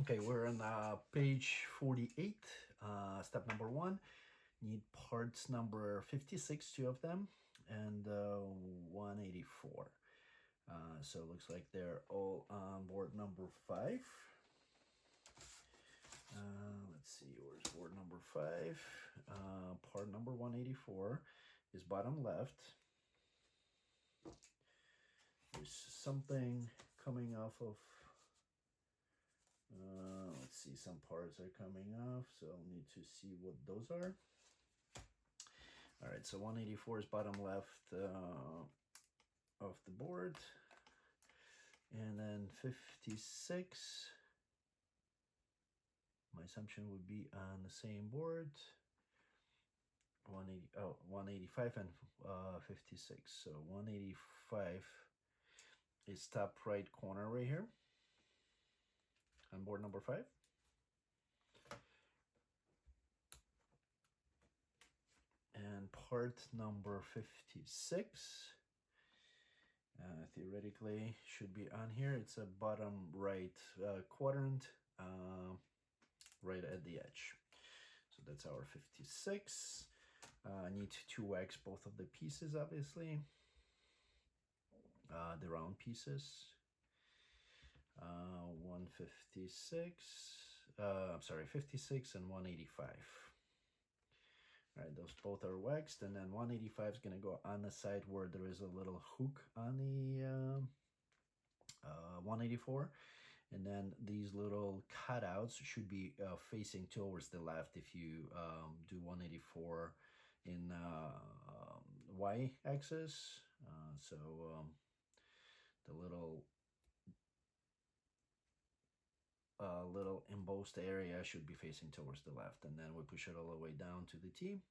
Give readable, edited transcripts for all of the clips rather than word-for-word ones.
Okay, we're on page 48, step number 1. Need parts number 56, 2 of them, and 184. So it looks like they're all on board number 5. Let's see, where's board number 5? Part number 184 is bottom left. There's something coming off of, let's see, some parts are coming off, so I'll need to see what those are. All right, so 184 is bottom left of the board. And then 56, my assumption would be on the same board. 185 and 56. So 185 is top right corner right here on board number 5. And part number 56 theoretically should be on here. It's a bottom right quadrant right at the edge. So that's our 56. I need to wax both of the pieces, obviously. The round pieces. 156, I'm sorry, 56 and 185. All right, those both are waxed, and then 185 is going to go on the side where there is a little hook on the 184. And then these little cutouts should be facing towards the left if you do 184 in y-axis. The little embossed area should be facing towards the left, and then we push it all the way down to the T.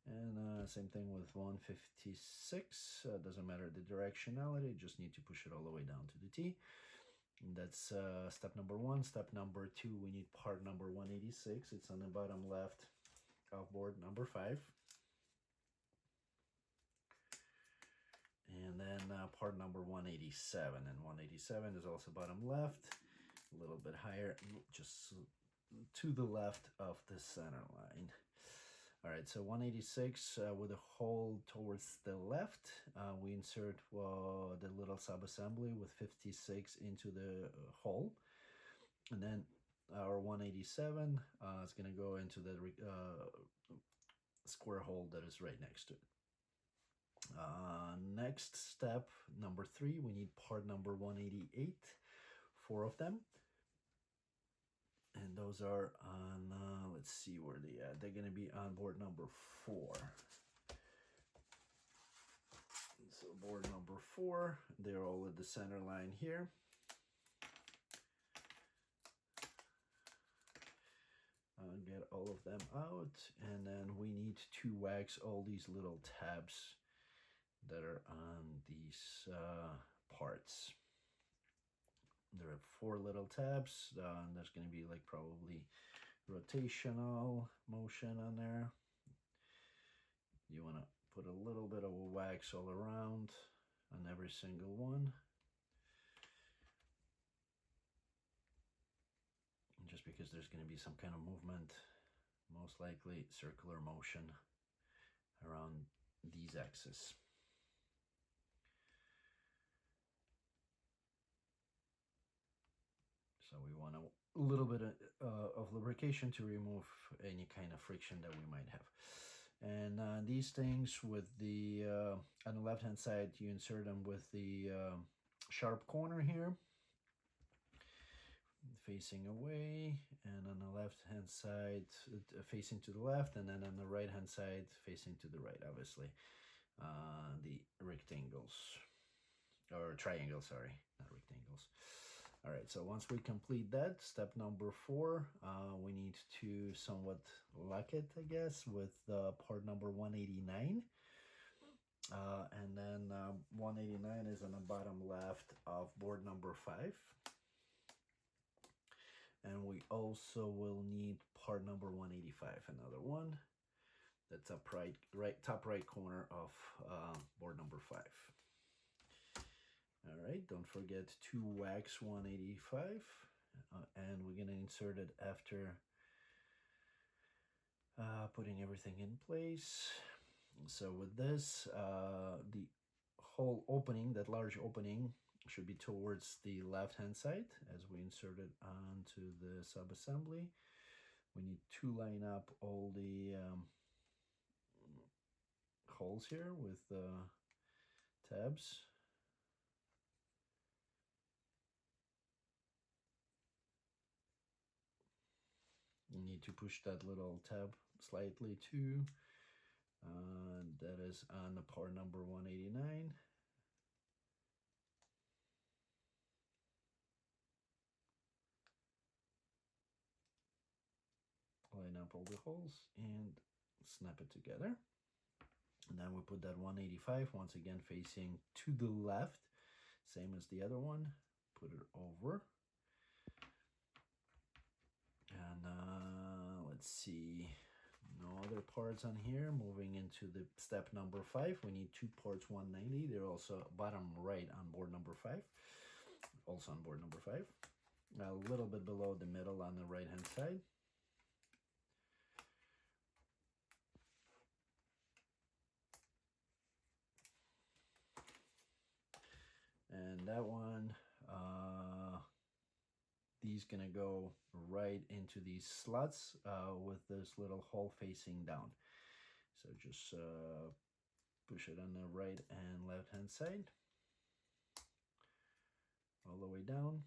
And same thing with 156. Doesn't matter the directionality, just need to push it all the way down to the T. And that's step number 1. Step number 2, we need part number 186. It's on the bottom left of board number 5. And then part number 187, and 187 is also bottom left, a little bit higher, just to the left of the center line. All right, so 186 with a hole towards the left, we insert the little sub-assembly with 56 into the hole, and then our 187 is going to go into the square hole that is right next to it. Next step, number 3, we need part number 188, 4 of them. And those are on, let's see where they at. They're going to be on board number 4. So board number 4, they're all at the center line here. Get all of them out, and then we need to wax all these little tabs that are on these parts. There are 4 little tabs, and there's going to be like probably rotational motion on there. You want to put a little bit of a wax all around on every single one. Just because there's going to be some kind of movement, most likely circular motion around these axes. So we want a little bit of lubrication to remove any kind of friction that we might have. And these things with the, on the left hand side, you insert them with the sharp corner here, facing away, and on the left hand side facing to the left, and then on the right hand side facing to the right, obviously. The rectangles, or triangles, sorry, not rectangles. All right, so once we complete that, step number 4, we need to somewhat lock it, I guess, with part number 189. And then 189 is on the bottom left of board number 5. And we also will need part number 185, another one. That's top right corner of board number 5. All right, don't forget to wax 185. and we're gonna insert it after putting everything in place. So with this, the whole opening, that large opening, should be towards the left hand side as we insert it onto the sub-assembly. We need to line up all the holes here with tabs. You need to push that little tab slightly too. That is on the part number 189. Line up all the holes and snap it together. And then we put that 185 once again facing to the left, same as the other one. Put it over. And let's see, no other parts on here. Moving into the step number 5, we need 2 ports 190. They're also bottom right on board number 5. Also on board number 5. A little bit below the middle on the right hand side. And that one, these gonna go right into these slots with this little hole facing down. So just push it on the right and left hand side all the way down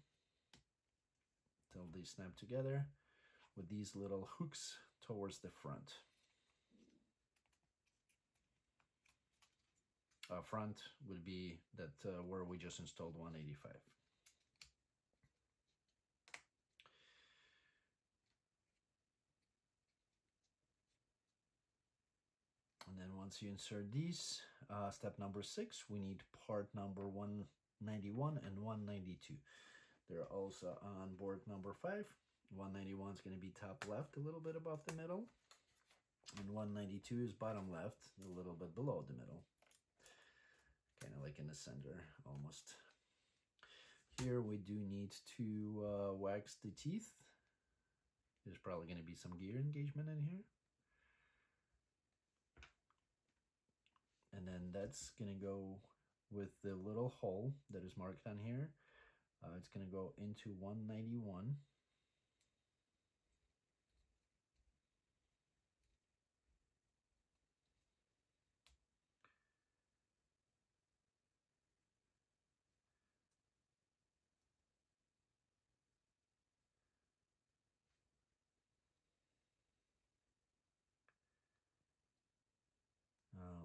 till they snap together with these little hooks towards the front. Front would be that where we just installed 185. And then once you insert these, step number 6, we need part number 191 and 192. They're also on board number 5. 191 is going to be top left, a little bit above the middle. And 192 is bottom left, a little bit below the middle. Kind of like in the center, almost. Here we do need to wax the teeth. There's probably going to be some gear engagement in here. And then that's going to go with the little hole that is marked on here. It's going to go into 191.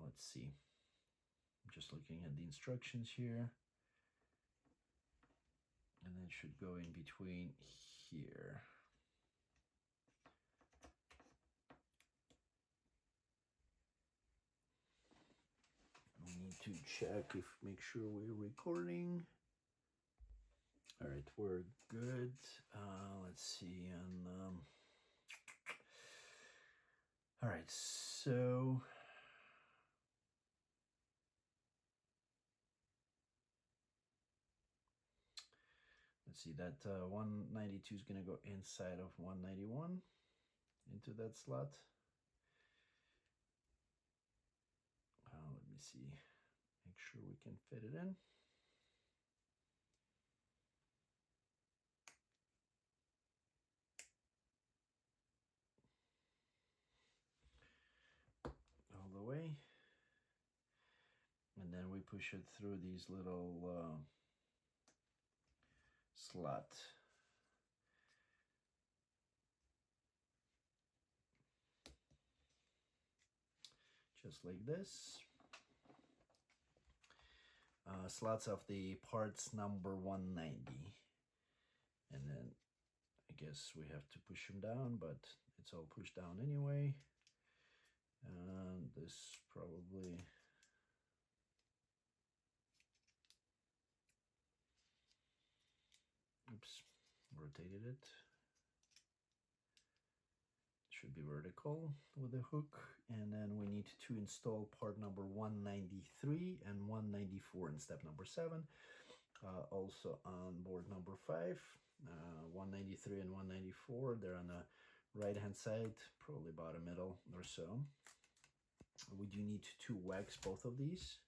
Let's see. I'm just looking at the instructions here. And then it should go in between here. We need to check make sure we're recording. All right, we're good. Let's see. All right, so let's see, that 192 is going to go inside of 191 into that slot. Let me see, make sure we can fit it in. All the way. And then we push it through these little slot. Just like this. Slots of the parts number 190. And then I guess we have to push them down, but it's all pushed down anyway. And this probably... Oops, rotated it. Should be vertical with a hook. And then we need to install part number 193 and 194 in step number 7. Also on board number 5. 193 and 194, they're on the right hand side, probably about a middle or so. We do need to wax both of these.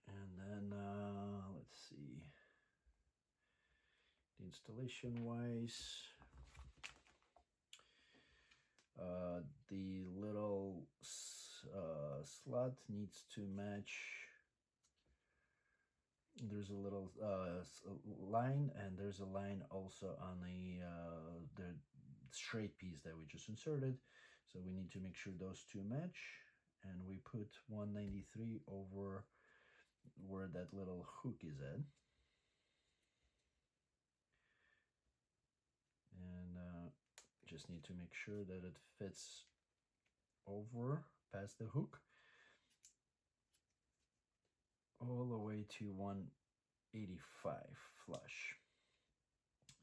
And then let's see, the installation wise, the little slot needs to match. There's a little line, and there's a line also on the straight piece that we just inserted. So we need to make sure those two match, and we put 193 over where that little hook is at. And just need to make sure that it fits over past the hook all the way to 185 flush.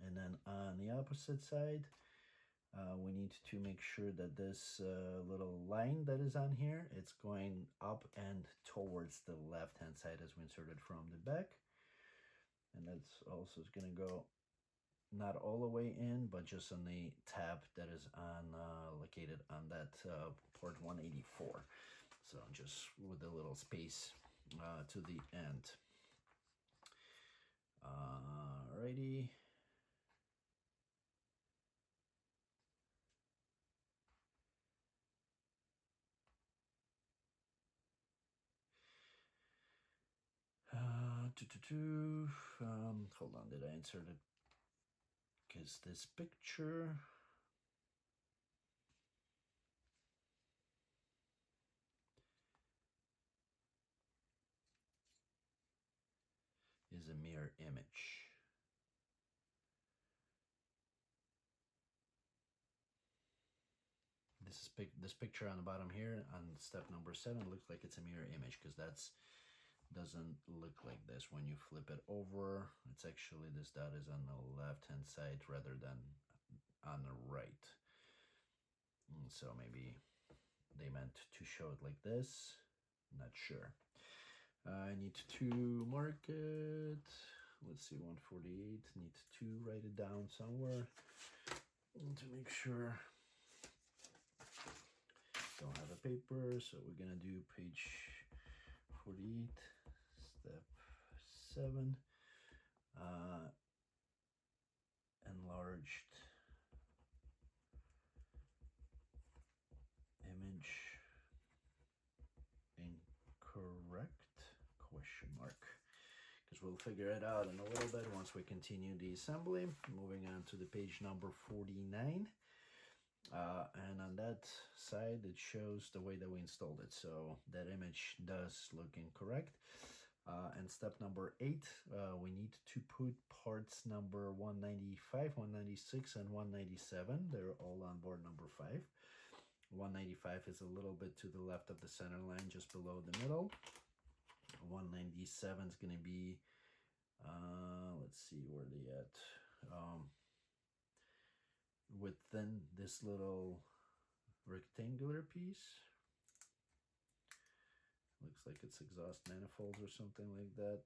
And then on the opposite side, we need to make sure that this little line that is on here, it's going up and towards the left hand side as we insert it from the back. And that's also going to go not all the way in, but just on the tab that is on located on that port 184. So just with a little space to the end. Alrighty. Hold on, did I insert it? Because this picture is a mirror image. This picture on the bottom here on step number 7 looks like it's a mirror image, because that's doesn't look like this. When you flip it over, it's actually, this dot is on the left hand side rather than on the right. So maybe they meant to show it like this, not sure. I need to mark it. Let's see, 148, need to write it down somewhere to make sure. Don't have a paper, so we're gonna do page 48, step 7, enlarged image incorrect, question mark, because we'll figure it out in a little bit once we continue the assembly. Moving on to the page number 49. And on that side, it shows the way that we installed it. So that image does look incorrect. And step number 8, we need to put parts number 195, 196, and 197. They're all on board number 5. 195 is a little bit to the left of the center line, just below the middle. 197 is going to be, let's see where they at. Within this little rectangular piece. Looks like it's exhaust manifolds or something like that.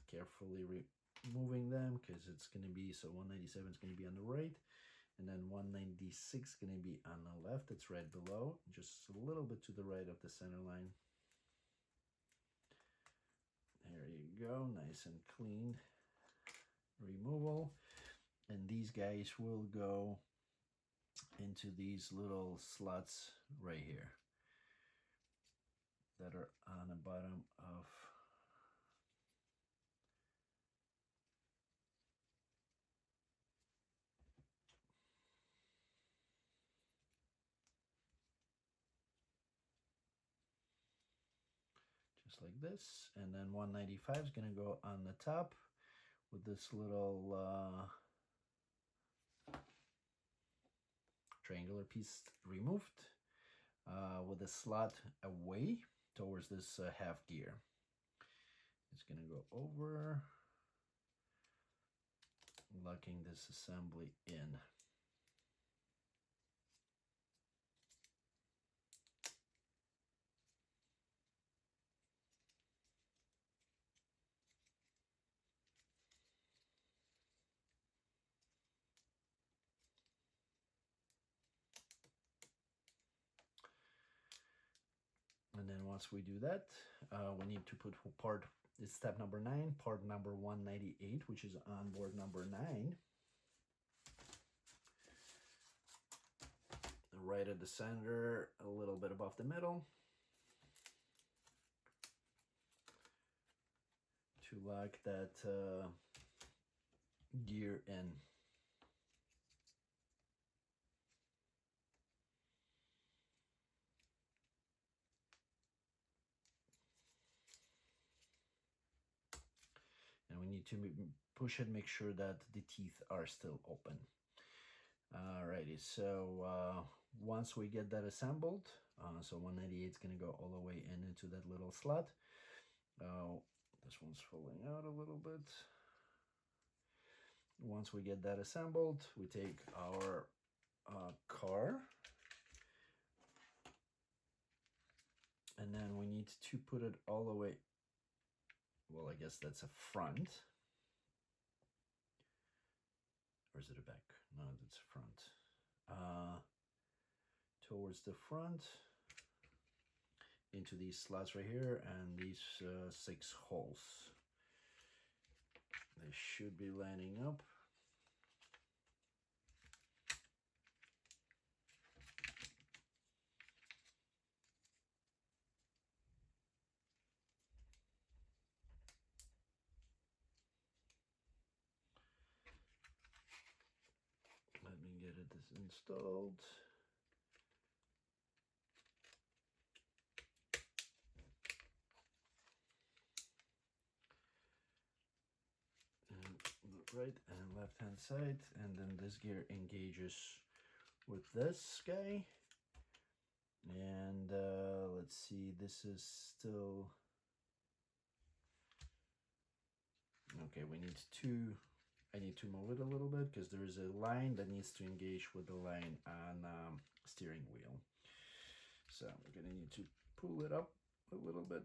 Carefully removing them, because it's going to be, so 197 is going to be on the right, and then 196 is going to be on the left. It's right below, just a little bit to the right of the center line. There you go, nice and clean removal. And these guys will go into these little slots right here that are on the bottom of just like this. And then 195 is going to go on the top with this little triangular piece removed, with a slot away towards this half gear. It's going to go over, locking this assembly in. once we do that, we need to put part, it's step number 9, part number 198, which is on board number 9. Right at the center, a little bit above the middle, to lock that gear in. And we need to push it, make sure that the teeth are still open. Alrighty, so once we get that assembled, so 198 is going to go all the way in into that little slot. This one's falling out a little bit. Once we get that assembled, we take our car, and then we need to put it all the way, well, I guess that's a front. Or is it a back? No, that's front. Towards the front, into these slots right here, and these 6 holes. They should be lining up. Let me get it installed. Right and left hand side, and then this gear engages with this guy, and let's see, this is still okay. I need to move it a little bit because there is a line that needs to engage with the line on steering wheel, so we're gonna need to pull it up a little bit,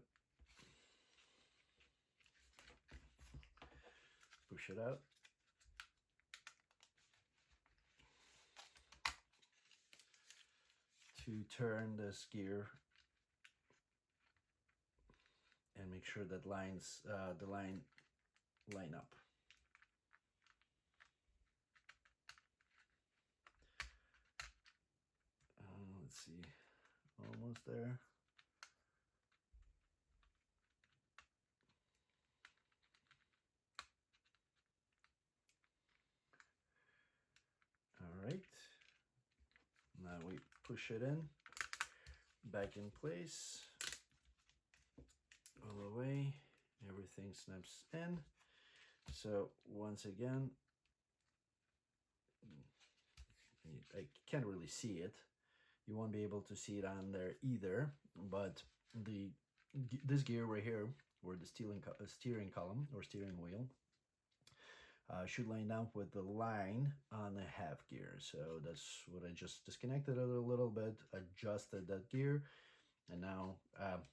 push it out. To turn this gear and make sure that the line up. Let's see, almost there. All right. Now we push it in, back in place, all the way, everything snaps in. So once again, I can't really see it. You won't be able to see it on there either, but this gear right here, or the steering column or steering wheel, should line up with the line on the half gear. So that's what I just disconnected it a little bit, adjusted that gear, and now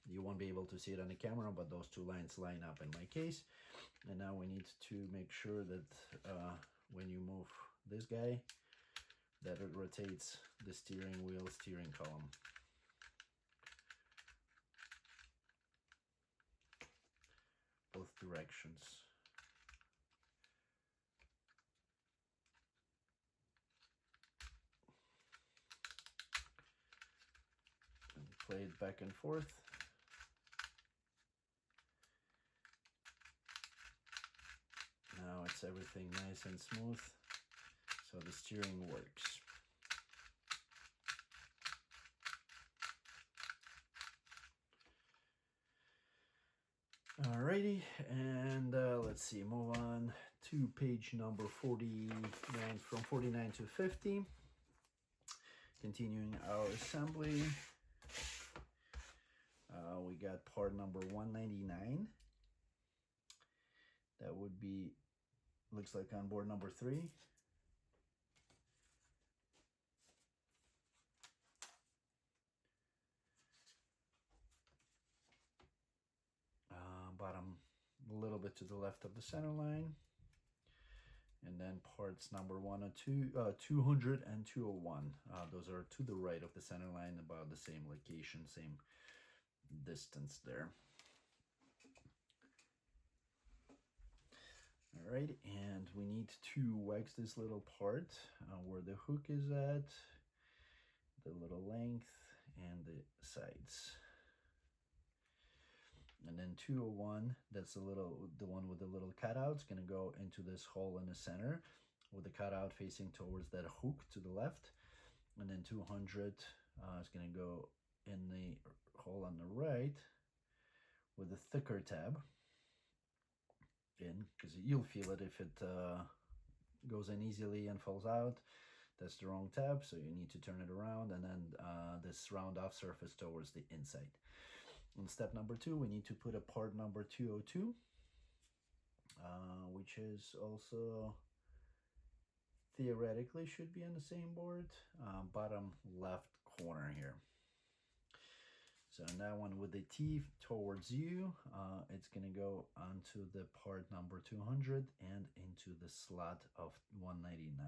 you won't be able to see it on the camera, but those 2 lines line up in my case. And now we need to make sure that when you move this guy, that it rotates the steering wheel, steering column. Both directions. Play it back and forth. Now it's everything nice and smooth, so the steering works. Alrighty, and let's see, move on to page number 49, from 49 to 50. Continuing our assembly. We got part number 199. That would be, looks like on board number 3. Bottom a little bit to the left of the center line. And then parts number 102, 200 and 201. Those are to the right of the center line, about the same location, same distance there. All right, and we need to wax this little part where the hook is at, the little length, and the sides. And then 201, that's the one with the little cutout, is going to go into this hole in the center with the cutout facing towards that hook to the left. And then 200 is going to go in the hole on the right with a thicker tab in, because you'll feel it if it goes in easily and falls out. That's the wrong tab, so you need to turn it around, and then this round off surface towards the inside. In step number 2, we need to put a part number 202, which is also theoretically should be on the same board, bottom left corner here. So on that one with the teeth towards you, it's going to go onto the part number 200 and into the slot of 199.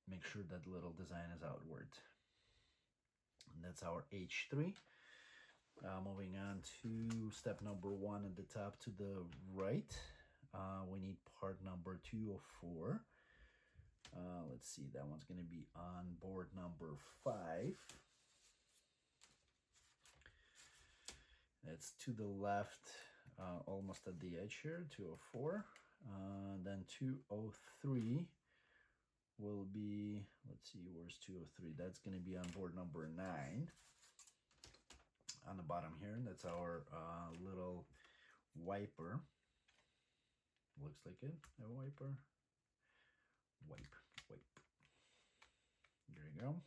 Make sure that little design is outward. And that's our H3. Moving on to step number 1 at the top to the right. We need part number 204. Let's see, that one's going to be on board number 5. It's to the left, almost at the edge here, 204. Then 203 will be, let's see, where's 203? That's going to be on board number 9. On the bottom here, that's our little wiper. Looks like it, a wiper. Wipe. There you go.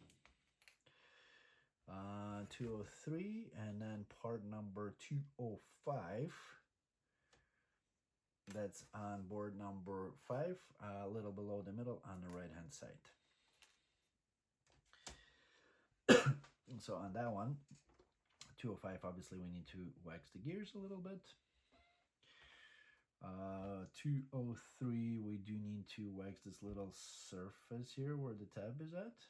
203, and then part number 205. That's on board number 5, a little below the middle on the right hand side. So on that one, 205, obviously we need to wax the gears a little bit. 203, we do need to wax this little surface here where the tab is at,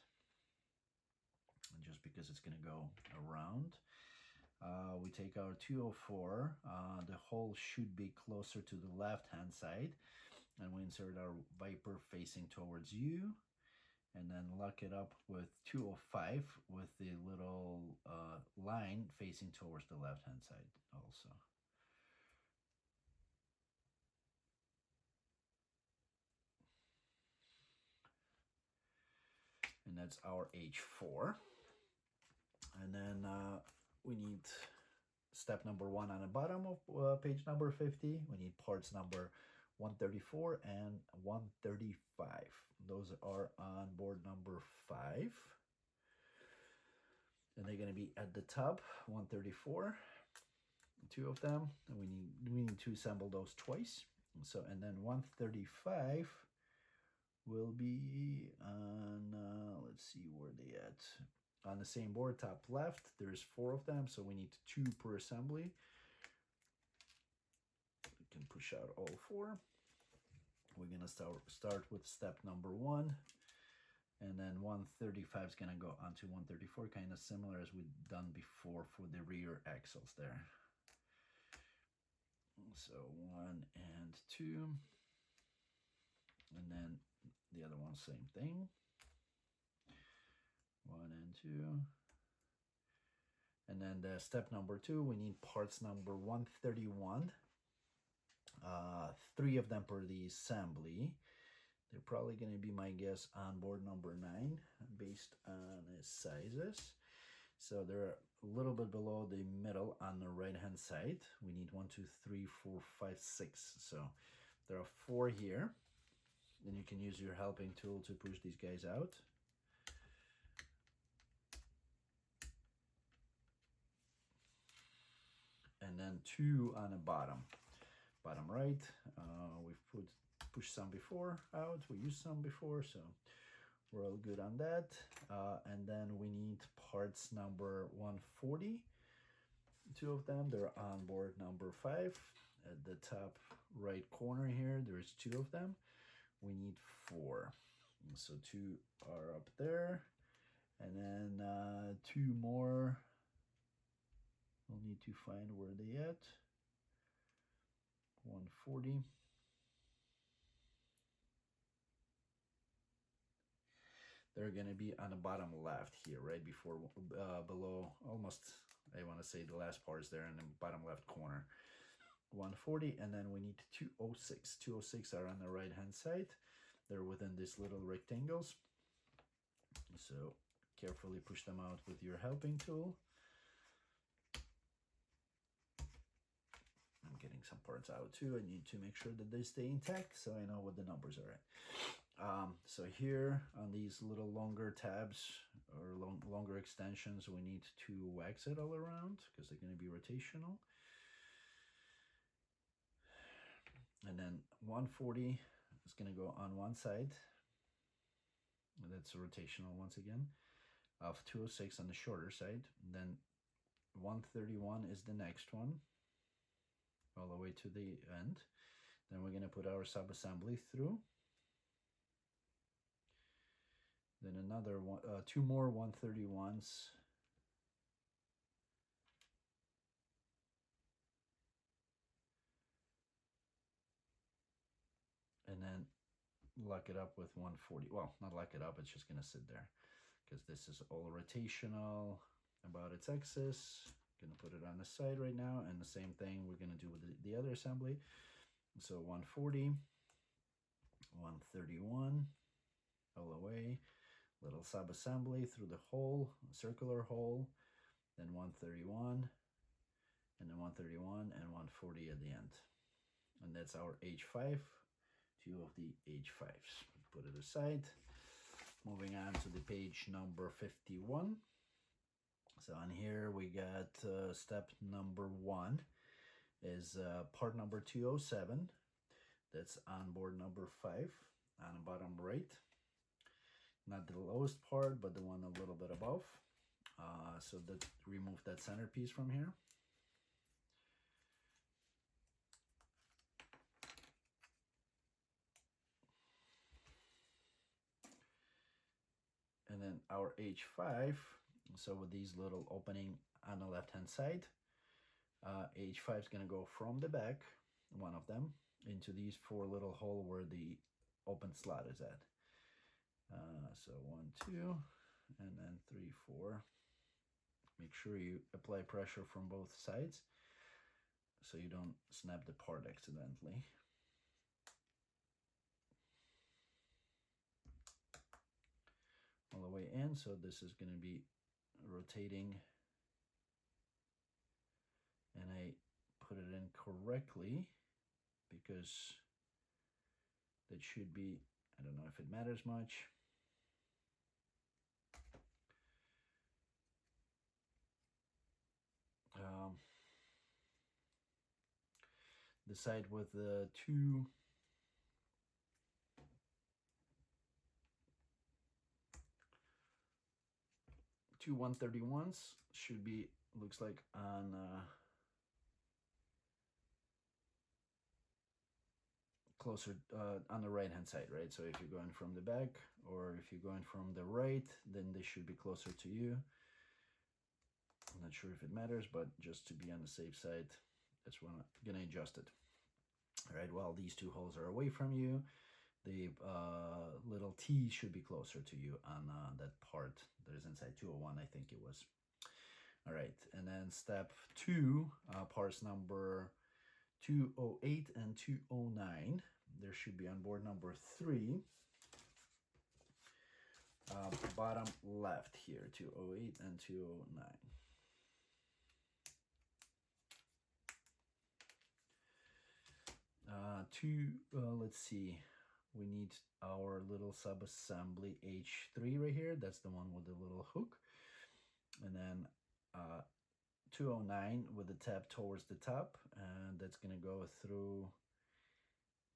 just because it's going to go around. We take our 204, the hole should be closer to the left hand side, and we insert our wiper facing towards you, and then lock it up with 205 with the little line facing towards the left hand side also. And that's our H4. And then we need step number 1 on the bottom of page number 50. We need parts number 134 and 135. Those are on board number 5. And they're going to be at the top, 134, 2 of them. And we need to assemble those twice. So, and then 135 will be on, let's see where they at. On the same board, top left, there's 4 of them, so we need 2 per assembly. We can push out all 4. We're gonna start with step number 1, and then 135 is gonna go onto 134, kind of similar as we've done before for the rear axles there. So 1 and 2, and then the other one, same thing. 1 and 2. And then the step number 2, we need parts number 131. 3 of them per the assembly. They're probably going to be, my guess, on board number 9 based on its sizes. So they're a little bit below the middle on the right hand side. We need 1, 2, 3, 4, 5, 6. So there are 4 here. Then you can use your helping tool to push these guys out. And then 2 on the bottom right. We've pushed some before out. We used some before, so we're all good on that. And then we need parts number 140. 2 of them, they're on board number 5. At the top right corner here, there's 2 of them. We need 4. So 2 are up there. And then 2 more. We'll need to find where they at. 140. They're going to be on the bottom left here, right before, below, almost, I want to say the last part is there in the bottom left corner. 140, and then we need 206. 206 are on the right hand side. They're within these little rectangles. So carefully push them out with your helping tool. I'm getting some parts out too. I need to make sure that they stay intact so I know what the numbers are at. So here on these little longer tabs or longer extensions, we need to wax it all around because they're going to be rotational. And then 140 is going to go on one side. That's rotational once again. Of 206 on the shorter side. And then 131 is the next one, all the way to the end. Then we're going to put our sub-assembly through. Then another one, 2 more 131s. And then lock it up with 140. Well, not lock it up, it's just going to sit there because this is all rotational about its axis. Going to put it on the side right now, and the same thing we're going to do with the other assembly. So 140, 131, all the way, little sub-assembly through the hole, circular hole, then 131, and then 131, and 140 at the end. And that's our H5, 2 of the H5s. Put it aside. Moving on to the page number 51. So on here we got step number 1 is part number 207. That's on board number 5 on the bottom right. Not the lowest part, but the one a little bit above. So that remove that centerpiece from here. And then our H5, so with these little opening on the left hand side, H5 is going to go from the back, one of them, into these 4 little hole where the open slot is at. So 1, 2, and then 3, 4. Make sure you apply pressure from both sides so you don't snap the part accidentally. All the way in, so this is going to be rotating, and I put it in correctly because that should be, I don't know if it matters much. The side with the two 131s should be, looks like, on closer on the right hand side, right? So if you're going from the back or if you're going from the right, then they should be closer to you. I'm not sure if it matters, but just to be on the safe side, that's when I'm gonna adjust it. All right, well, these 2 holes are away from you. The little T should be closer to you on that part that is inside 201, I think it was. All right, and then step 2, parts number 208 and 209. There should be on board number 3. Bottom left here, 208 and 209. Let's see, we need our little sub-assembly H3 right here. That's the one with the little hook. And then 209 with the tab towards the top, and that's going to go through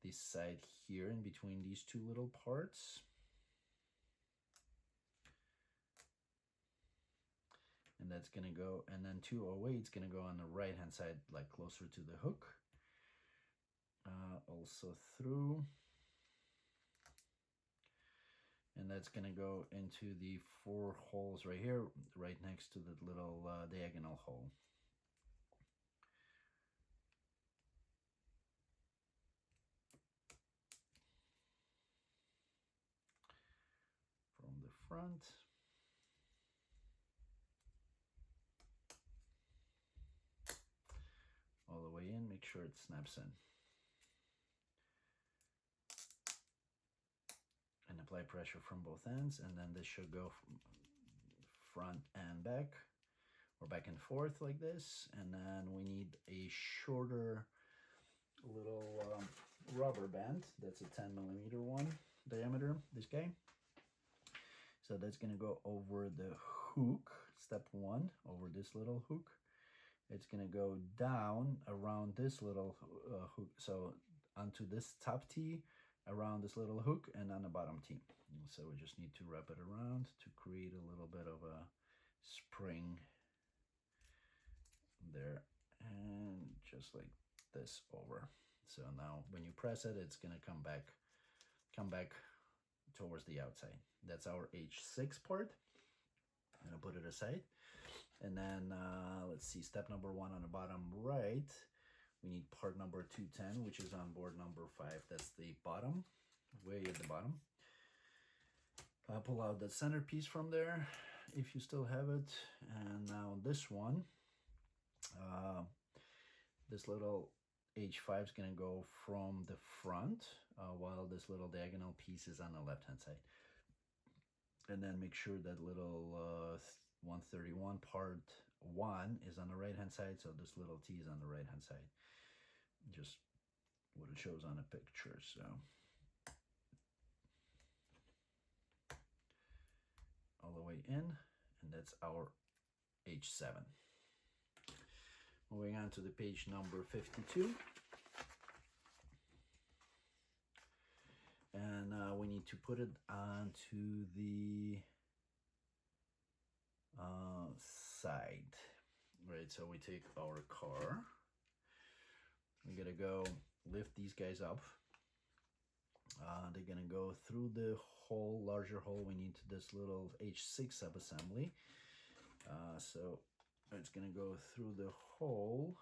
this side here in between these 2 little parts. And that's going to go, and then 208 is going to go on the right hand side, like closer to the hook. Also through. and that's gonna go into the 4 holes right here, right next to the little diagonal hole. From the front. All the way in, make sure it snaps in. And apply pressure from both ends, and then this should go from front and back, or back and forth like this. And then we need a shorter little rubber band. That's a 10mm one diameter, this guy. So that's gonna go over the hook, step 1, over this little hook. It's gonna go down around this little hook, so onto this top tee, around this little hook, and on the bottom tee. So we just need to wrap it around to create a little bit of a spring there, and just like this over. So now when you press it, it's gonna come back towards the outside. That's our H6 part. I'm gonna put it aside. And then let's see, step number 1 on the bottom right, we need part number 210, which is on board number 5. That's the bottom, way at the bottom. Pull out the centerpiece from there if you still have it. And now this one, this little H5 is gonna go from the front, while this little diagonal piece is on the left hand side. And then make sure that little 131 part 1 is on the right hand side, so this little T is on the right hand side, just what it shows on a picture. So all the way in, and that's our H7. Moving on to the page number 52, and we need to put it onto the side, right? So we take our car, we're gonna go lift these guys up. They're gonna go through the hole, larger hole. We need this little H6 sub-assembly. So it's gonna go through the hole.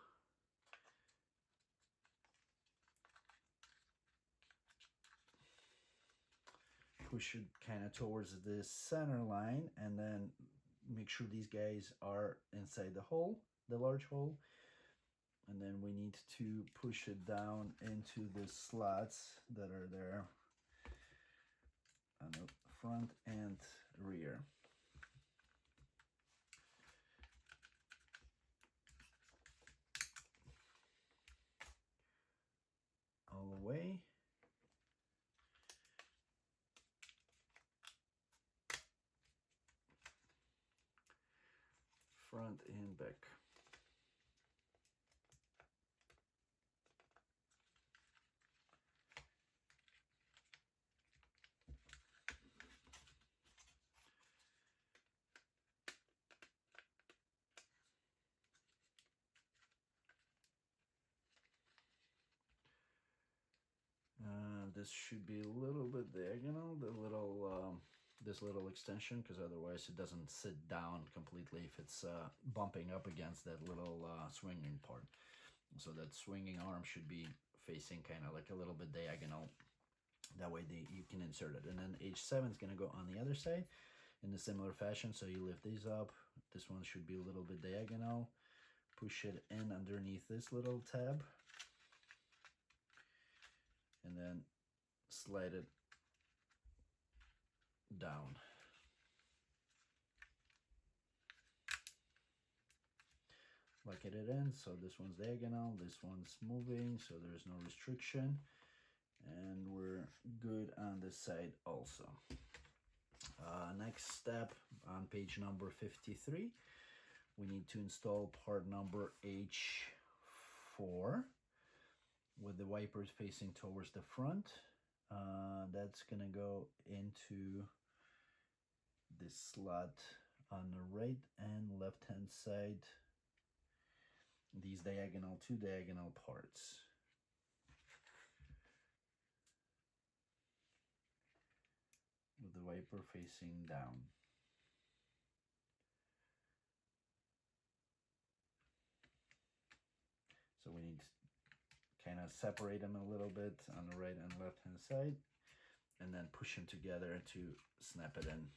Push it kind of towards the center line, and then make sure these guys are inside the hole, the large hole. And then we need to push it down into the slots that are there on the front and rear. All the way. Front and back. This should be a little bit diagonal, the little this little extension, because otherwise it doesn't sit down completely if it's bumping up against that little swinging part. So that swinging arm should be facing kind of like a little bit diagonal. That way you can insert it. And then H7 is going to go on the other side in a similar fashion. So you lift these up. This one should be a little bit diagonal. Push it in underneath this little tab. And then slide it down. Lock it in, so this one's diagonal, this one's moving, so there's no restriction, and we're good on this side also. Next step on page number 53, we need to install part number H4 with the wipers facing towards the front. That's gonna go into this slot on the right and left hand side, these two diagonal parts. With the wiper facing down. So we need to kind of separate them a little bit on the right and left hand side, and then push them together to snap it in,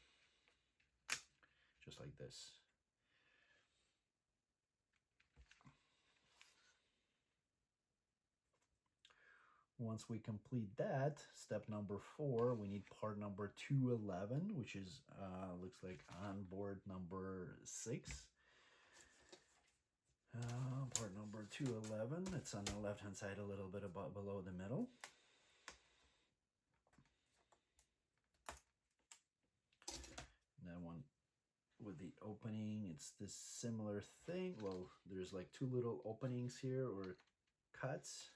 just like this. Once we complete that, step number 4, we need part number 211, which is looks like on board number 6. Part number 211, it's on the left hand side a little bit above, below the middle. And then one with the opening, it's this similar thing. Well, there's like 2 little openings here, or cuts.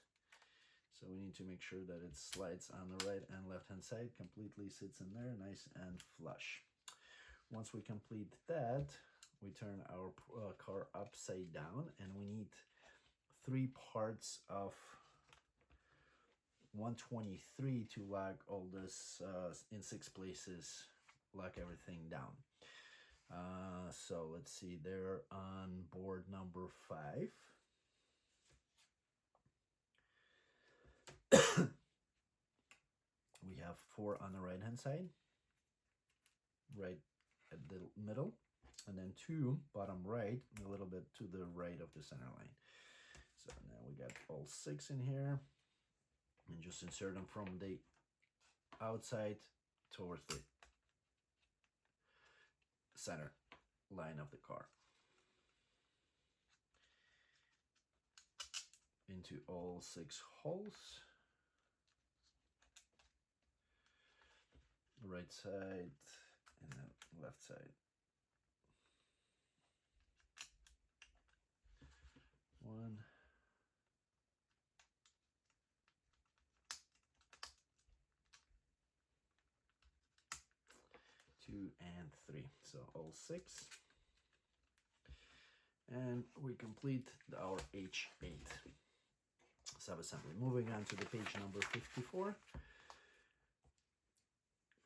So we need to make sure that it slides on the right and left hand side, completely sits in there, nice and flush. Once we complete that, we turn our car upside down, and we need 3 parts of 123 to lock all this in 6 places, lock everything down. So let's see, they're on board number 5. We have 4 on the right hand side, right at the middle, and then 2 bottom right, a little bit to the right of the center line. So now we got all 6 in here, and just insert them from the outside towards the center line of the car, into all 6 holes. Right side and then left side. 1, 2, and 3. So all 6. And we complete our H8 subassembly. Moving on to the page number 54.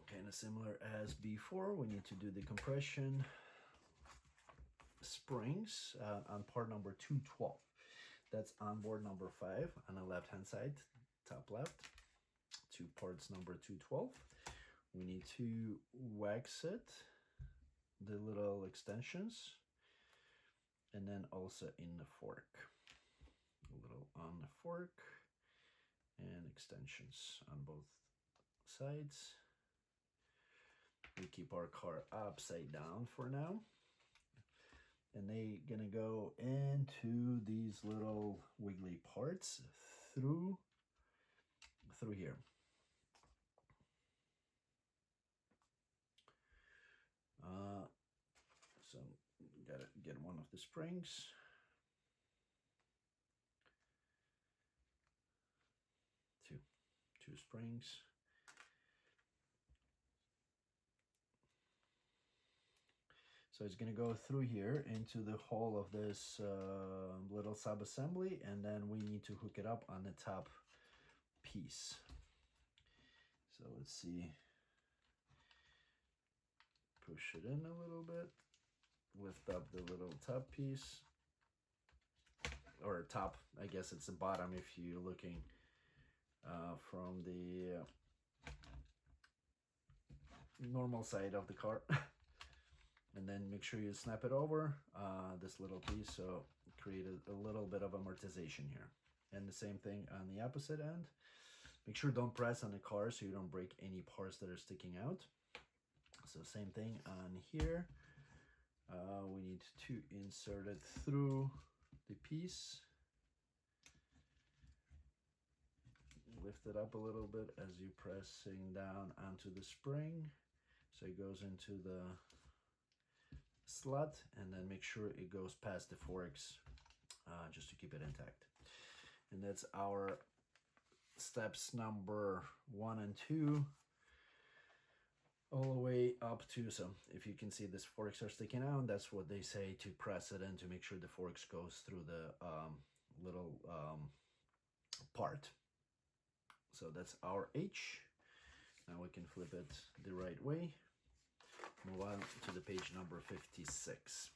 Kind of similar as before, we need to do the compression springs on part number 212. That's on board number 5 on the left hand side, top left. 2 parts number 212. We need to wax it, the little extensions, and then also in the fork. A little on the fork and extensions on both sides. We keep our car upside down for now, and they gonna go into these little wiggly parts through here. So gotta get one of the springs. Two springs. So it's going to go through here into the hole of this little sub-assembly, and then we need to hook it up on the top piece. So let's see. Push it in a little bit. Lift up the little top piece. Or top, I guess it's the bottom if you're looking from the normal side of the car. And then make sure you snap it over this little piece, so create a little bit of amortization here. And the same thing on the opposite end. Make sure don't press on the car so you don't break any parts that are sticking out. So same thing on here. We need to insert it through the piece. Lift it up a little bit as you're pressing down onto the spring. So it goes into the slot, and then make sure it goes past the forks just to keep it intact. And that's our steps number 1 and 2 all the way up to, so if you can see this forks are sticking out, that's what they say to press it in to make sure the forks goes through the little part. So that's our H. Now we can flip it the right way Move on to the page number 56.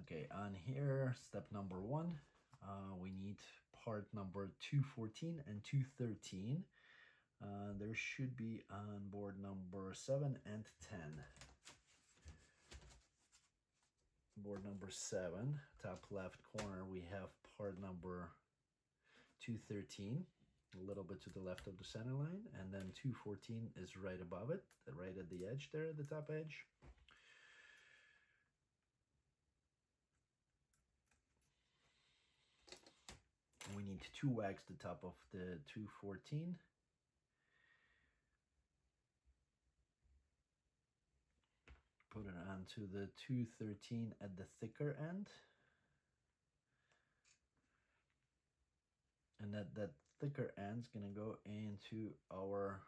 Okay, on here, step number 1, we need part number 214 and 213. There should be on board number 7 and 10. Board number 7, top left corner, we have part number 213, a little bit to the left of the center line, and then 214 is right above it, right at the edge there, at the top edge. And we need to wax the top of the 214. Put it onto the 213 at the thicker end. And that thicker end's gonna go into our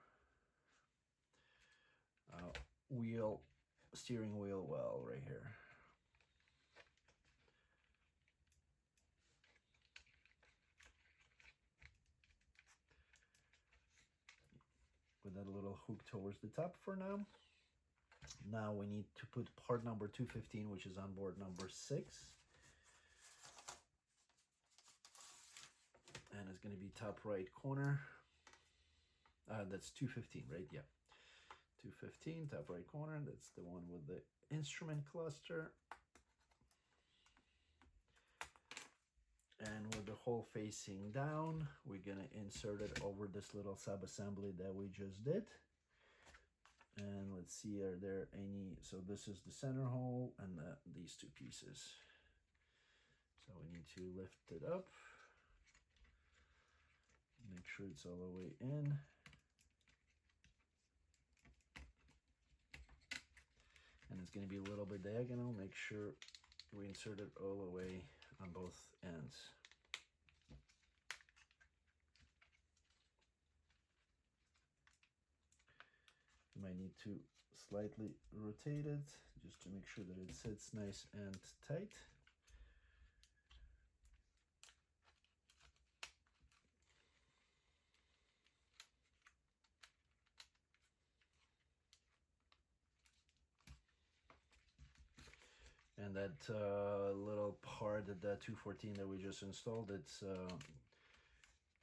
steering wheel well right here. With that little hook towards the top for now. Now we need to put part number 215, which is on board number 6. And it's going to be top right corner. That's 215, right? Yeah. 215, top right corner. That's the one with the instrument cluster. And with the hole facing down, we're going to insert it over this little sub-assembly that we just did. And let's see, are there any, so this is the center hole and these two pieces. So we need to lift it up. Make sure it's all the way in. And it's going to be a little bit diagonal. Make sure we insert it all the way on both ends. You might need to slightly rotate it just to make sure that it sits nice and tight. And that little part of that 214 that we just installed,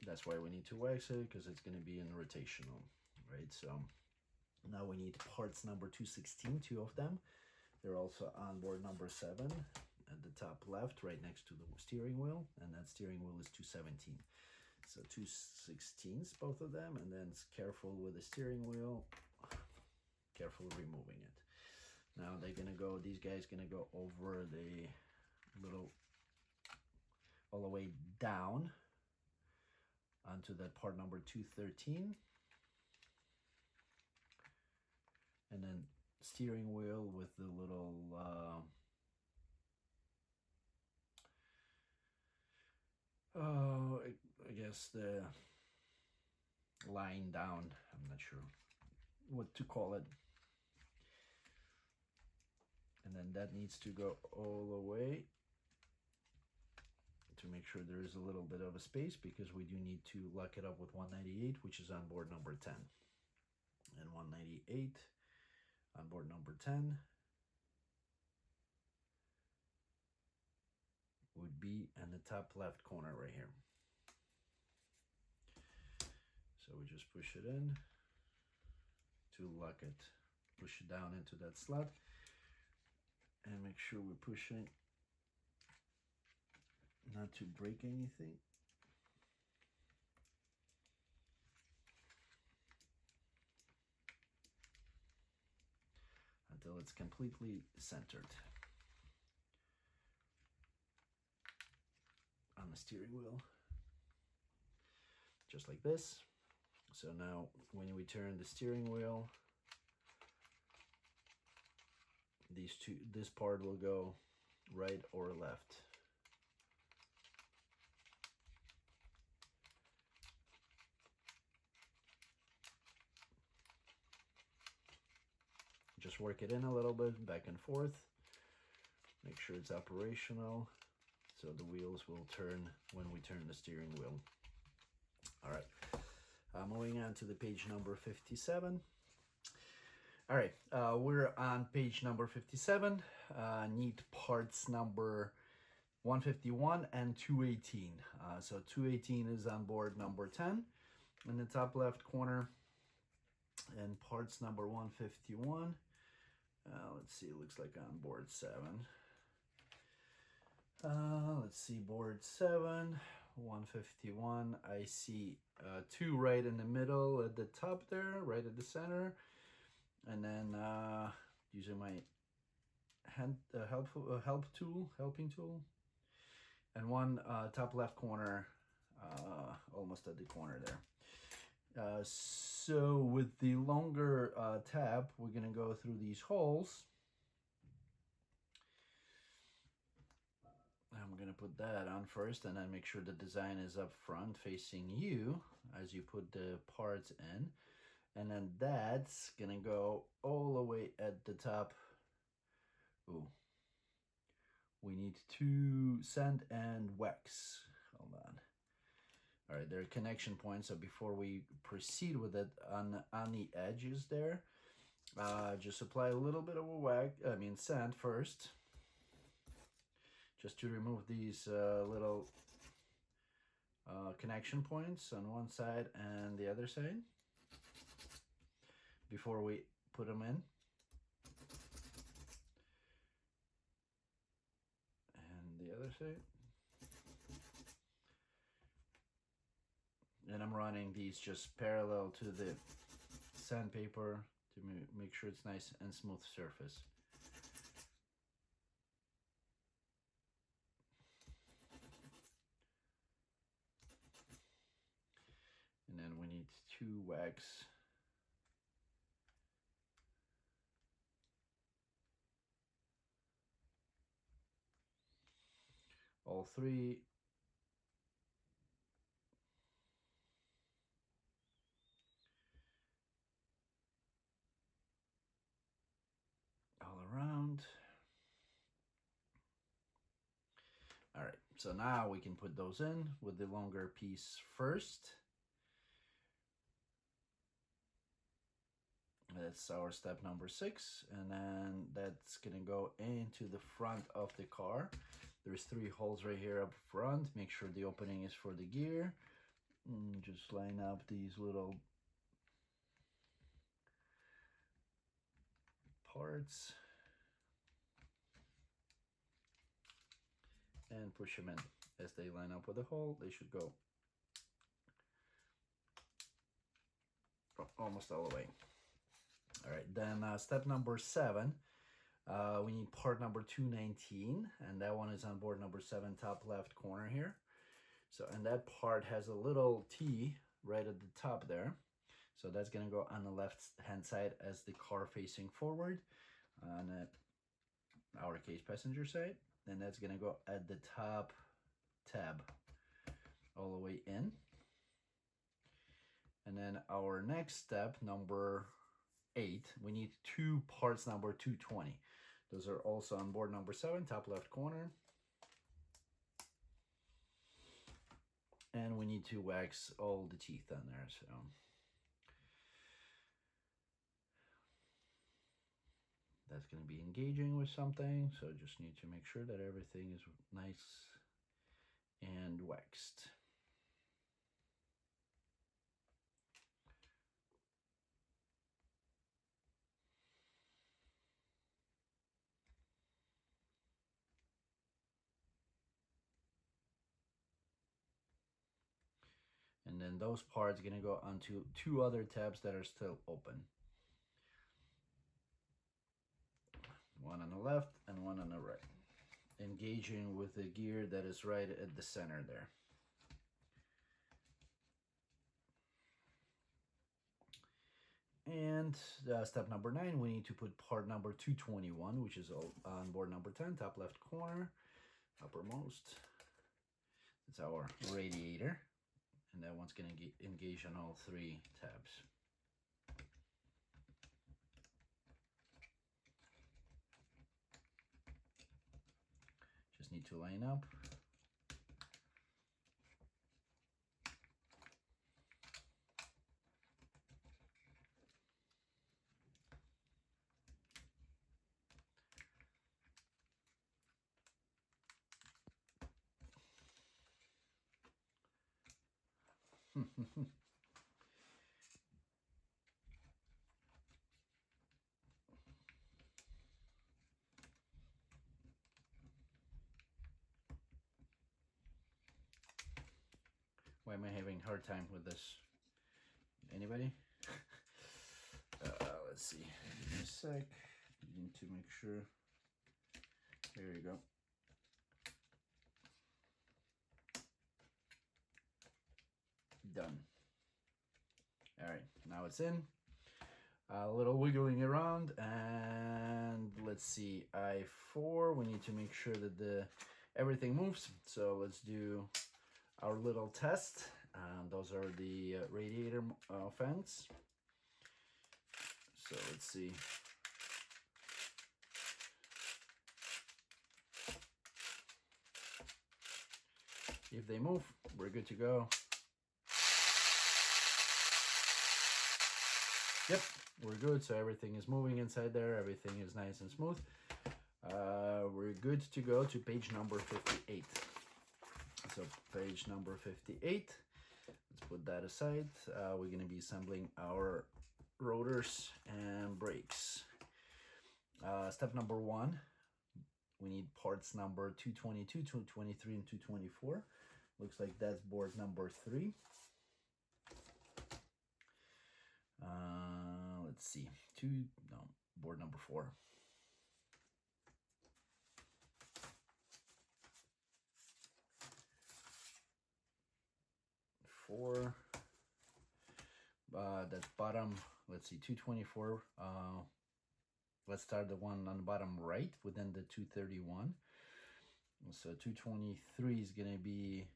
that's why we need to wax it, because it's going to be in rotational, right? So now we need parts number 216, 2 of them. They're also on board number 7 at the top left, right next to the steering wheel, and that steering wheel is 217. So 216s, both of them, and then careful with the steering wheel, careful removing it. Now they're gonna go, these guys gonna go over the little, all the way down onto that part number 213. And then steering wheel with the little, I guess the line down, I'm not sure what to call it. And then that needs to go all the way to make sure there is a little bit of a space, because we do need to lock it up with 198, which is on board number 10. And 198 on board number 10 would be in the top left corner right here. So we just push it in to lock it, push it down into that slot, and make sure we're pushing not to break anything. Until it's completely centered on the steering wheel, just like this. So now when we turn the steering wheel, this part will go right or left. Just work it in a little bit, back and forth. Make sure it's operational, so the wheels will turn when we turn the steering wheel. All right, moving on to the page number 57. All right, we're on page number 57. Need parts number 151 and 218. So 218 is on board number 10 in the top left corner, and parts number 151. Let's see, it looks like on board 7. Let's see, board 7, 151. I see 2 right in the middle at the top there, right at the center. And then using my helping tool, and 1 top left corner, almost at the corner there. So with the longer tab, we're gonna go through these holes. I'm gonna put that on first, and then make sure the design is up front facing you as you put the parts in. And then that's gonna go all the way at the top. Ooh. We need to sand and wax. Hold on. All right, there are connection points. So before we proceed with it, on the edges there, just apply a little bit of sand first, just to remove these little connection points on one side and the other side before we put them in. And the other side. And I'm running these just parallel to the sandpaper to make sure it's nice and smooth surface. And then we need to wax all 3. All around. All right, so now we can put those in with the longer piece first. That's our step number 6, and then that's gonna go into the front of the car. There's 3 holes right here up front. Make sure the opening is for the gear. Just line up these little parts and push them in. As they line up with the hole, they should go almost all the way. All right, then step number 7, we need part number 219, and that one is on board number 7, top left corner here. So, and that part has a little T right at the top there. So that's gonna go on the left hand side as the car facing forward on our case passenger side. And that's gonna go at the top tab all the way in. And then our next step, number 8, we need 2 parts number 220. Those are also on board number 7, top left corner. And we need to wax all the teeth on there. So that's going to be engaging with something. So just need to make sure that everything is nice and waxed. And then those parts are going to go onto 2 other tabs that are still open. One on the left and one on the right. Engaging with the gear that is right at the center there. And step number 9, we need to put part number 221, which is on board number 10, top left corner, uppermost. It's our radiator. And that one's going to engage on all 3 tabs. Just need to line up. Why am I having a hard time with this? Anybody? Let's see. Give me a sec. Need to make sure. There you go. Done. All right, now it's in. A little wiggling around, and let's see. I4. We need to make sure that everything moves. So let's do our little test. Those are the radiator fans. So let's see. If they move, we're good to go. Yep, we're good. So everything is moving inside there. Everything is nice and smooth. We're good to go to page number 58. So page number 58. Let's put that aside. We're going to be assembling our rotors and brakes. Step number 1. We need parts number 222, 223, and 224. Looks like that's board number 3. Let's see. Board number 4. 4. That's bottom. Let's see. 224. Let's start the one on the bottom right within the 231. So 223 is going to be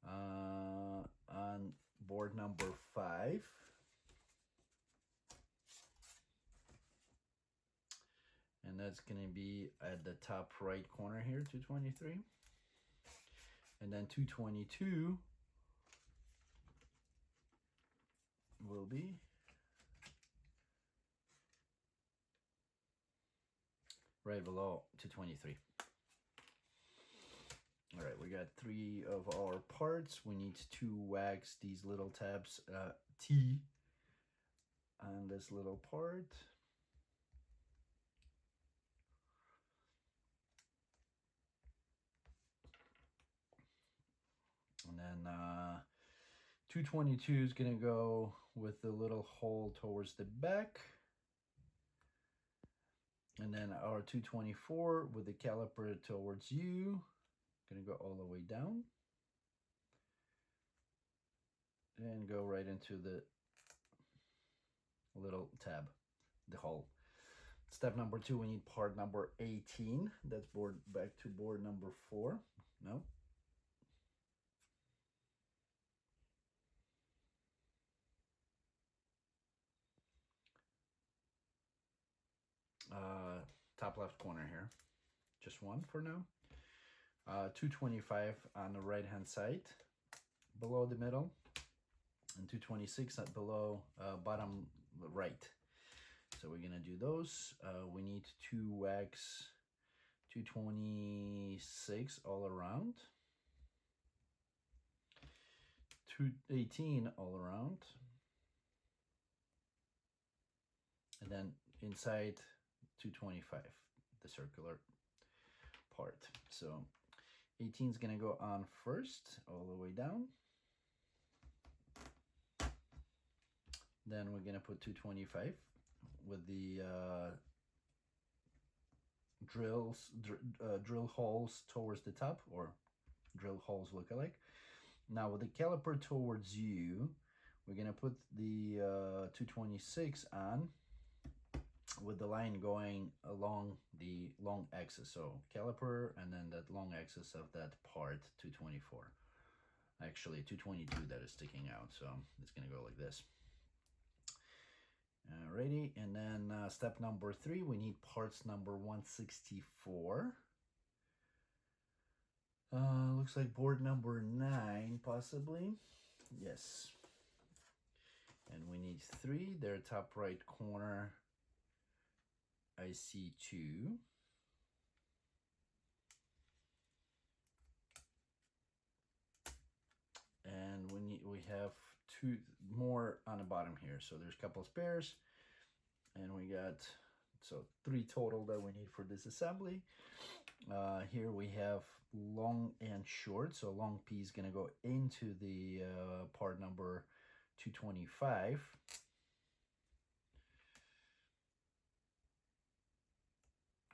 on board number 5. And that's going to be at the top right corner here, 223. And then 222 will be right below 223. All right, we got 3 of our parts. We need to wax these little tabs T on this little part. And then 222 is going to go with the little hole towards the back. And then our 224 with the caliper towards you. Going to go all the way down. And go right into the little tab, the hole. Step number 2, we need part number 18. That's back to board number 4. No. Top left corner here. Just one for now. 225 on the right hand side, below the middle, and 226 at below bottom right. So we're gonna do those. We need to wax 226 all around, 218 all around, and then inside 225, the circular part. So 18 is going to go on first, all the way down. Then we're going to put 225 with the drill holes towards the top, or drill holes look alike. Now with the caliper towards you, we're going to put the 226 on with the line going along the long axis. So caliper and then that long axis of that part, 224. Actually 222 that is sticking out, so it's going to go like this. Alrighty, and then step number 3, we need parts number 164. Looks like board number 9 possibly. Yes. And we need 3, their top right corner. I see 2. And we we have two more on the bottom here. So there's a couple of spares, and we got three total that we need for this assembly. Here we have long and short. So long P is going to go into the part number 225.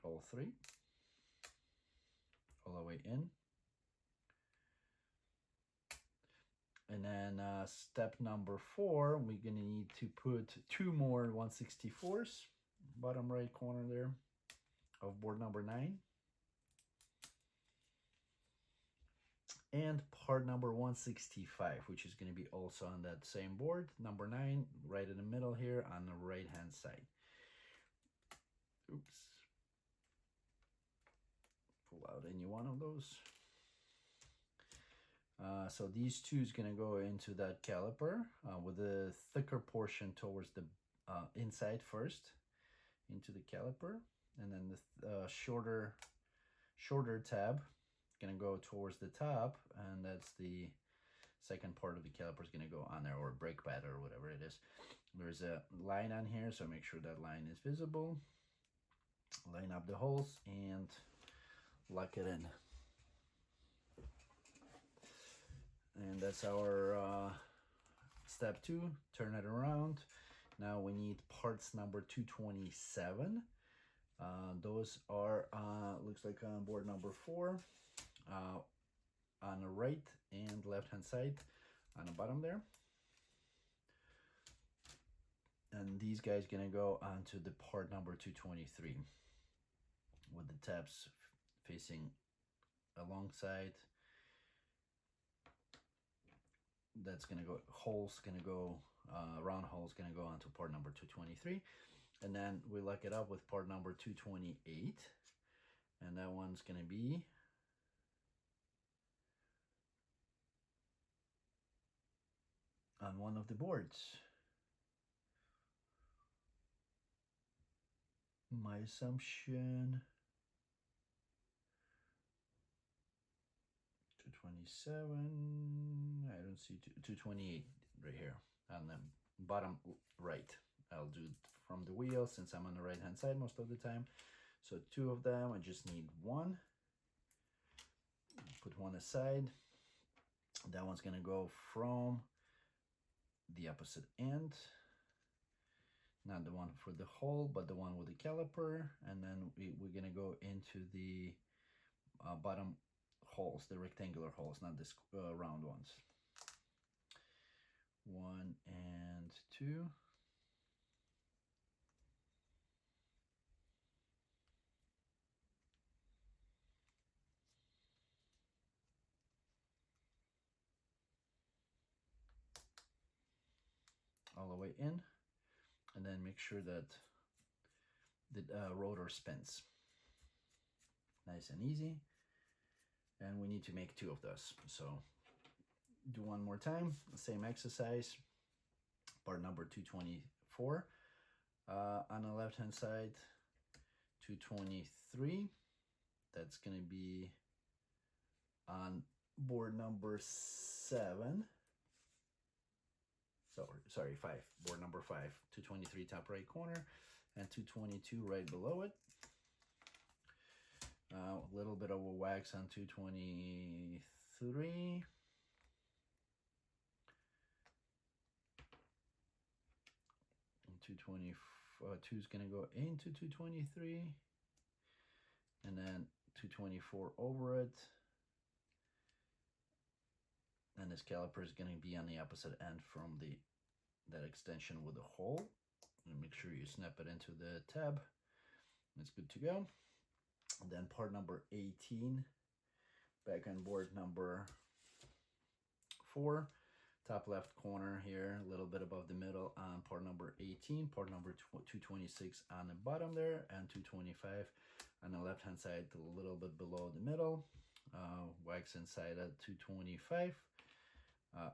All three, all the way in. And then step number 4, we're going to need to put two more 164s, bottom right corner there of board number 9. And part number 165, which is going to be also on that same board, number 9, right in the middle here on the right hand side. Oops. Pull out any one of those. So these two is going to go into that caliper with the thicker portion towards the inside first into the caliper, and then the shorter tab going to go towards the top, and that's the second part of the caliper is going to go on there, or brake pad or whatever it is. There's a line on here, so make sure that line is visible. Line up the holes and lock it in. And that's our step 2. Turn it around. Now we need parts number 227. Those are looks like on board number 4, on the right and left hand side on the bottom there. And these guys gonna go onto the part number 223 with the tabs facing alongside. That's gonna go, holes gonna go, round holes gonna go onto part number 223, and then we lock it up with part number 228, and that one's gonna be on one of the boards. My assumption 227, I don't see 228 right here on the bottom right. I'll do it from the wheel since I'm on the right hand side most of the time. So 2 of them, I just need 1. Put one aside. That one's gonna go from the opposite end. Not the one for the hole, but the one with the caliper. And then we're gonna go into the bottom holes, the rectangular holes, not the round ones. 1 and 2. All the way in, and then make sure that the rotor spins. Nice and easy. And we need to make 2 of those. So do one more time, same exercise. Part number 224 on the left hand side, 223. That's going to be on board number 7. Sorry, 5. Board number 5. 223 top right corner, and 222 right below it. A little bit of a wax on 223. And 222 is going to go into 223, and then 224 over it. And this caliper is going to be on the opposite end from that extension with the hole. And make sure you snap it into the tab. It's good to go. And then part number 18, back on board number 4, top left corner here, a little bit above the middle on part number 18, part number 226 on the bottom there, and 225 on the left hand side, a little bit below the middle. Wax inside at 225,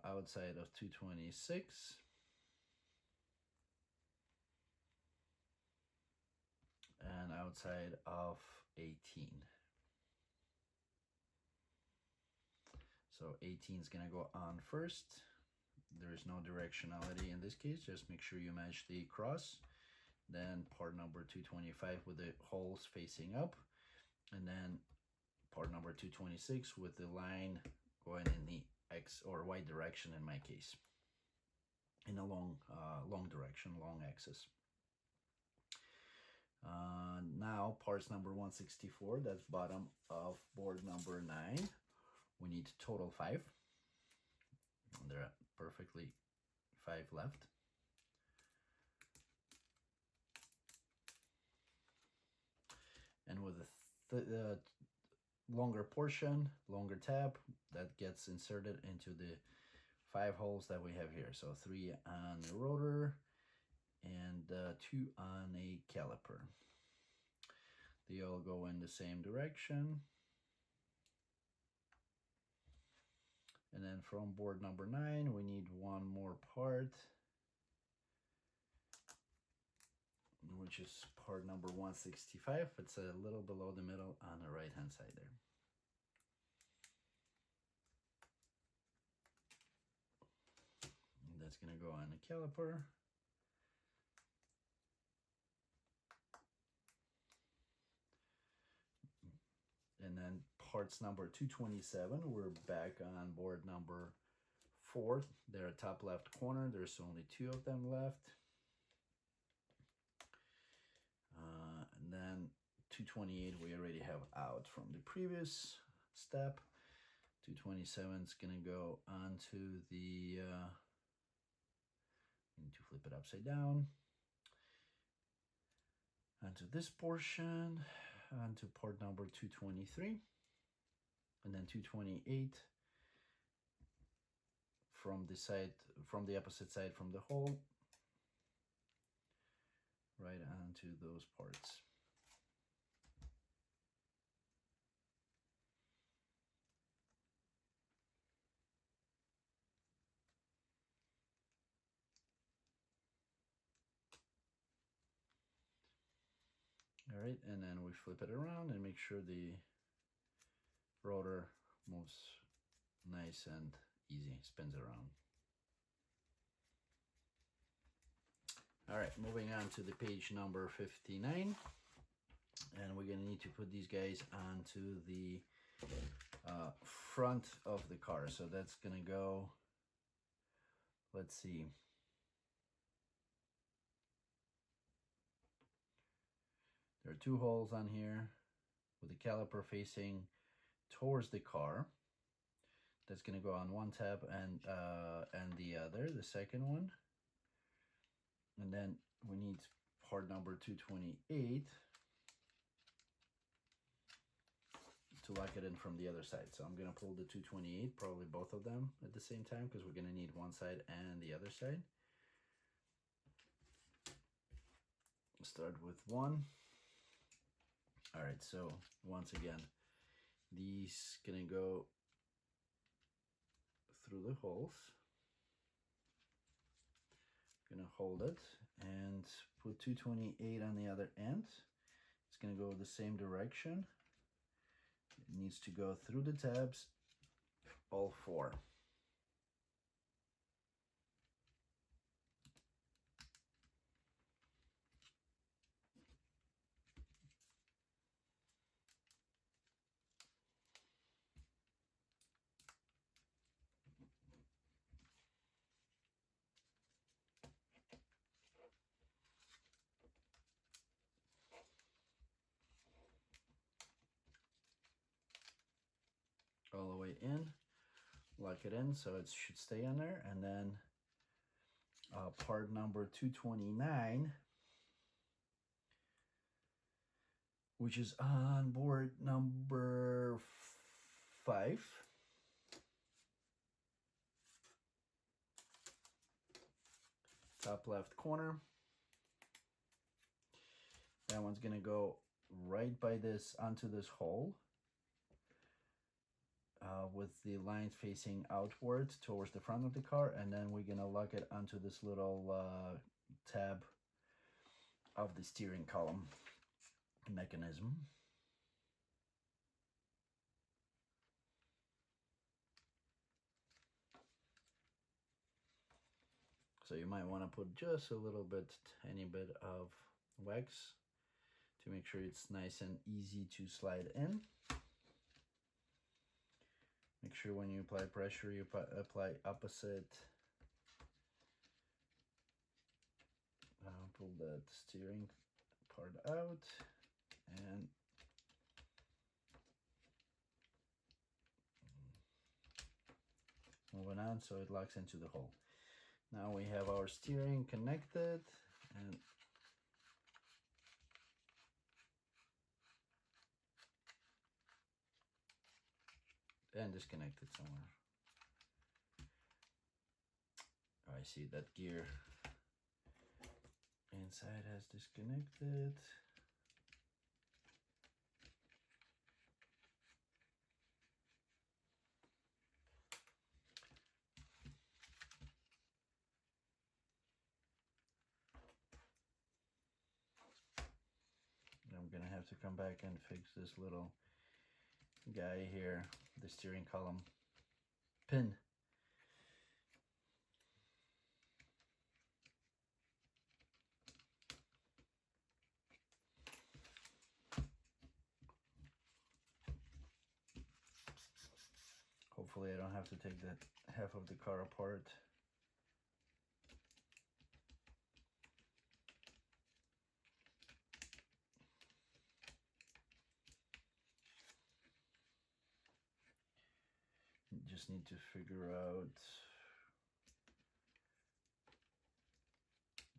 outside of 226. And outside of 18. So 18 is going to go on first, There is no directionality in this case. Just make sure you match the cross. Then part number 225 with the holes facing up, and then part number 226 with the line going in the X or Y direction in my case, in a long direction, long axis. Now parts number 164, that's bottom of board number 9. We need total 5. And there are perfectly 5 left. And with the longer portion, longer tab, that gets inserted into the 5 holes that we have here. So 3 on the rotor and 2 on a caliper. They all go in the same direction. And then from board number 9, we need one more part, which is part number 165. It's a little below the middle on the right hand side there. And that's going to go on the caliper. And then parts number 227, we're back on board number 4. They're top left corner. There's only 2 of them left. And then 228 we already have out from the previous step. 227 is going to go onto the, need to flip it upside down, onto this portion, onto part number 223, and then 228 from the side, from the opposite side from the hole, right onto those parts. All right, and then we flip it around and make sure the rotor moves nice and easy, spins around. All right, moving on to the page number 59, and we're gonna need to put these guys onto the front of the car. So that's gonna go, let's see, there are 2 holes on here with the caliper facing towards the car. That's going to go on one tab and the other, the second one. And then we need part number 228 to lock it in from the other side. So I'm going to pull the 228, probably both of them at the same time, because we're going to need one side and the other side. Start with 1. All right, so once again, these gonna go through the holes. Gonna hold it and put 228 on the other end. It's gonna go the same direction. It needs to go through the tabs, all 4. All the way in, lock it in so it should stay on there. And then part number 229, which is on board number 5. Top left corner. That one's gonna go right by this, onto this hole. With the lines facing outwards towards the front of the car, and then we're gonna lock it onto this little tab of the steering column mechanism. So you might want to put just a little bit, tiny bit of wax to make sure it's nice and easy to slide in. Make sure when you apply pressure, you apply opposite. Pull that steering part out and moving on so it locks into the hole. Now we have our steering connected and disconnected somewhere. Oh, I see that gear inside has disconnected. I'm gonna have to come back and fix this little guy here, the steering column pin. Hopefully I don't have to take that half of the car apart. You just need to figure out,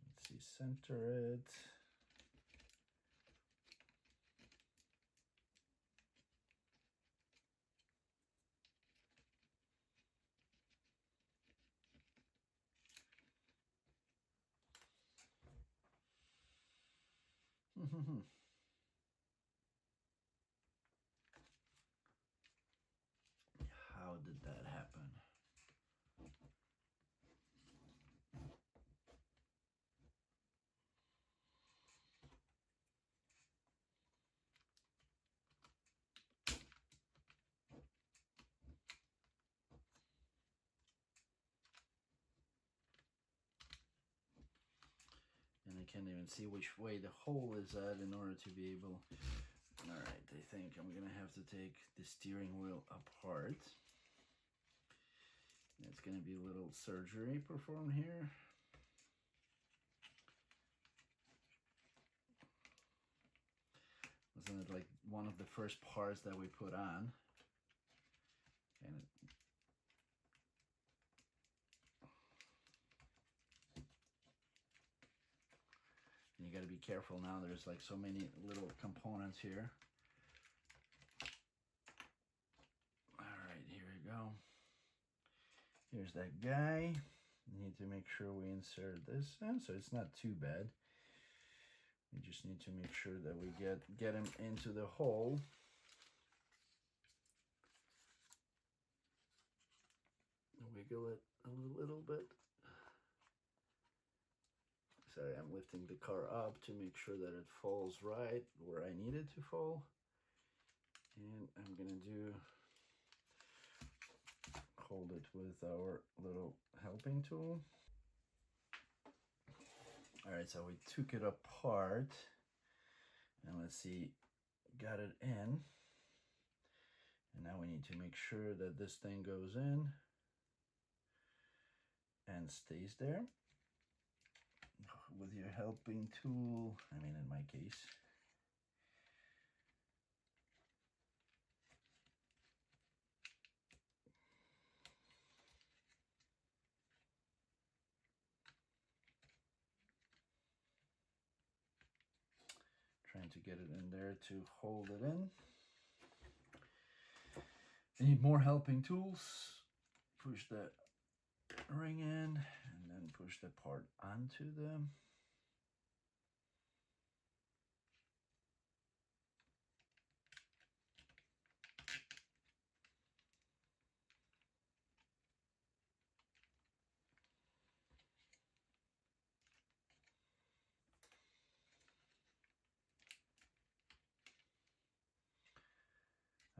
let's see, center it. How did that happen? And I can't even see which way the hole is at in order to be able. All right, I think I'm gonna have to take the steering wheel apart. It's gonna be a little surgery performed here. Wasn't it like one of the first parts that we put on? And you got to be careful now. There's like so many little components here. All right, here we go. Here's that guy. We need to make sure we insert this in, so it's not too bad. We just need to make sure that we get him into the hole. Wiggle it a little bit. Sorry, I'm lifting the car up to make sure that it falls right where I need it to fall. And I'm gonna hold it with our little helping tool. All right, so we took it apart, and let's see, got it in. And now we need to make sure that this thing goes in and stays there. With your helping tool, I mean in my case. Trying to get it in there to hold it in. You need more helping tools. Push that ring in and then push the part onto them.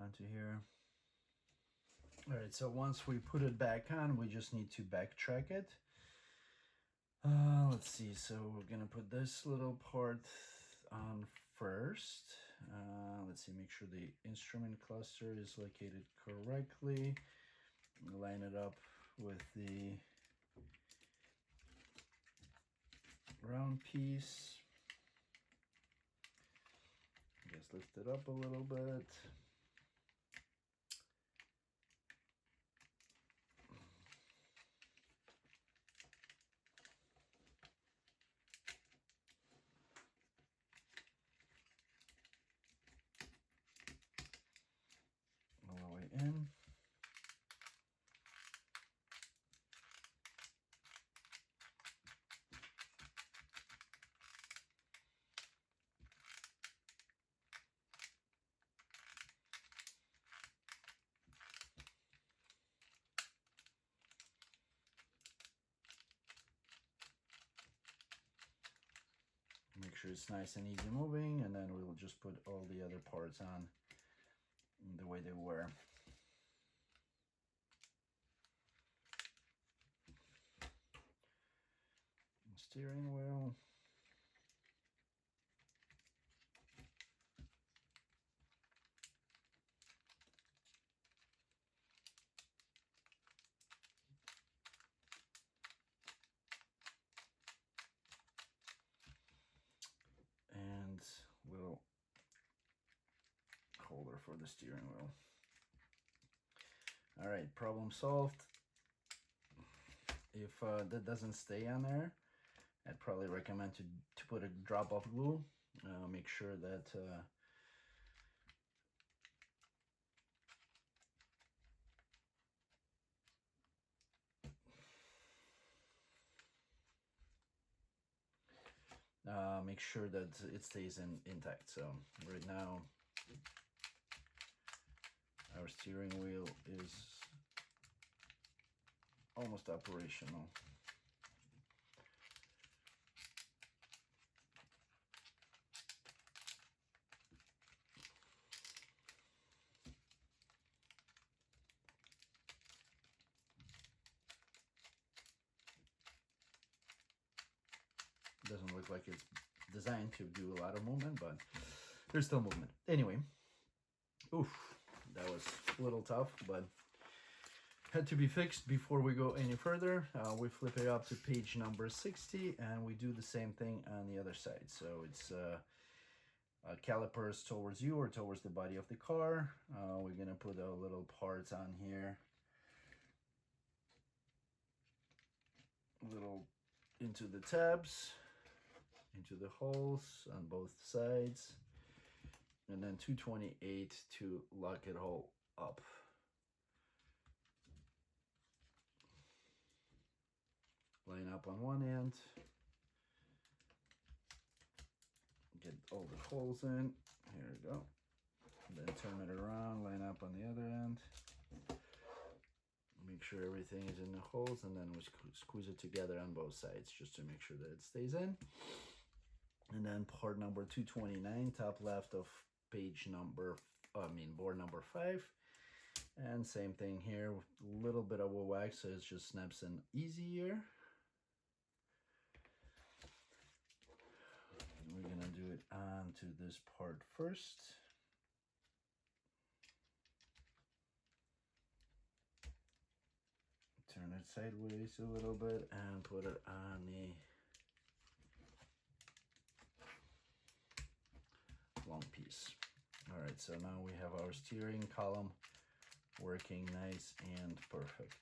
Onto here. All right, so once we put it back on, we just need to backtrack it. Let's see, so we're gonna put this little part on first. Let's see, make sure the instrument cluster is located correctly. Line it up with the round piece. Just lift it up a little bit. All the way in. Make sure it's nice and easy moving, and then we'll just put all the other parts on the way they were. Steering wheel. And little holder for the steering wheel. All right, problem solved. If that doesn't stay on there, I'd probably recommend to put a drop-off glue. Make sure that make sure that it stays intact. So right now our steering wheel is almost operational. Doesn't look like it's designed to do a lot of movement, but there's still movement. Anyway, oof, that was a little tough, but had to be fixed before we go any further. We flip it up to page number 60, and we do the same thing on the other side. So it's calipers towards you or towards the body of the car. We're gonna put our little parts on here, little into the tabs, into the holes on both sides, and then 228 to lock it all up. Line up on one end, get all the holes in, here we go, and then turn it around, line up on the other end, make sure everything is in the holes, and then we squeeze it together on both sides just to make sure that it stays in. And then part number 229, top left of page number, board number 5. And same thing here, a little bit of a wax so it just snaps in easier. We're gonna do it onto this part first. Turn it sideways a little bit and put it on the long piece. All right, so now we have our steering column working nice and perfect.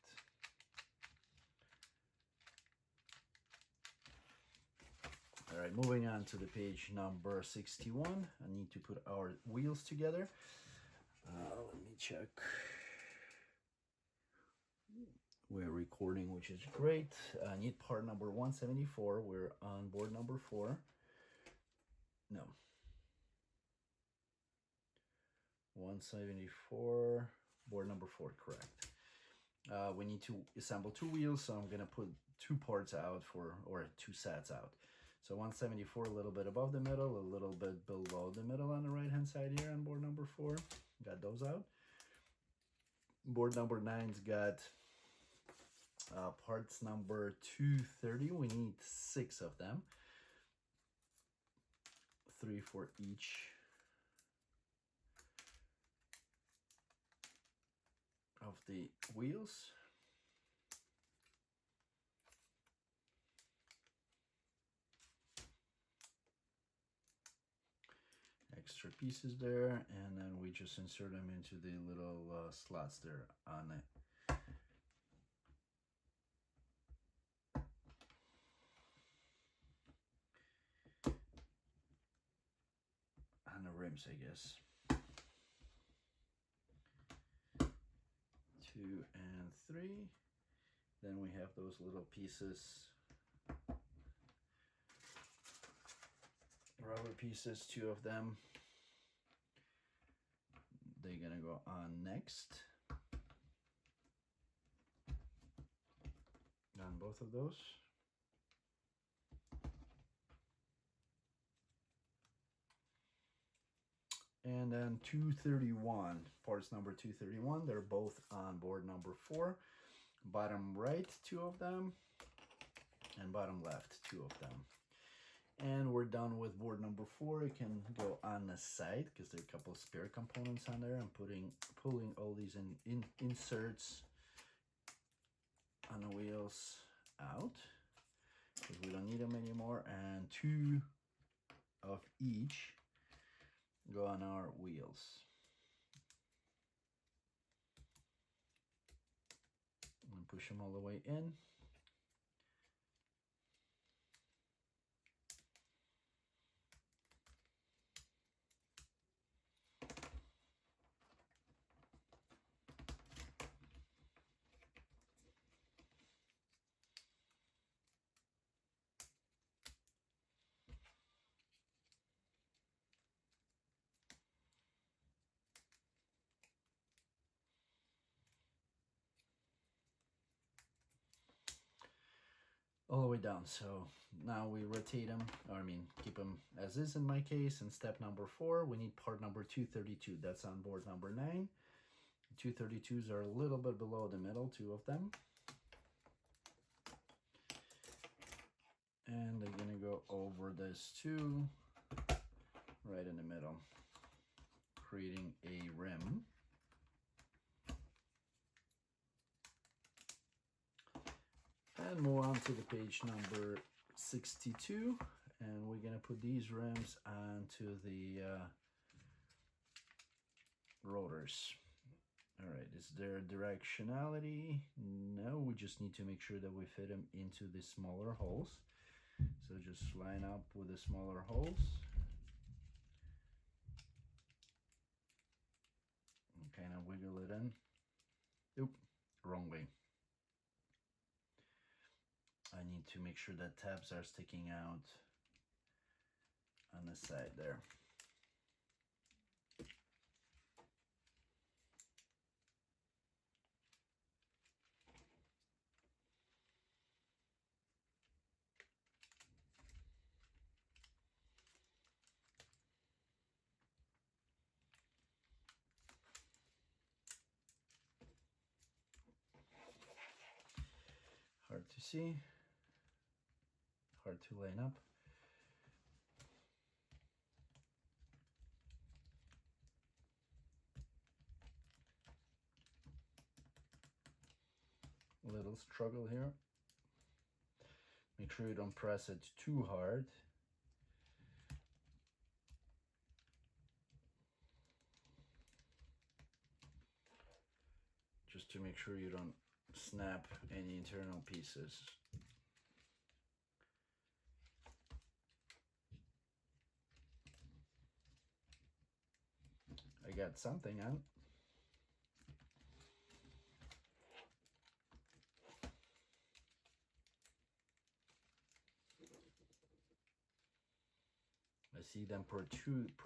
All right, moving on to the page number 61. I need to put our wheels together. Let me check. We're recording, which is great. I need part number 174. We're on board number 4. No. 174, board number 4, correct. We need to assemble 2 wheels, so I'm gonna put 2 parts out or 2 sets out. So 174, a little bit above the middle, a little bit below the middle on the right hand side here on board number 4. Got those out. Board number 9's got Parts number 230, we need 6 of them, 3 for each of the wheels. Extra pieces there, and then we just insert them into the little slots there on it. On the rims, I guess. 2 and 3. Then we have those little pieces, rubber pieces, 2 of them. They're gonna go on next. On both of those. And then 231, parts number 231, they're both on board number 4. Bottom right, 2 of them, and bottom left, 2 of them. And we're done with board number 4. It can go on the side because there are a couple of spare components on there. I'm pulling all these inserts on the wheels out because we don't need them anymore. And 2 of each go on our wheels. And push them all the way in. All the way down. So now we rotate them, or I mean keep them as is in my case. And step number 4, we need part number 232. That's on board number 9. 232s are a little bit below the middle, 2 of them. And they're gonna go over this too, right in the middle, creating a rim. And move on to the page number 62, and we're gonna put these rims onto the rotors. All right, is there directionality? No, we just need to make sure that we fit them into the smaller holes. So just line up with the smaller holes. And kind of wiggle it in. Oop, wrong way. I need to make sure that tabs are sticking out on the side there. Hard to see. Hard to line up. A little struggle here. Make sure you don't press it too hard. Just to make sure you don't snap any internal pieces. I got something on. I see them protruding.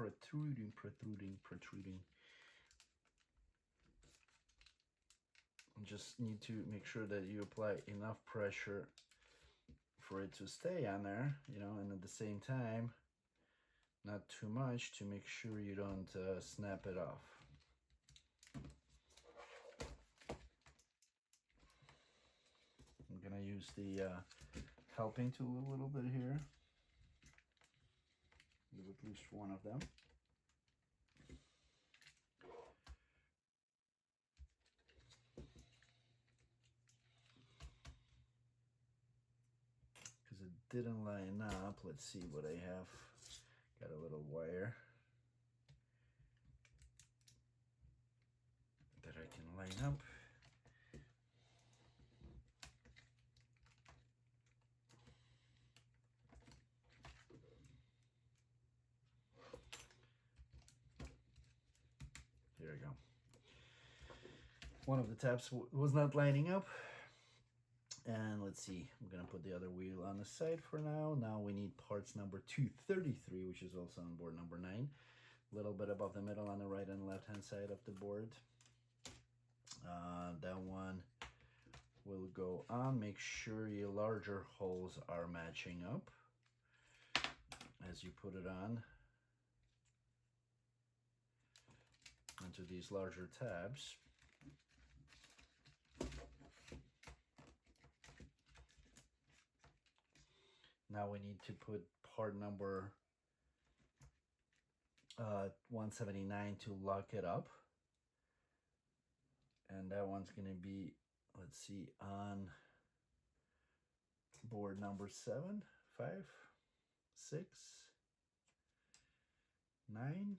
Just need to make sure that you apply enough pressure for it to stay on there, you know, and at the same time, not too much to make sure you don't snap it off. I'm gonna use the helping tool a little bit here. Do at least one of them. Because it didn't line up. Let's see what I have. Got a little wire that I can line up. There we go. One of the tabs was not lining up. And let's see, I'm gonna put the other wheel on the side for now. Now we need parts number 233, which is also on board number 9. A little bit above the middle on the right and left hand side of the board. That one will go on. Make sure your larger holes are matching up as you put it on onto these larger tabs. Now we need to put part number 179 to lock it up. And that one's going to be, let's see, on board number 7, 5, 6, 9.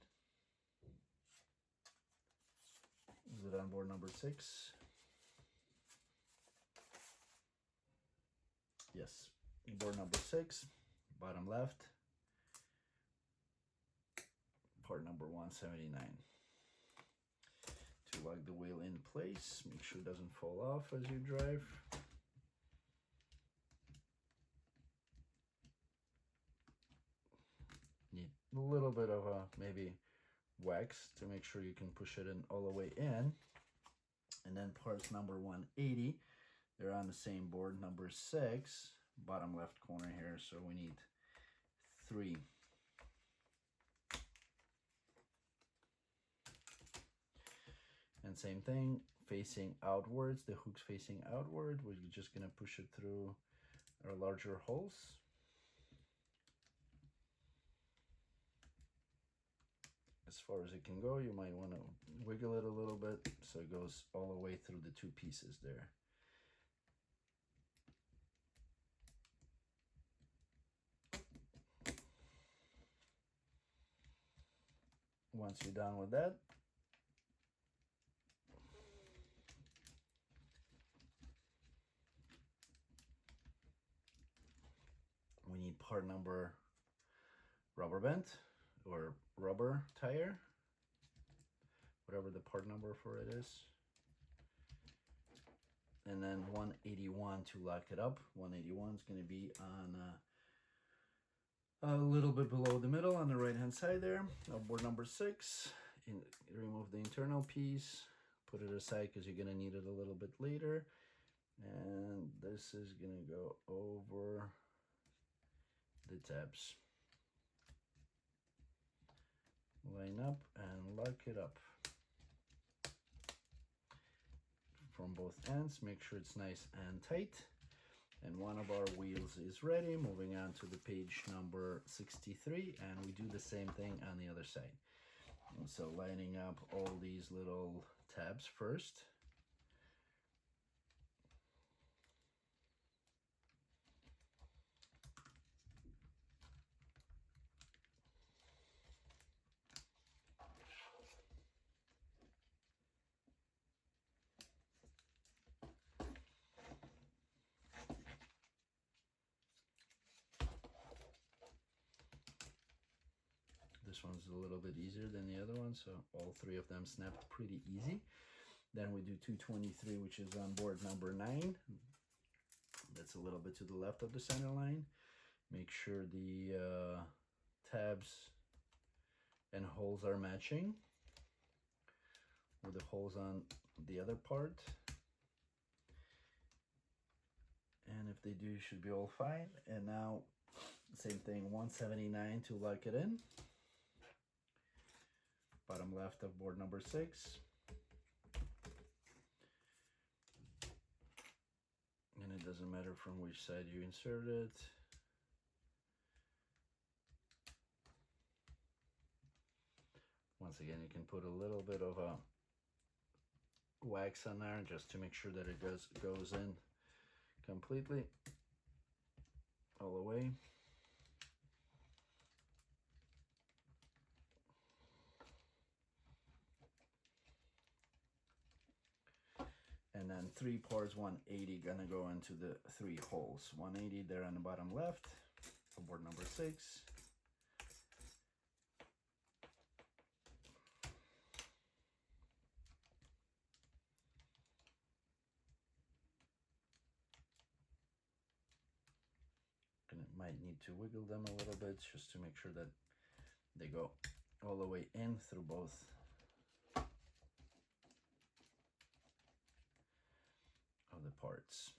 Is it on board number 6? Yes. Board number 6, bottom left, part number 179. To lock the wheel in place, make sure it doesn't fall off as you drive. Need a little bit of maybe wax to make sure you can push it in all the way in. And then parts number 180, they're on the same board, number 6. Bottom left corner here, so we need 3. And same thing, facing outwards, the hook's facing outward. We're just gonna push it through our larger holes. As far as it can go, you might want to wiggle it a little bit so it goes all the way through the 2 pieces there. Once you're done with that, we need part number rubber band or rubber tire, whatever the part number for it is. And then 181 to lock it up. 181 is going to be on a little bit below the middle on the right hand side there. Board number 6, remove the internal piece, put it aside because you're going to need it a little bit later. And this is going to go over the tabs. Line up and lock it up from both ends. Make sure it's nice and tight. And one of our wheels is ready. Moving on to the page number 63, and we do the same thing on the other side. And so lining up all these little tabs first. This one's a little bit easier than the other one, so all 3 of them snap pretty easy. Then we do 223, which is on board number 9. That's a little bit to the left of the center line. Make sure the tabs and holes are matching with the holes on the other part. And if they do, should be all fine. And now, same thing, 179 to lock it in. Bottom left of board number 6. And it doesn't matter from which side you insert it. Once again, you can put a little bit of a wax on there just to make sure that it goes in completely all the way. And then 3 parts 180 gonna go into the 3 holes. 180 there on the bottom left for board number 6. Might need to wiggle them a little bit just to make sure that they go all the way in through both of the parts.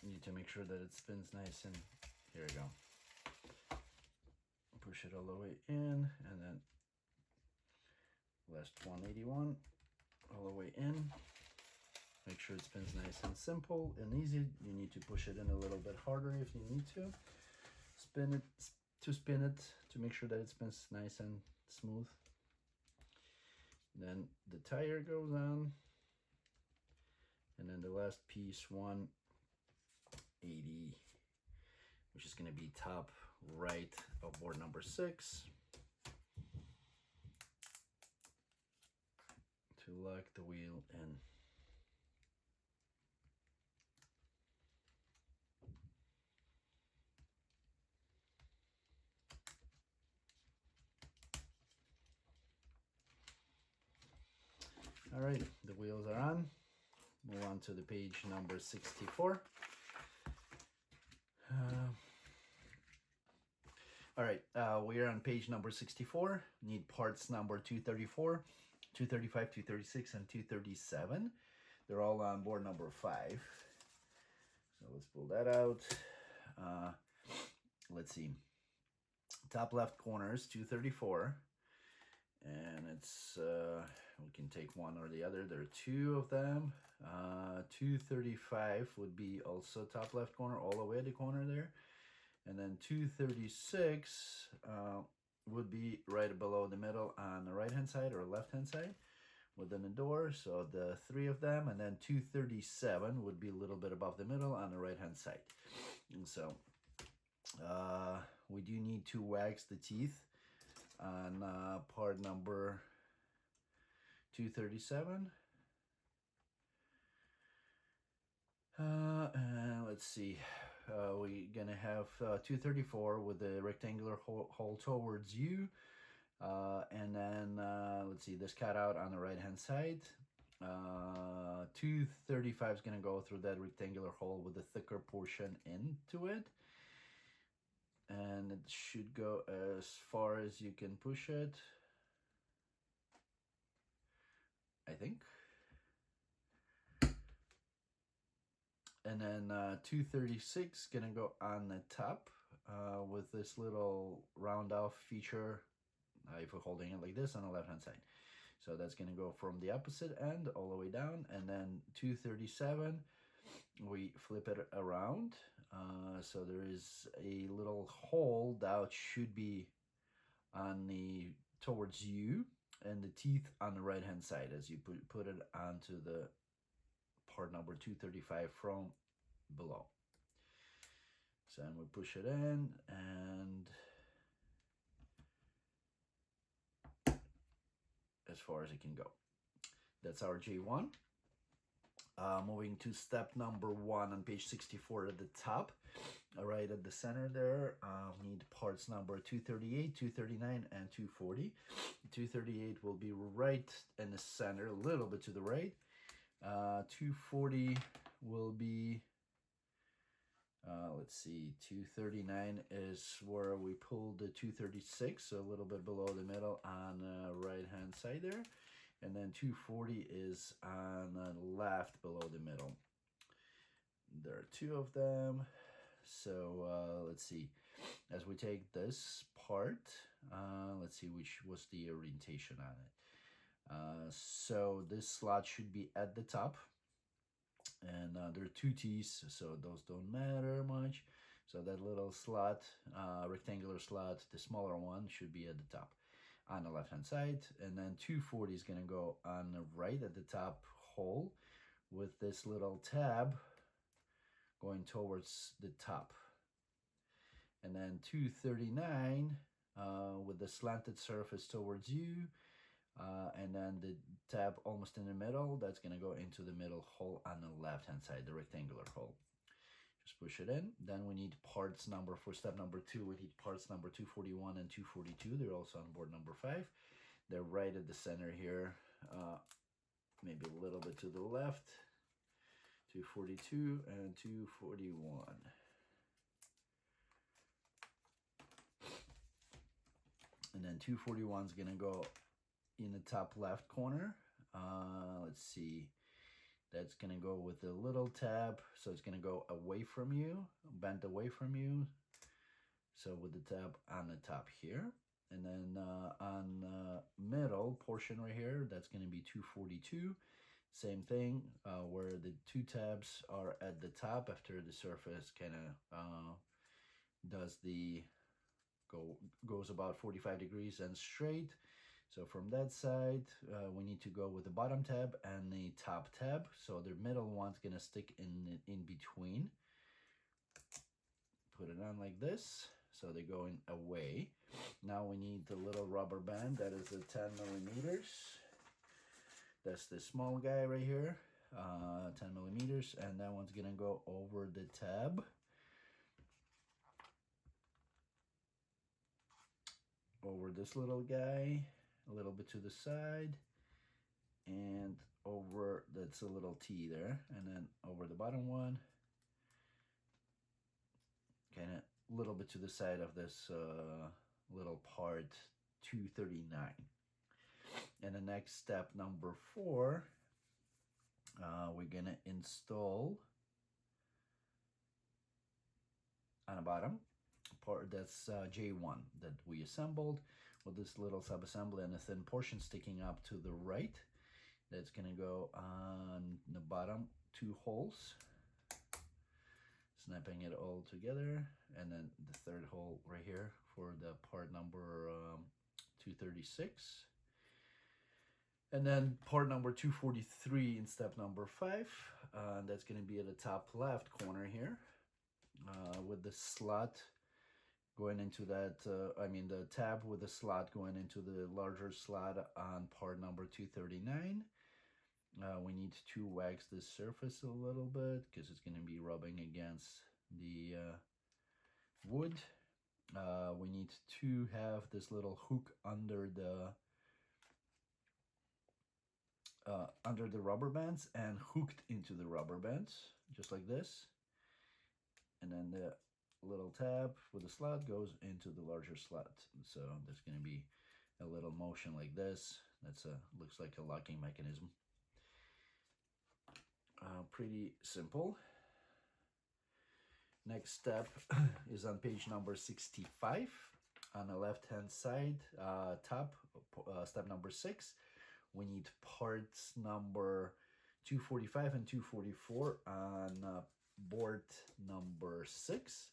Need to make sure that it spins nice, and here we go. Push it all the way in, and then last 181 all the way in. Make sure it spins nice and simple and easy. You need to push it in a little bit harder if you need to. Spin it to make sure that it spins nice and smooth. Then the tire goes on, and then the last piece 180, which is going to be top right of board number 6, to lock the wheel in. All right, the wheels are on. Move on to the page number 64. All right, we are on page number 64. Need parts number 234, 235, 236, and 237. They're all on board number 5. So let's pull that out. Let's see. Top left corner is 234. And it's, we can take one or the other. There are 2 of them. 235 would be also top left corner, all the way at the corner there. And then 236 would be right below the middle on the right hand side or left hand side within the door. So the 3 of them. And then 237 would be a little bit above the middle on the right hand side. And so we do need to wax the teeth on part number 237. And let's see, we're gonna have 234 with the rectangular hole towards you, and then let's see, this cutout on the right hand side. 235 is gonna go through that rectangular hole with the thicker portion into it, and it should go as far as you can push it, I think. And then 236 gonna go on the top with this little round off feature if we're holding it like this on the left hand side. So that's gonna go from the opposite end all the way down. And then 237, we flip it around. So there is a little hole that should be on the towards you, and the teeth on the right hand side as you put it onto the part number 235 from below. So then we push it in, and as far as it can go. That's our J1. Moving to step number 1 on page 64 at the top, right at the center there, we need parts number 238, 239, and 240. 238 will be right in the center, a little bit to the right. 240 will be, let's see, 239 is where we pulled the 236, so a little bit below the middle on the right hand side there. And then 240 is on the left below the middle. There are 2 of them. So let's see. As we take this part, let's see which was the orientation on it. So this slot should be at the top. And there are 2 T's, so those don't matter much. So that little slot, rectangular slot, the smaller one, should be at the top on the left hand side. And then 240 is going to go on the right at the top hole with this little tab going towards the top. And then 239 with the slanted surface towards you, and then the tab almost in the middle, that's going to go into the middle hole on the left hand side, the rectangular hole. Just push it in. Then we need parts number, for step number 2, we need parts number 241 and 242. They're also on board number 5. They're right at the center here, maybe a little bit to the left. 242 and 241. And then 241 is going to go in the top left corner. Let's see. That's going to go with a little tab. So it's going to go away from you, bent away from you. So with the tab on the top here. And then on the middle portion right here, that's going to be 242. Same thing, where the 2 tabs are at the top after the surface kind of goes about 45 degrees and straight. So from that side, we need to go with the bottom tab and the top tab. So the middle one's gonna stick in between. Put it on like this, so they're going away. Now we need the little rubber band that is the 10 millimeters. That's the small guy right here, 10 millimeters, and that one's gonna go over the tab. Over this little guy, a little bit to the side, and over, that's a little T there, and then over the bottom one, kind of a little bit to the side of this little part 239. And the next step, number 4, we're gonna install on the bottom part, that's J1 that we assembled with this little sub-assembly and a thin portion sticking up to the right. That's gonna go on the bottom 2 holes, snapping it all together, and then the 3rd hole right here for the part number 236. And then part number 243 in step number 5, that's going to be at the top left corner here, with the slot going into that, the tab with the slot going into the larger slot on part number 239. We need to wax this surface a little bit because it's going to be rubbing against the wood. We need to have this little hook under the rubber bands and hooked into the rubber bands, just like this. And then the little tab with the slot goes into the larger slot. So there's going to be a little motion like this. That's looks like a locking mechanism. Pretty simple. Next step is on page number 65 on the left hand side, top, step number 6. We need parts number 245 and 244 on board number 6.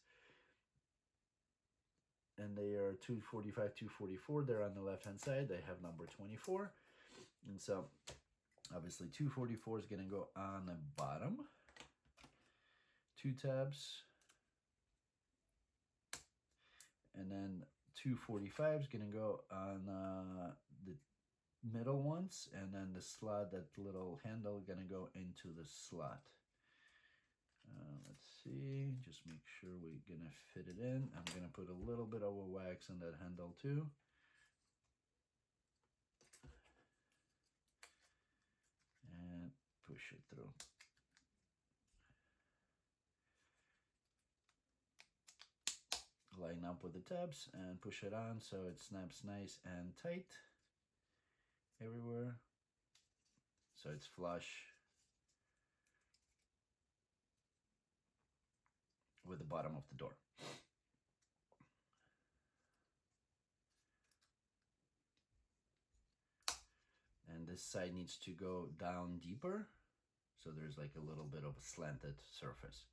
And they are 245, 244. They're on the left hand side. They have number 24. And so obviously 244 is going to go on the bottom. 2 tabs. And then 245 is going to go on the middle ones, and then the slot, that little handle, gonna go into the slot. Let's see, just make sure we're gonna fit it in. I'm gonna put a little bit of a wax on that handle too. And push it through. Line up with the tabs and push it on so it snaps nice and tight everywhere, so it's flush with the bottom of the door. And this side needs to go down deeper, so there's like a little bit of a slanted surface.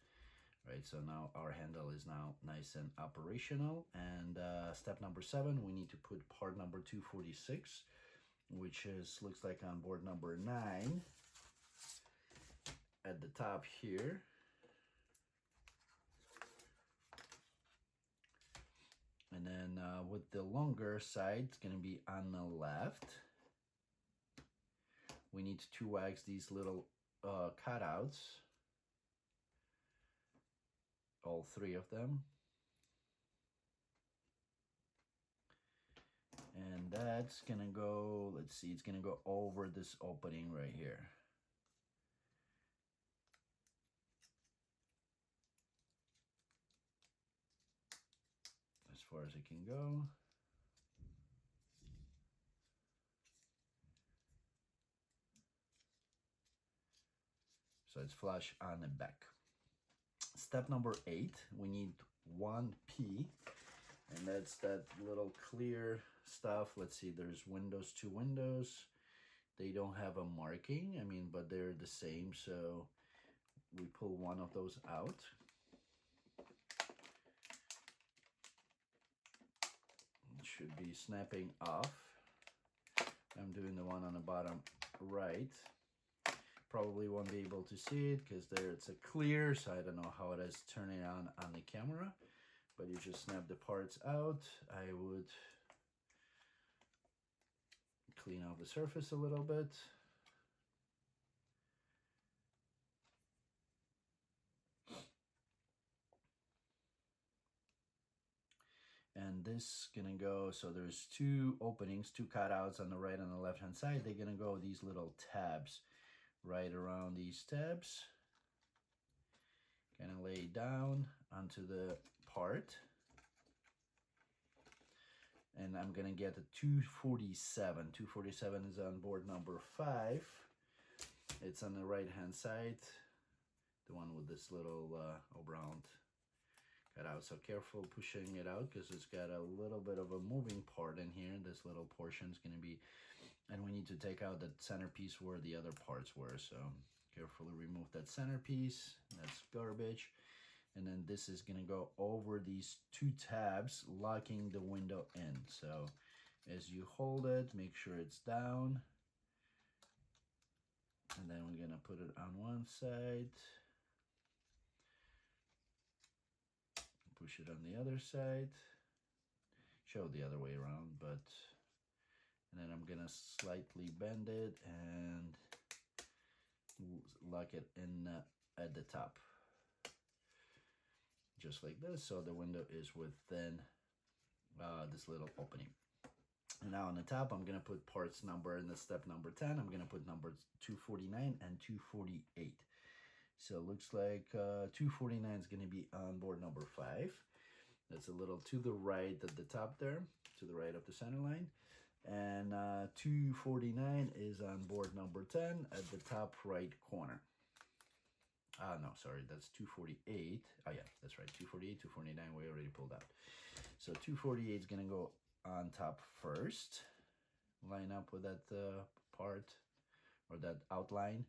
Right, so now our handle is now nice and operational. And step number 7, we need to put part number 246, which looks like on board number 9 at the top here. And then with the longer side, it's going to be on the left. We need to wax these little cutouts. All 3 of them, and that's gonna go, let's see, it's gonna go over this opening right here. As far as it can go. So it's flush on the back. Step number 8, we need 1P, and that's that little clear stuff. Let's see, there's windows, 2 windows. They don't have a marking, I mean, but they're the same, so we pull one of those out. It should be snapping off. I'm doing the one on the bottom right. Probably won't be able to see it because there it's a clear, so I don't know how it is turning on the camera, but you just snap the parts out. I would clean off the surface a little bit. And this is gonna go, so there's 2 openings, 2 cutouts on the right and the left hand side. They're gonna go these little tabs right around these tabs. Gonna lay down onto the part. And I'm gonna get a 247. 247 is on board number 5. It's on the right hand side, the one with this little round cutout. So careful pushing it out because it's got a little bit of a moving part in here. This little portion is gonna be, and we need to take out that centerpiece where the other parts were. So carefully remove that centerpiece. That's garbage. And then this is gonna go over these 2 tabs, locking the window in. So as you hold it, make sure it's down. And then we're gonna put it on one side. Push it on the other side. Show the other way around, but, and then I'm gonna slightly bend it and lock it in at the top. Just like this, so the window is within this little opening. And now on the top, I'm gonna put parts number in the step number 10. I'm gonna put numbers 249 and 248. So it looks like 249 is gonna be on board number 5. That's a little to the right at the top there, to the right of the center line. And 249 is on board number 10 at the top right corner. No, sorry, that's 248. Oh yeah, that's right, 248, 249, we already pulled out. So 248 is gonna go on top first, line up with that part, or that outline.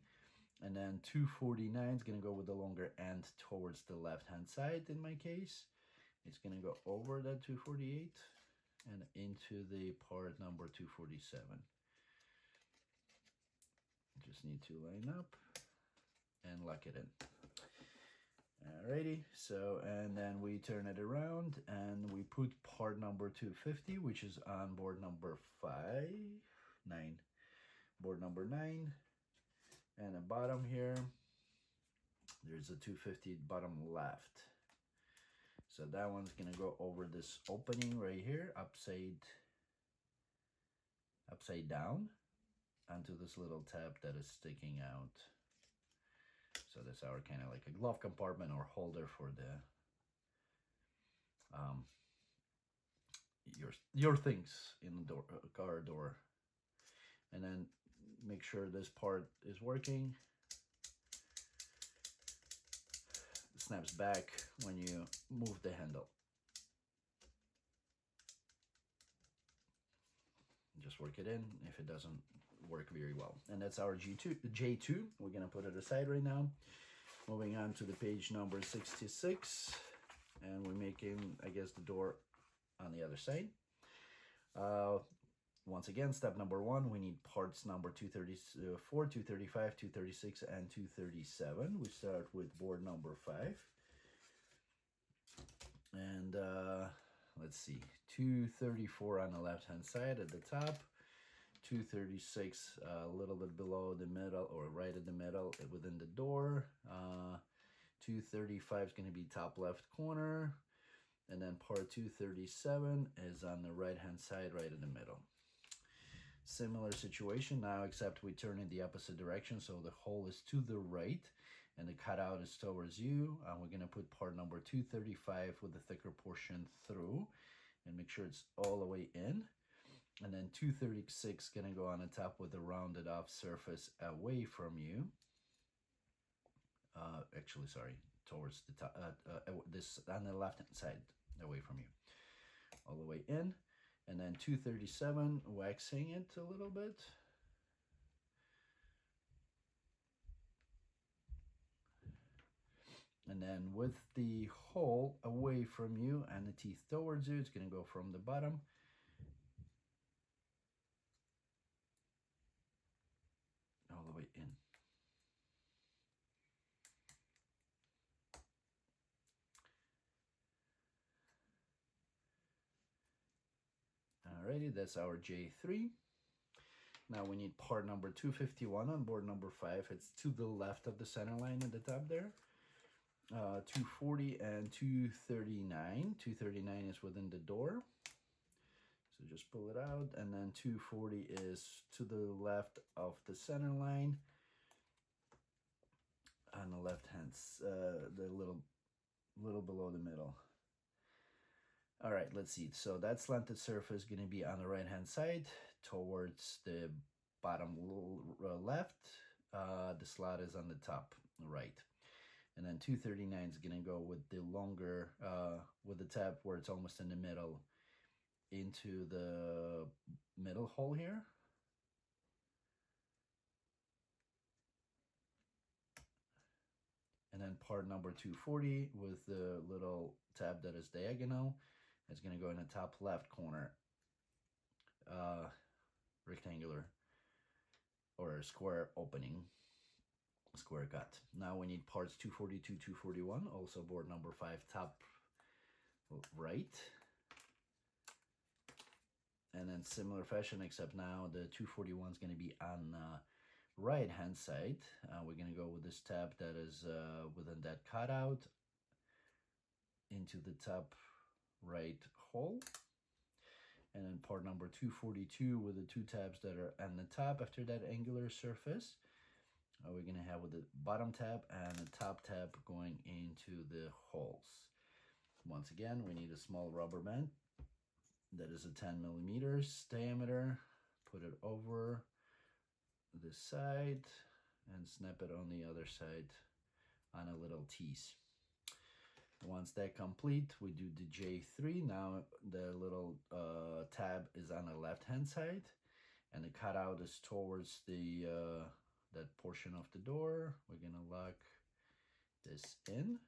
And then 249 is gonna go with the longer end towards the left-hand side in my case. It's gonna go over that 248 and into the part number 247. Just need to line up and lock it in. Alrighty, so, and then we turn it around and we put part number 250, which is on board number 9. board number 9, and the bottom here, there's a 250 bottom left. So that one's gonna go over this opening right here, upside down, onto this little tab that is sticking out. So that's our kind of like a glove compartment or holder for the your things in the door, car door. And then make sure this part is working. It snaps back when you move the handle. Just work it in if it doesn't work very well. And that's our J2. We're gonna put it aside right now. Moving on to the page number 66, and we're making, I guess, the door on the other side. Once again, step number 1, we need parts number 234, 235, 236, and 237. We start with board number 5. And let's see, 234 on the left-hand side at the top, 236 a little bit below the middle, or right at the middle within the door. 235 is going to be top left corner, and then part 237 is on the right-hand side, right in the middle. Similar situation now, except we turn in the opposite direction, so the hole is to the right and the cutout is towards you. We're going to put part number 235 with the thicker portion through and make sure it's all the way in. And then 236 is going to go on the top with the rounded off surface away from you. Actually, sorry, towards the top, this on the left hand side away from you, all the way in. And then 237, waxing it a little bit. And then with the hole away from you and the teeth towards you, it's going to go from the bottom all the way in. Alrighty, that's our J3. Now we need part number 251 on board number 5. It's to the left of the center line at the top there. 240 and 239. 239 is within the door. So just pull it out. And then 240 is to the left of the center line. On the left hand, the little below the middle. All right, let's see. So that slanted surface is going to be on the right-hand side towards the bottom left. The slot is on the top right. And then 239 is going to go with the longer, with the tab where it's almost in the middle, into the middle hole here. And then part number 240 with the little tab that is diagonal. It's going to go in the top left corner, rectangular or square opening, square cut. Now we need parts 242, 241, also board number 5, top right. And then similar fashion, except now the 241 is going to be on right hand side. We're going to go with this tab that is within that cutout into the top right hole. And then part number 242 with the 2 tabs that are on the top after that angular surface. We're going to have with the bottom tab and the top tab going into the holes. Once again, we need a small rubber band that is a 10 millimeters diameter. Put it over this side and snap it on the other side on a little tease. Once that complete, we do the J3. Now the little tab is on the left hand side and the cutout is towards the that portion of the door. We're gonna lock this in.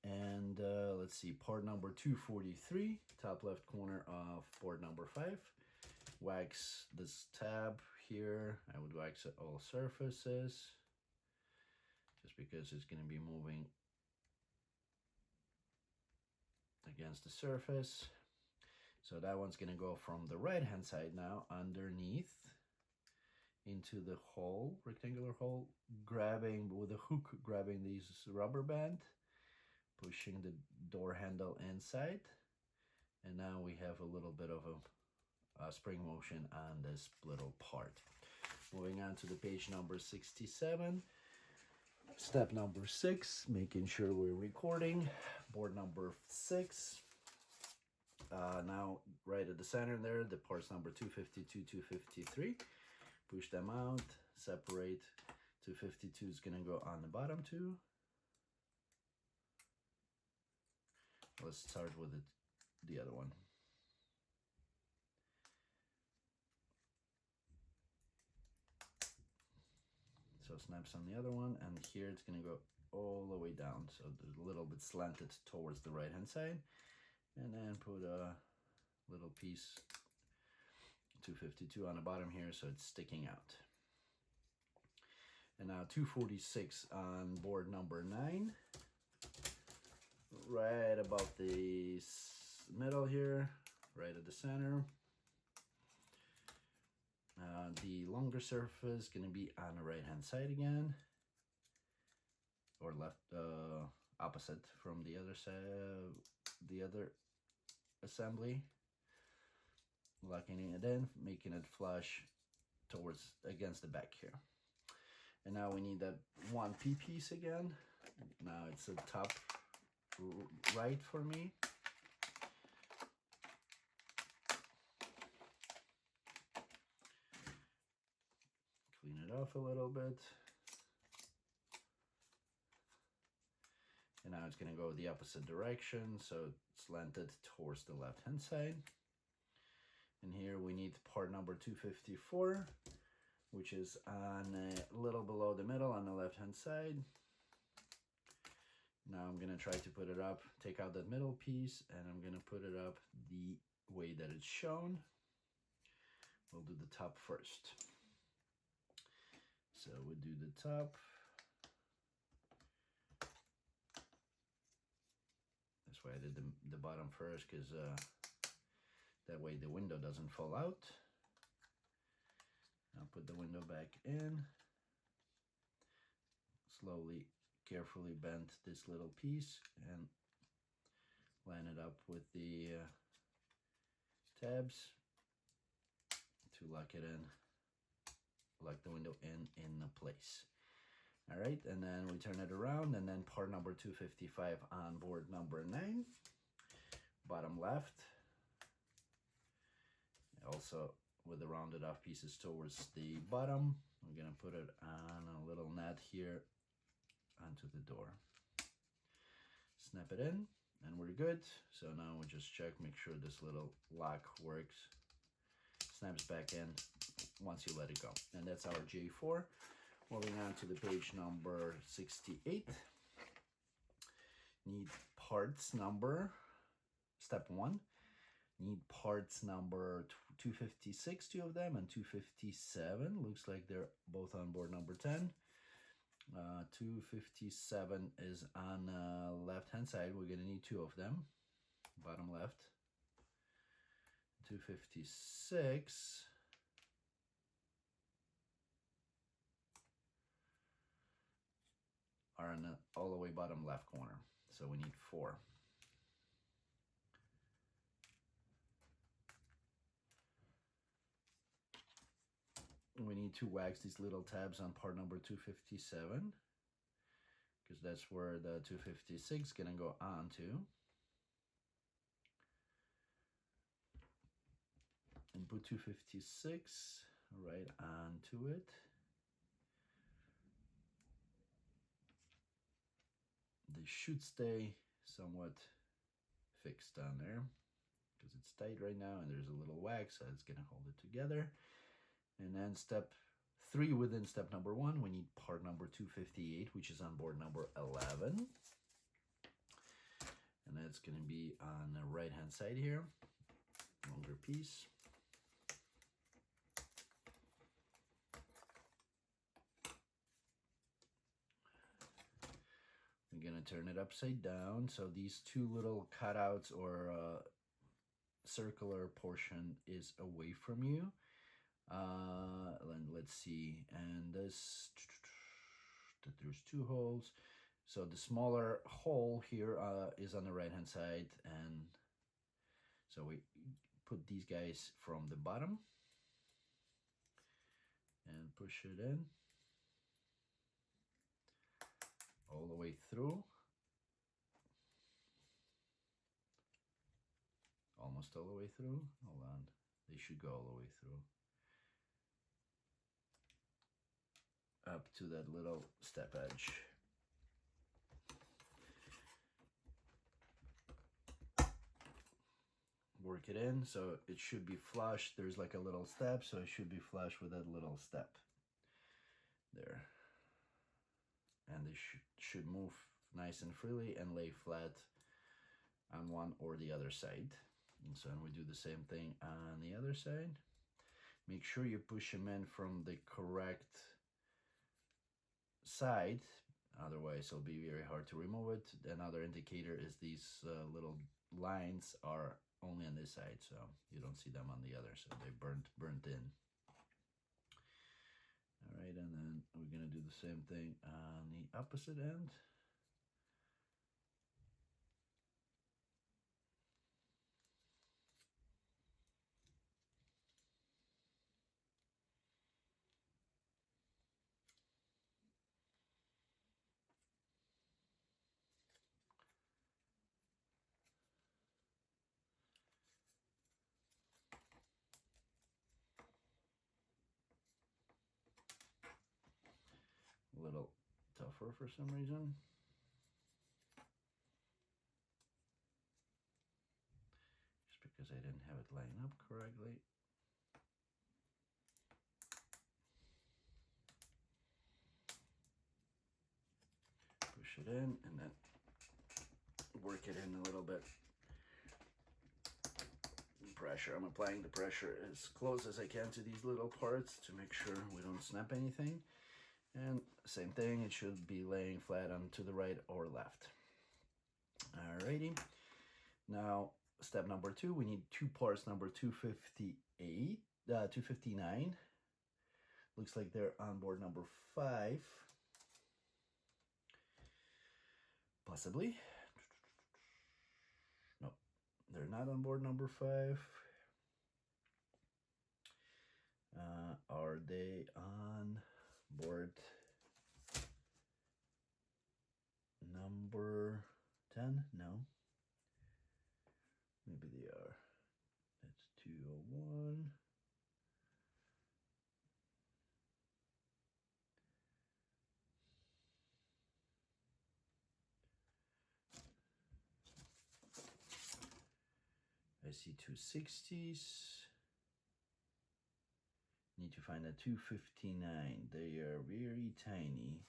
And let's see, part number 243, top left corner of board number 5. Wax this tab here, I would wax all surfaces, just because it's going to be moving against the surface. So that one's going to go from the right hand side now underneath into the hole, rectangular hole, grabbing with a hook, grabbing these rubber band, pushing the door handle inside, and now we have a little bit of a spring motion on this little part. Moving on to the page number 67, step number 6, making sure we're recording. Board number 6. Now right at the center there, the parts number 252, 253. Push them out, separate. 252 is gonna go on the bottom two. Let's start with the other one. So snaps on the other one, and here it's gonna go all the way down, so a little bit slanted towards the right hand side, and then put a little piece 252 on the bottom here, so it's sticking out. And now 246 on board number 9, right about the middle here, right at the center. The longer surface is going to be on the right hand side again, or left, opposite from the other side, the other assembly. Locking it in, making it flush towards against the back here. And now we need that 1P piece again. Now it's the top right for me. Clean it off a little bit. And now it's going to go the opposite direction, so it's slanted towards the left hand side. And here we need part number 254, which is on a little below the middle on the left hand side. Now I'm going to try to put it up, take out that middle piece, and I'm going to put it up the way that it's shown. We'll do the top first. So we'll do the top. That's why I did the bottom first, because that way the window doesn't fall out. I'll put the window back in. Slowly, carefully bend this little piece and line it up with the tabs to lock it in, lock the window in place. All right, and then we turn it around, and then part number 255 on board number 9, bottom left. Also with the rounded off pieces towards the bottom. We're gonna put it on a little net here onto the door. Snap it in, and we're good. So now we just check, make sure this little lock works. Snaps back in once you let it go. And that's our J4. Moving on to the page number 68. Need parts number, step 1. Need parts number 256, 2 of them, and 257. Looks like they're both on board number 10. 257 is on left hand side. We're gonna need 2 of them, bottom left. 256 are in the all the way bottom left corner, so we need 4. We need to wax these little tabs on part number 257, because that's where the 256 is gonna go onto. And put 256 right onto it. They should stay somewhat fixed down there, because it's tight right now and there's a little wax, so it's gonna hold it together. And then step 3 within step number 1, we need part number 258, which is on board number 11. And that's going to be on the right hand side here, longer piece. gonna turn it upside down. So these two little cutouts or circular portion is away from you. And let's see, and this, there's two holes. So the smaller hole here is on the right hand side, and so we put these guys from the bottom and push it in all the way through, almost all the way through. Hold on, they should go all the way through, up to that little step edge. Work it in so it should be flush. There's like a little step, so it should be flush with that little step there, and they should move nice and freely and lay flat on one or the other side. And so we do the same thing on the other side. Make sure you push them in from the correct side, otherwise it'll be very hard to remove it. Another indicator is these little lines are only on this side, so you don't see them on the other, so they burnt in. All right, and then we're gonna do the same thing on the opposite end. A little tougher for some reason. Just because I didn't have it lined up correctly. Push it in and then work it in a little bit. Pressure, I'm applying the pressure as close as I can to these little parts to make sure we don't snap anything. And same thing, it should be laying flat on to the right or left. Alrighty, now step number 2, we need two parts number 259. Looks like they're on board number 5, possibly. Nope, they're not on board number 5. Are they on board number 10? No. Maybe they are. That's 201. I see 260s. Need to find a 259. They are very tiny.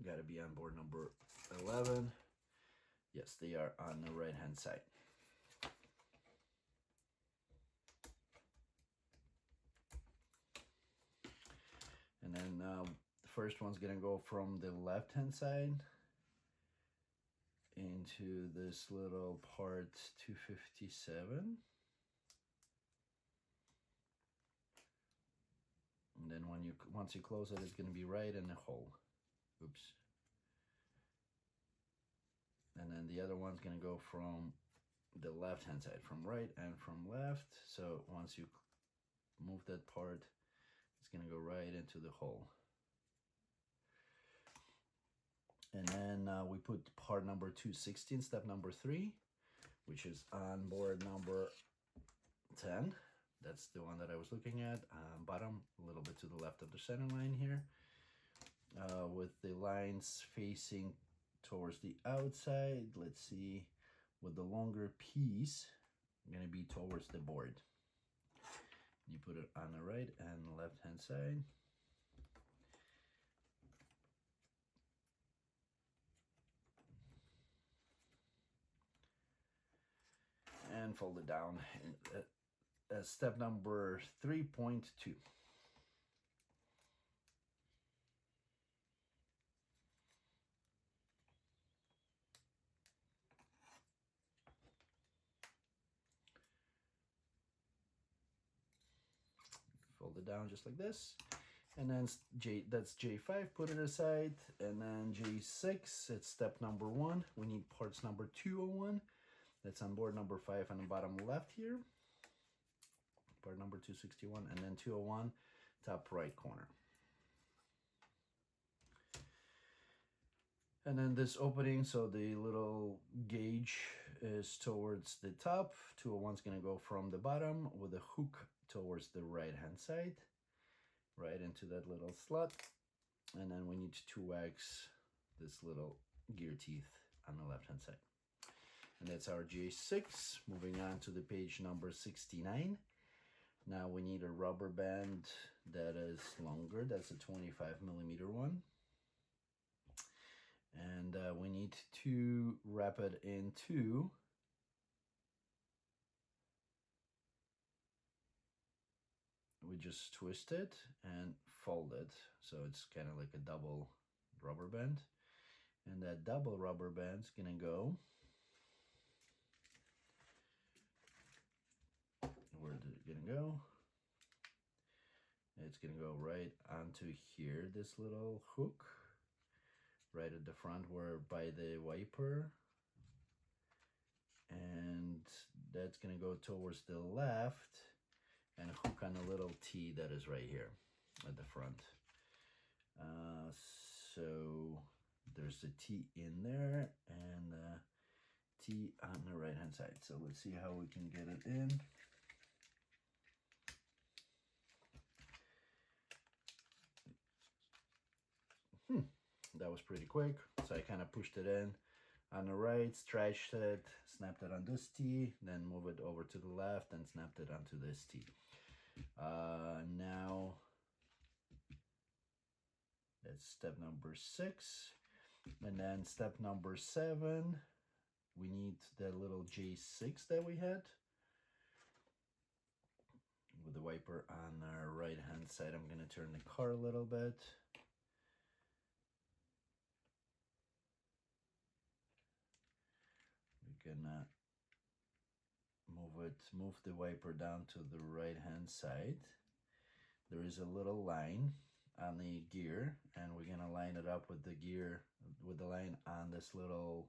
Got to be on board number 11. Yes, they are on the right hand side. And then the first one's gonna go from the left hand side into this little part 257. And then once you close it, it's gonna be right in the hole. Oops. And then the other one's gonna go from the left hand side, from right and from left. So once you move that part, it's gonna go right into the hole. And then we put part number 216, step number 3, which is on board number 10. That's the one that I was looking at. Bottom, a little bit to the left of the center line here. With the lines facing towards the outside. Let's see, with the longer piece going to be towards the board. You put it on the right and left hand side. And fold it down. Step number 3.2. it down just like this. And then that's J5, put it aside. And then J6, it's step number 1. We need parts number 201. That's on board number 5 on the bottom left here. Part number 261, and then 201, top right corner. And then this opening, so the little gauge is towards the top. 201 is going to go from the bottom with a hook towards the right hand side, right into that little slot. And then we need to wax this little gear teeth on the left hand side. And that's our J6. Moving on to the page number 69. Now we need a rubber band that is longer. That's a 25mm one. And we need to wrap it into we just twist it and fold it, so it's kind of like a double rubber band. And that double rubber band's gonna go, where is it gonna go? It's gonna go right onto here, this little hook right at the front, where by the wiper, and that's gonna go towards the left and hook on a little T that is right here at the front. So there's the T in there and the T on the right hand side. So let's see how we can get it in. That was pretty quick. So I kind of pushed it in on the right, stretched it, snapped it on this T, then move it over to the left and snapped it onto this T. Now that's step number 6. And then step number 7, we need the little J6 that we had. With the wiper on our right hand side, I'm going to turn the car a little bit. We're gonna move the wiper down to the right hand side. There is a little line on the gear, and we're gonna line it up with the gear, with the line on this little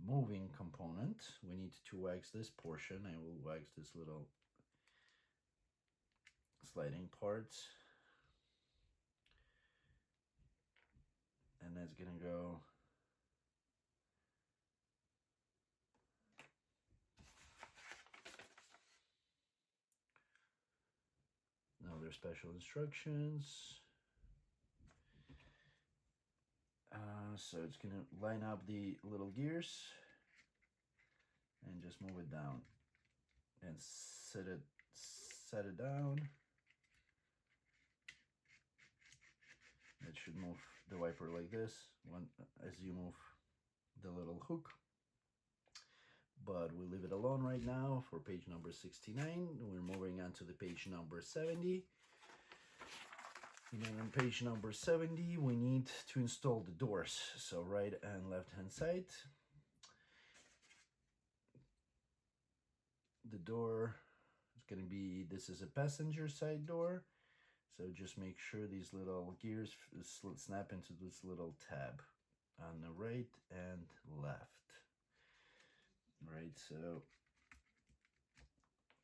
moving component. We need to wax this portion. I will wax this little sliding part, and that's gonna go there's special instructions. So it's gonna line up the little gears and just move it down and set it down. It should move the wiper like this as you move the little hook. But we leave it alone right now for page number 69. We're moving on to the page number 70. And then on page number 70, we need to install the doors. So right and left hand side. The door is going to be, this is a passenger side door. So just make sure these little gears snap into this little tab on the right and left. Right, so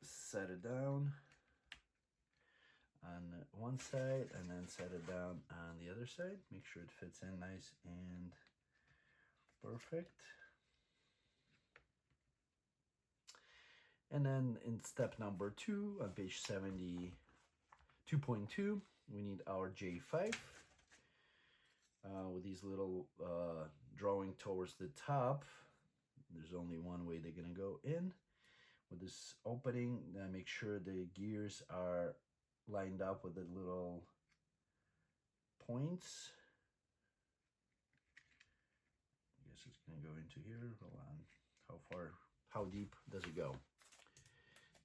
set it down on one side and then set it down on the other side. Make sure it fits in nice and perfect. And then in step number 2 on page 72.2, we need our J5 with these little drawing towards the top. There's only one way they're gonna go in. With this opening, make sure the gears are lined up with the little points. I guess it's gonna go into here. Hold on. How deep does it go?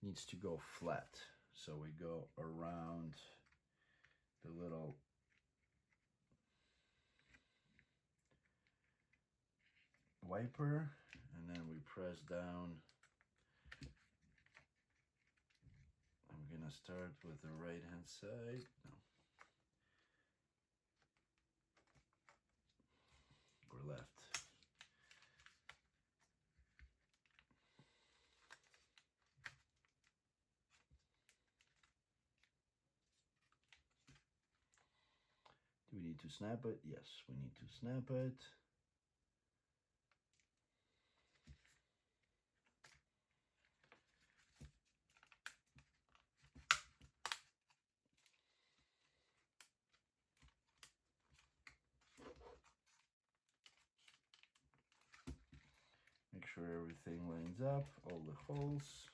It needs to go flat. So we go around the little wiper, and then we press down. I'm gonna gonna start with the right hand side. No. Or left. Do we need to snap it? Yes, we need to snap it. Make sure everything lines up, all the holes.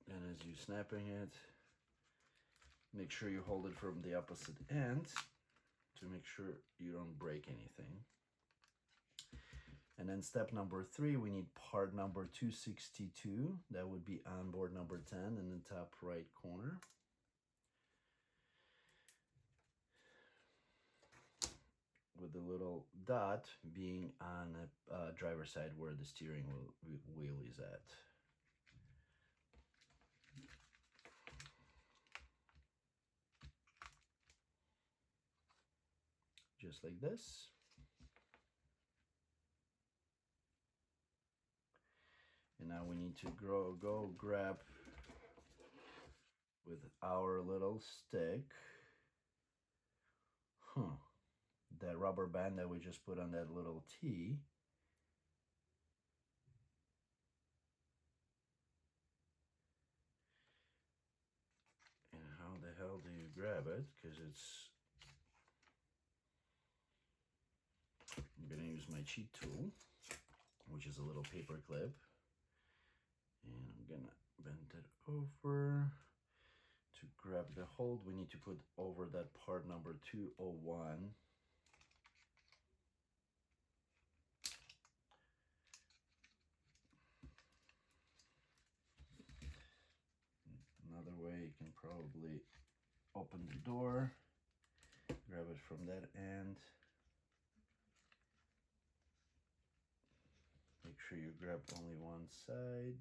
And as you're snapping it, make sure you hold it from the opposite end to make sure you don't break anything. And then step number 3, we need part number 262. That would be on board number 10 in the top right corner. With the little dot being on the driver's side where the steering wheel is at. Just like this. And now we need to go grab with our little stick. That rubber band that we just put on that little T. And how the hell do you grab it? Because I'm gonna use my cheat tool, which is a little paper clip. And I'm gonna bend it over to grab the hold. We need to put over that part number 201. Another way, you can probably open the door, grab it from that end. Make sure you grab only one side.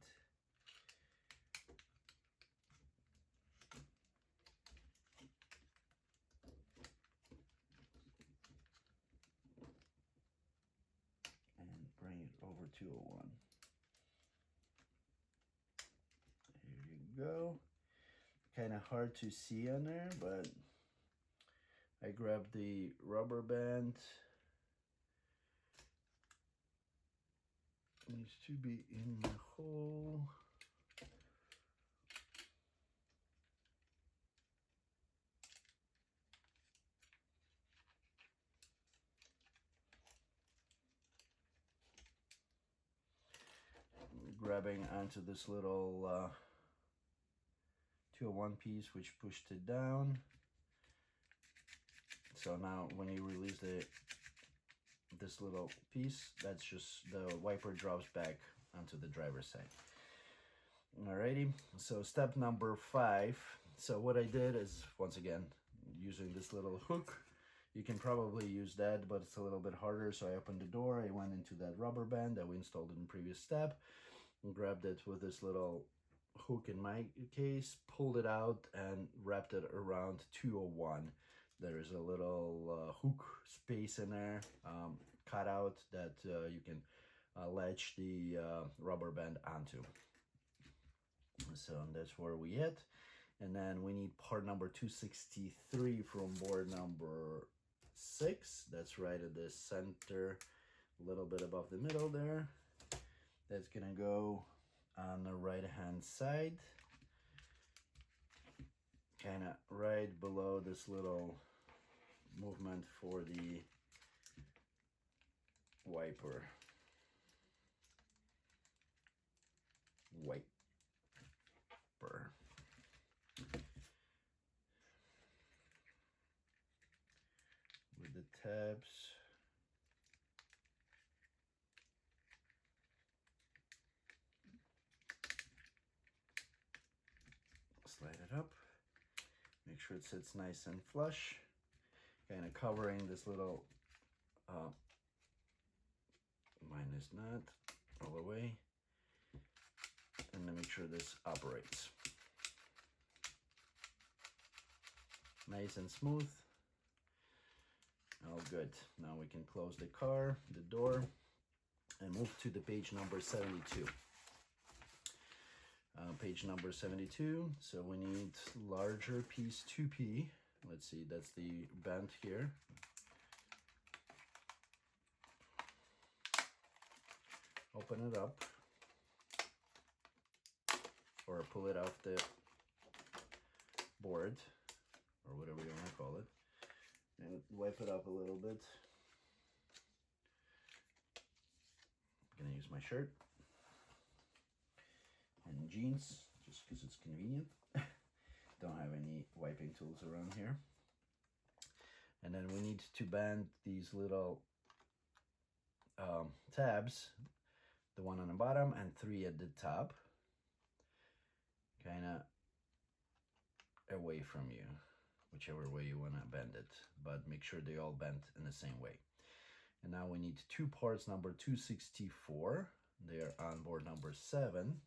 And bring it over 201. There you go. Kind of hard to see on there, but I grabbed the rubber band. It needs to be in the hole. Grabbing onto this little 201 piece, which pushed it down. So now when you release this little piece, that's just the wiper drops back onto the driver's side. Alrighty, so step number 5. So what I did is, once again, using this little hook. You can probably use that, but it's a little bit harder. So I opened the door, I went into that rubber band that we installed in the previous step, and grabbed it with this little hook in my case, pulled it out and wrapped it around 201. There is a little hook space in there, cut out, that you can latch the rubber band onto. So that's where we hit. And then we need part number 263 from board number 6. That's right at the center, a little bit above the middle there. That's gonna go on the right hand side, kind of right below this little movement for the wiper. With the tabs. Slide it up, make sure it sits nice and flush, kind of covering this little it's not all the way. And then make sure this operates. Nice and smooth. All good. Now we can close the car, the door, and move to the page number 72. Page number 72. So we need larger piece 2P. Let's see, that's the bend here. Open it up, or pull it off the board, or whatever you want to call it, and wipe it up a little bit. I'm gonna use my shirt and jeans just because it's convenient. Don't have any wiping tools around here. And then we need to bend these little tabs, the one on the bottom and 3 at the top, kind of away from you, whichever way you want to bend it, but make sure they all bend in the same way. And now we need 2 parts number 264. They are on board number 7.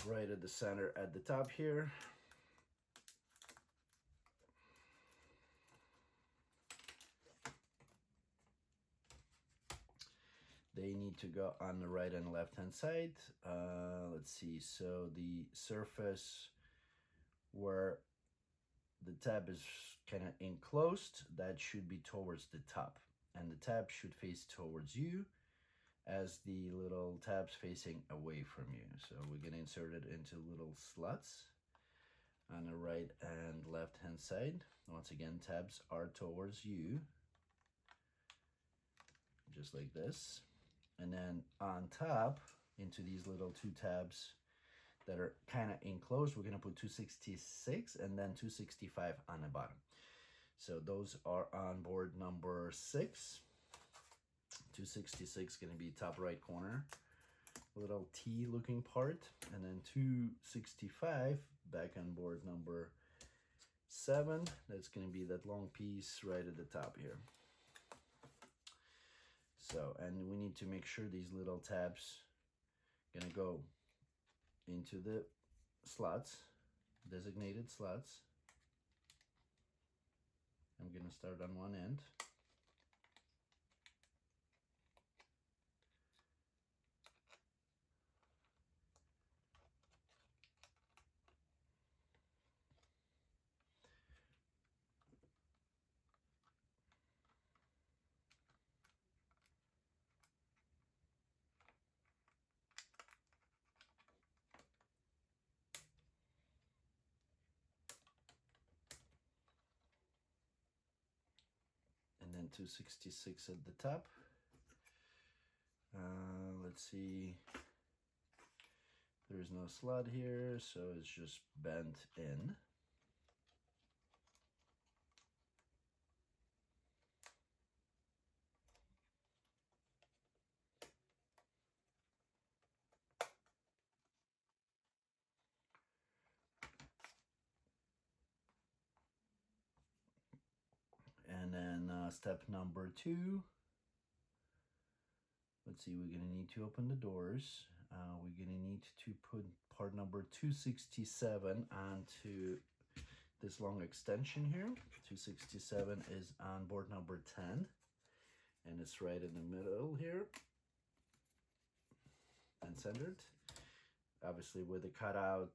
Right at the center at the top here. They need to go on the right and left hand side. Let's see, so the surface where the tab is kind of enclosed, that should be towards the top, and the tab should face towards you as the little tabs facing away from you. So we're gonna insert it into little slots on the right and left hand side. Once again, tabs are towards you, just like this. And then on top, into these little 2 tabs that are kind of enclosed, we're gonna put 266 and then 265 on the bottom. So those are on board number 6. 266 gonna be top right corner, little T looking part, and then 265 back on board number 7. That's gonna be that long piece right at the top here. So, and we need to make sure these little tabs gonna go into the slots, designated slots. I'm gonna start on one end. And then 266 at the top. Let's see, there's no slot here, so it's just bent in. And then step number 2, let's see, we're gonna need to open the doors. We're gonna need to put part number 267 onto this long extension here. 267 is on board number 10, and it's right in the middle here and centered. Obviously with a cutout,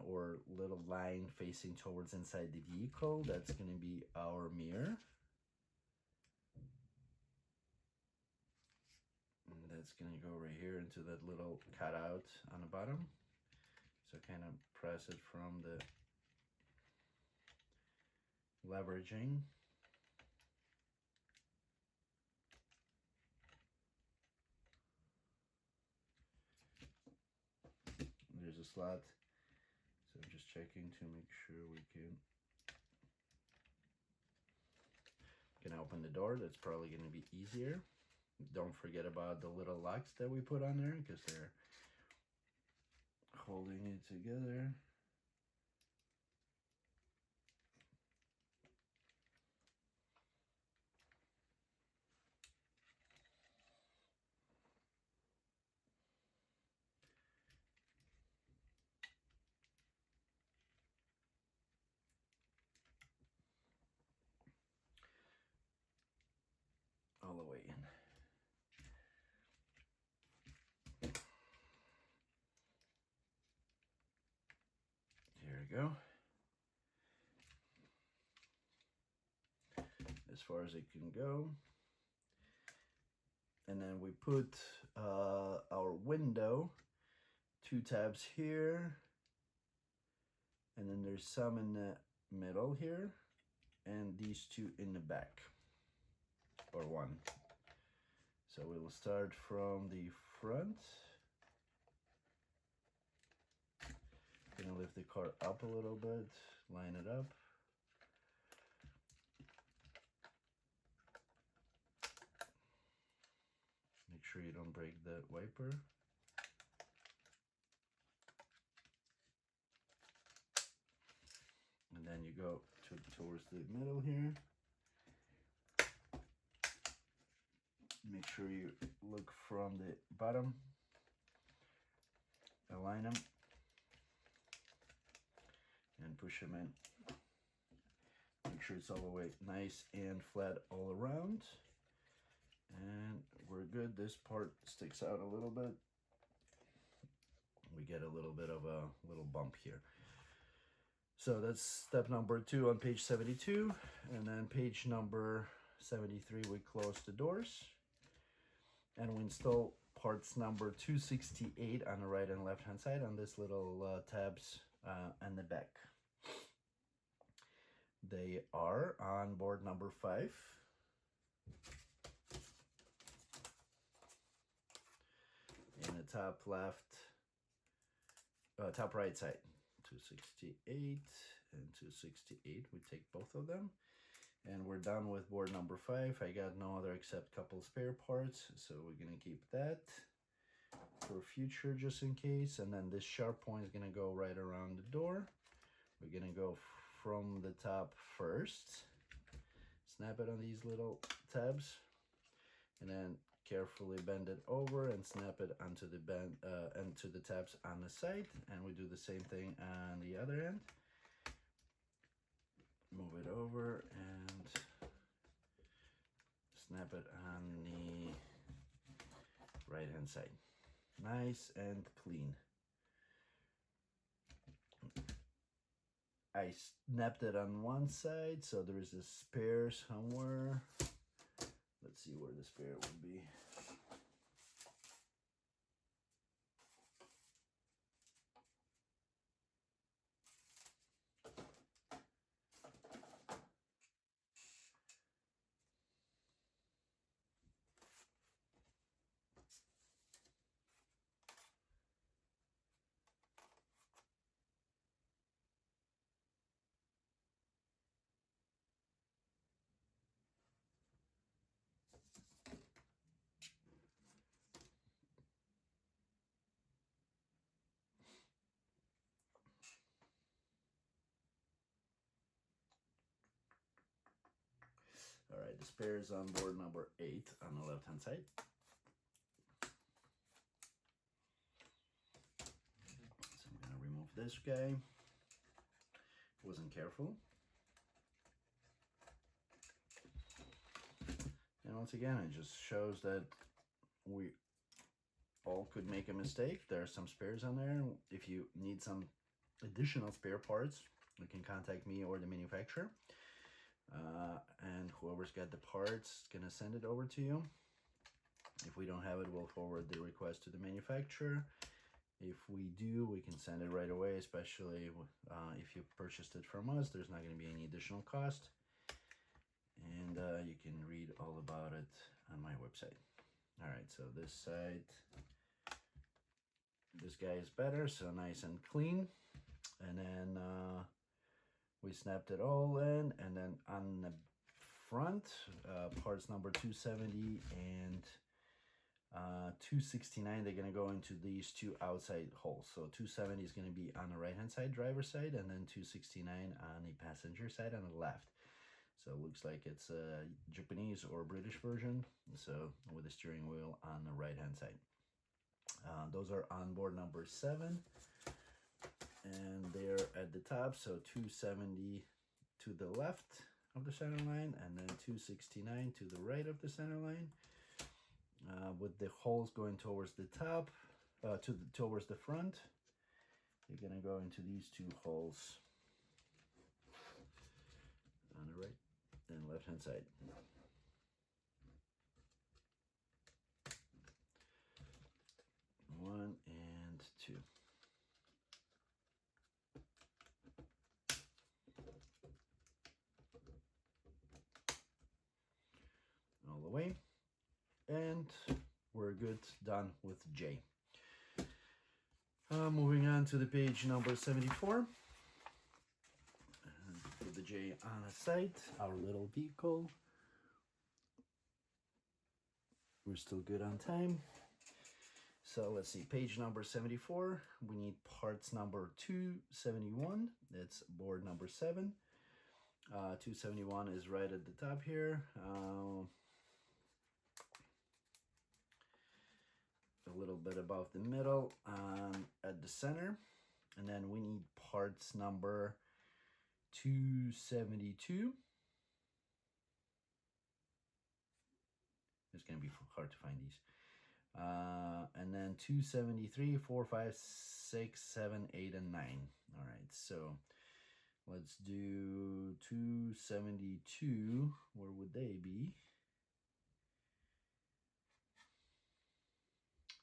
or little line facing towards inside the vehicle, that's gonna be our mirror. That's gonna go right here into that little cutout on the bottom. So kind of press it from the leveraging. There's a slot, so I'm just checking to make sure we can open the door. That's probably gonna be easier. Don't forget about the little locks that we put on there because they're holding it together. we go. As far as it can go. And then we put our window, 2 tabs here, and then there's some in the middle here, and these 2 in the back, or 1. So we will start from the front. Gonna lift the car up a little bit, line it up. Make sure you don't break the wiper. And then you go towards the middle here. Make sure you look from the bottom. Align them. And push them in. Make sure it's all the way nice and flat all around. And we're good. This part sticks out a little bit. We get a little bit of a little bump here. So that's step number 2 on page 72. And then page number 73, we close the doors. And we install parts number 268 on the right and left hand side on this little tabs on the back. They are on board number 5. In the top left, top right side, 268 and 268. We take both of them, and we're done with board number 5. I got no other except couple spare parts, so we're gonna keep that for future just in case. And then this sharp point is gonna go right around the door. We're gonna go from the top first, snap it on these little tabs, and then carefully bend it over and snap it onto the onto the tabs on the side. And we do the same thing on the other end. Move it over and snap it on the right hand side. Nice and clean. I snapped it on one side, so there is a spare somewhere. Let's see where the spare would be. All right, the spare is on board number 8 on the left hand side. So I'm gonna remove this guy. Wasn't careful. And once again, it just shows that we all could make a mistake. There are some spares on there. If you need some additional spare parts, you can contact me or the manufacturer. And whoever's got the parts is gonna send it over to you. If we don't have it, we'll forward the request to the manufacturer. If we do, we can send it right away, especially if you purchased it from us. There's not going to be any additional cost. And you can read all about it on my website. All right, so this side, this guy is better, so nice and clean. And then we snapped it all in, and then on the front, parts number 270 and 269, they're going to go into these 2 outside holes. So 270 is going to be on the right hand side, driver's side, and then 269 on the passenger side on the left. So it looks like it's a Japanese or British version, so with the steering wheel on the right hand side. Those are on board number 7, and they're at the top, so 270 to the left of the center line, and then 269 to the right of the center line, with the holes going towards the top, towards the front, They're gonna go into these two holes on the right and left hand side. One and two. All the way. And we're good, done with J. Moving on to the page number 74. Put the J on a side, our little vehicle. We're still good on time. So let's see, page number 74. We need parts number 271. That's board number 7. 271 is right at the top here. A little bit above the middle at the center. And then we need parts number 272. It's going to be hard to find these. And then 273, 4, 5, 6, 7, 8, and 9. All right, so let's do 272. Where would they be?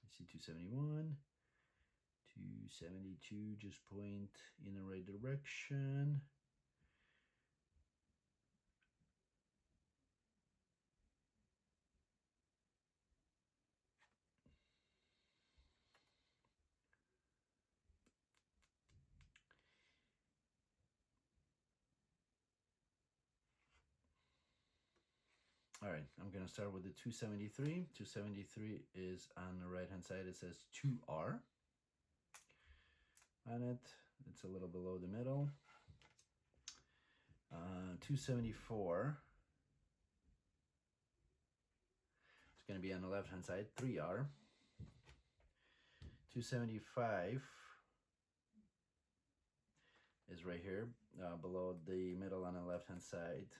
I see 271. 272, just point in the right direction. All right, I'm gonna start with the 273. 273 is on the right hand side. It says 2R on it. It's a little below the middle. 274. It's gonna be on the left hand side, 3R. 275 is right here, below the middle on the left hand side,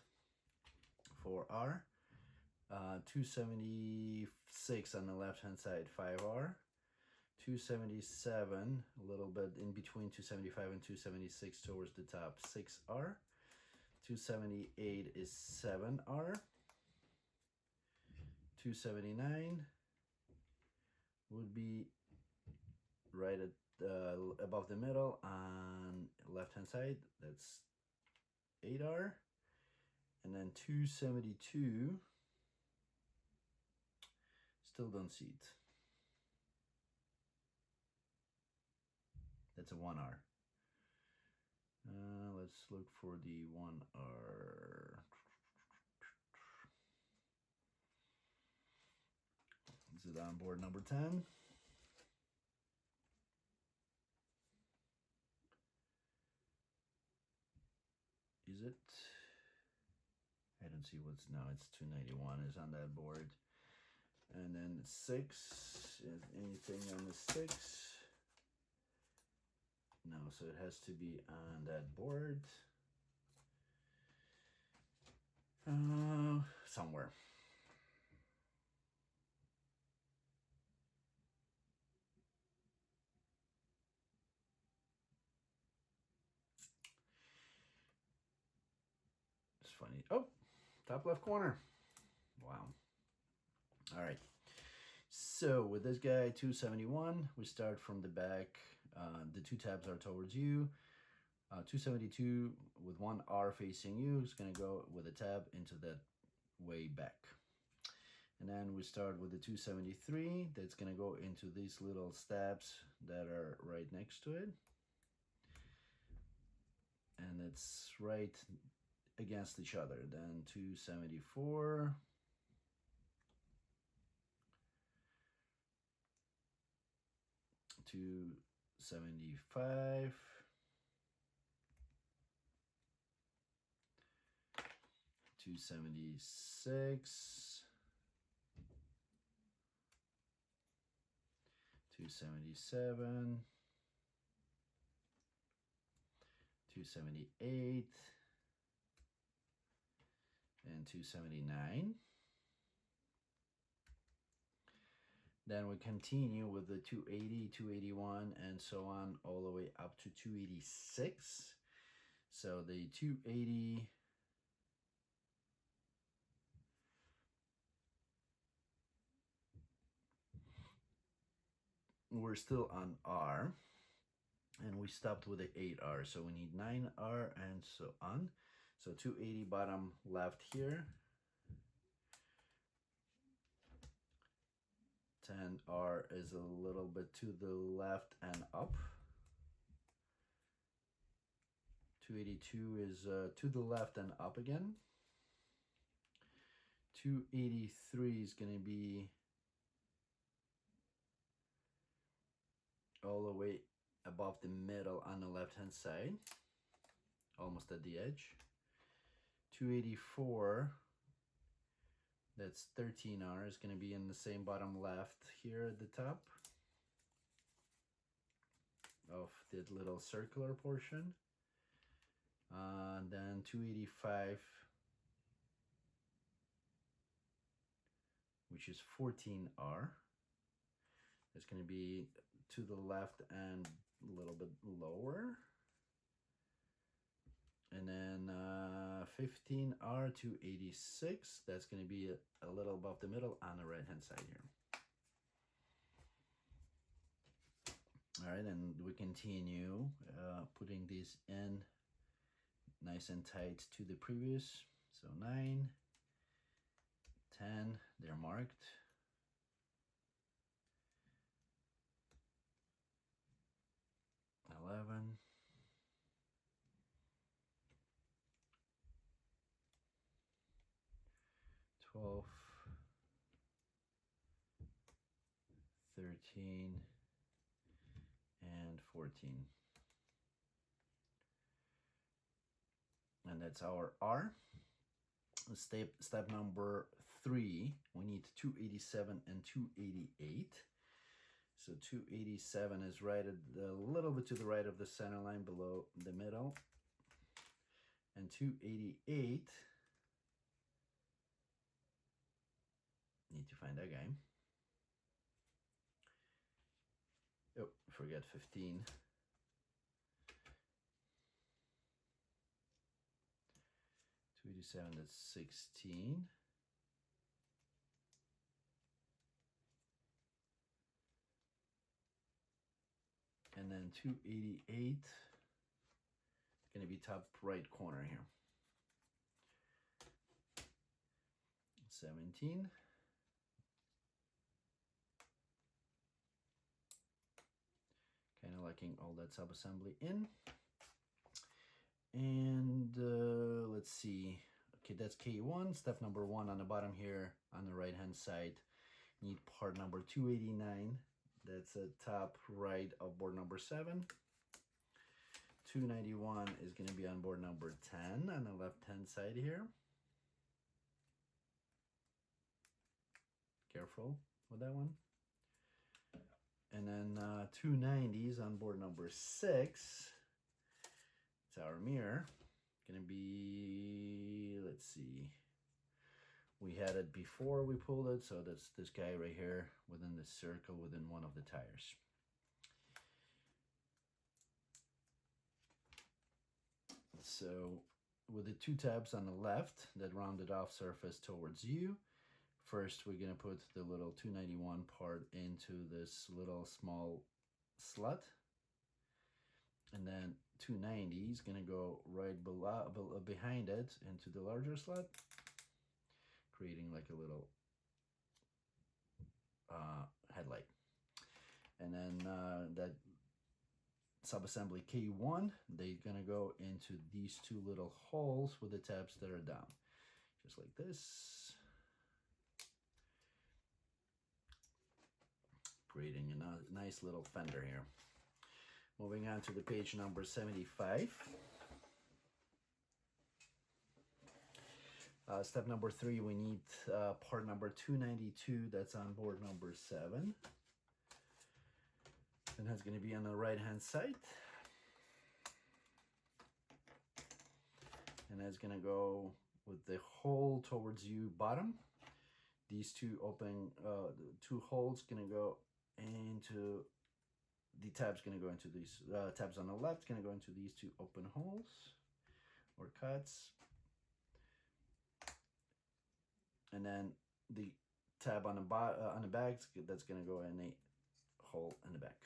4R. 276 on the left hand side, 5R. 277, a little bit in between 275 and 276 towards the top, 6R. 278 is 7R. 279 would be right at above the middle on left hand side, that's 8R. And then 272, still don't see it. That's a 1R. Let's look for the 1R. Is it on board number 10? Is it? I don't see what's, no, it's 291 is on that board. And then 6, is anything on the 6? No, so it has to be on that board. Somewhere. It's funny. Oh, top left corner. Wow. All right. So with this guy, 271, we start from the back. The two tabs are towards you. 272 with 1R facing you is going to go with a tab into that way back. And then we start with the 273. That's going to go into these little stabs that are right next to it. And it's right against each other. Then 274. 275. 276. 277. 278. And 279. Then we continue with the 280, 281, and so on, all the way up to 286. So the 280, we're still on R, and we stopped with the 8R, so we need 9R and so on. So 280 bottom left here, 10R is a little bit to the left and up. 282 is to the left and up again. 283 is going to be all the way above the middle on the left hand side, almost at the edge. 284, that's 13R, is going to be in the same bottom left here at the top of the little circular portion. Then 285, which is 14R, it's going to be to the left and a little bit lower. And then 15R to 86, that's going to be a little above the middle on the right hand side here. All right, and we continue putting these in nice and tight to the previous. So 9, 10, they're marked. 11, 12, 13, and 14. And that's our R. Step number 3, we need 287 and 288. So 287 is right at a little bit to the right of the center line below the middle. And 288, need to find that guy. Oh, forget 15. 287, that's 16. And then 288, it's going to be top right corner here. 17. Kind of liking all that sub-assembly in. And let's see. Okay, that's K1. Step number 1 on the bottom here on the right hand side. Need part number 289. That's at top right of board number 7. 291 is going to be on board number 10 on the left hand side here. Careful with that one. And then 290s on board number 6. It's our mirror. Gonna be, let's see. We had it before we pulled it, so that's this guy right here within the circle within one of the tires. So with the 2 tabs on the left that rounded off surface towards you, first we're gonna put the little 291 part into this little small slot, and then 290 is gonna go right below, behind it into the larger slot, creating like a little headlight. And then that sub-assembly K1, they're gonna go into these 2 little holes with the tabs that are down, just like this, creating a nice little fender here. Moving on to the page number 75. Step number 3, we need part number 292, that's on board number 7. And that's going to be on the right hand side. And that's going to go with the hole towards you bottom. these two open, the two holes gonna go into, the tab's gonna go into these, tabs on the left gonna go into these two open holes or cuts. And then the tab on the back, that's gonna go in a hole in the back,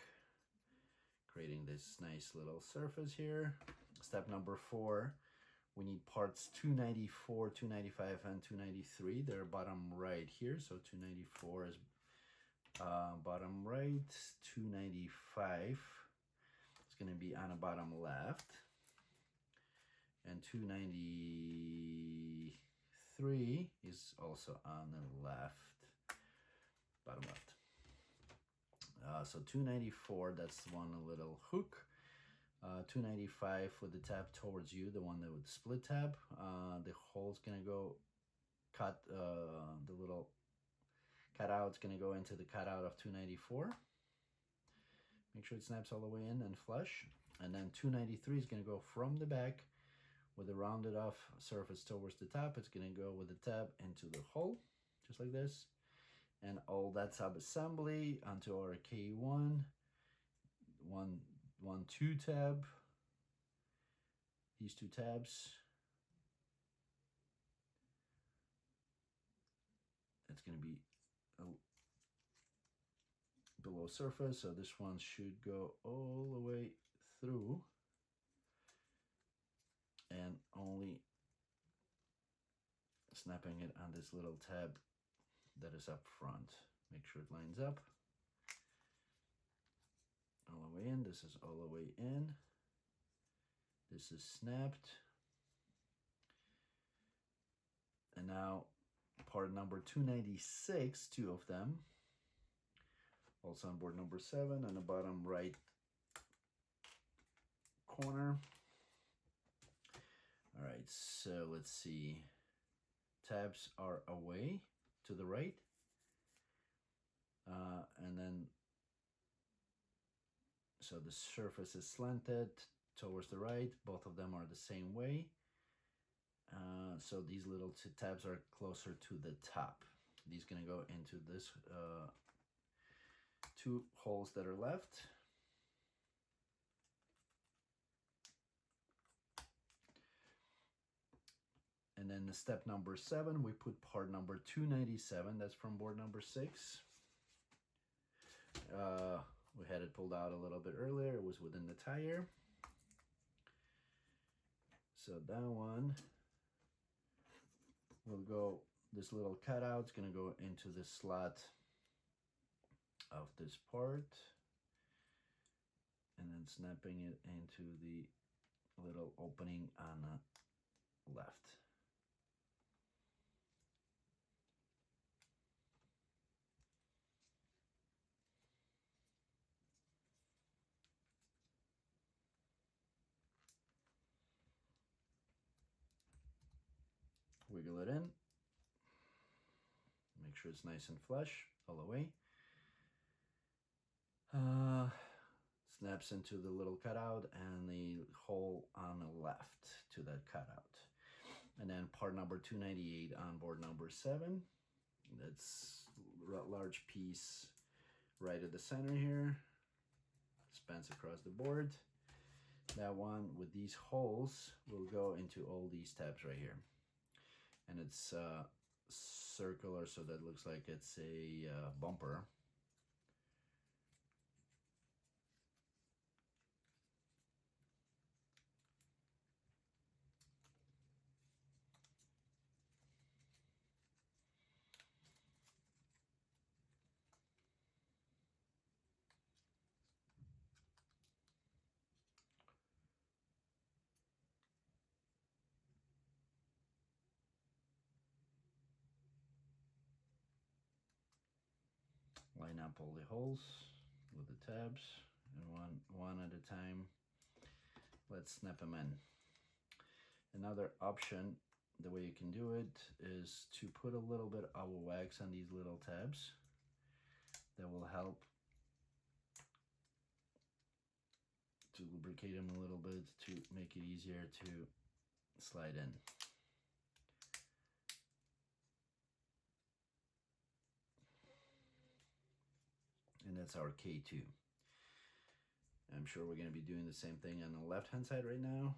creating this nice little surface here. Step number 4, we need parts 294, 295, and 293. They're bottom right here. So 294 is bottom right. 295 is going to be on the bottom left. And 293 is also on the left, bottom left. So 294, that's the one, a little hook. 295 with the tab towards you, the one that would split tab. The hole's gonna go cut, the little cutout's gonna go into the cutout of 294. Make sure it snaps all the way in and flush. And then 293 is gonna go from the back with a rounded off surface towards the top. It's gonna go with the tab into the hole, just like this. And all that sub-assembly onto our K1, 1-2 tab, these two tabs. It's going to be below surface, so this one should go all the way through and only snapping it on this little tab that is up front. Make sure it lines up all the way in. This is all the way in. This is snapped. And now part number 296, 2 of them, also on board number 7 on the bottom right corner. All right, so let's see. Tabs are away to the right. And then, so the surface is slanted towards the right. Both of them are the same way. So these little tabs are closer to the top. These gonna go into this 2 holes that are left. And then the step number 7, we put part number 297. That's from board number 6. We had it pulled out a little bit earlier. It was within the tire. So that one will go, this little cutout's gonna go into the slot of this part, and then snapping it into the little opening on the left. Wiggle it in. Make sure it's nice and flush all the way. Snaps into the little cutout and the hole on the left to that cutout. And then part number 298 on board number 7. That's a large piece right at the center here. Spans across the board. That one with these holes will go into all these tabs right here. And it's circular, so that looks like it's a bumper. Line up all the holes with the tabs, and one at a time. Let's snap them in. Another option, the way you can do it, is to put a little bit of wax on these little tabs. That will help to lubricate them a little bit to make it easier to slide in. that's our K2. I'm sure we're going to be doing the same thing on the left hand side right now.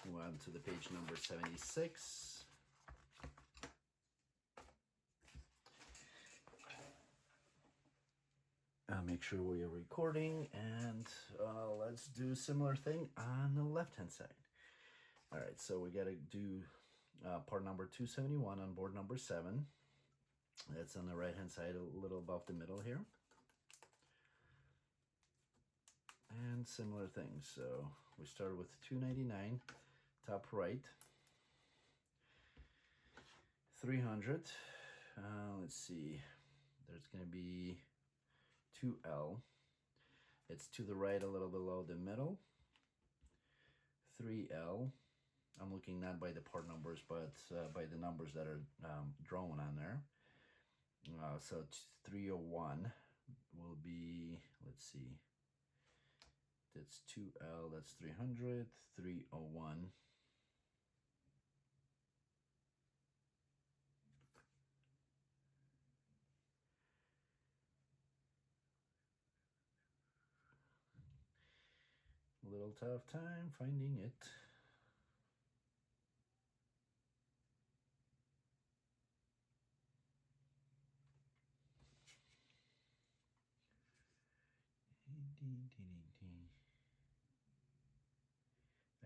Move on to the page number 76. Make sure we are recording, and let's do a similar thing on the left hand side. All right, so we got to do part number 271 on board number 7. That's on the right hand side, a little above the middle here. And similar things. So we started with 299, top right, 300. Let's see, there's going to be 2L. It's to the right a little below the middle. 3L. I'm looking not by the part numbers, but by the numbers that are drawn on there. So 301 will be, let's see, that's 2L, that's 300, 301. A little tough time finding it.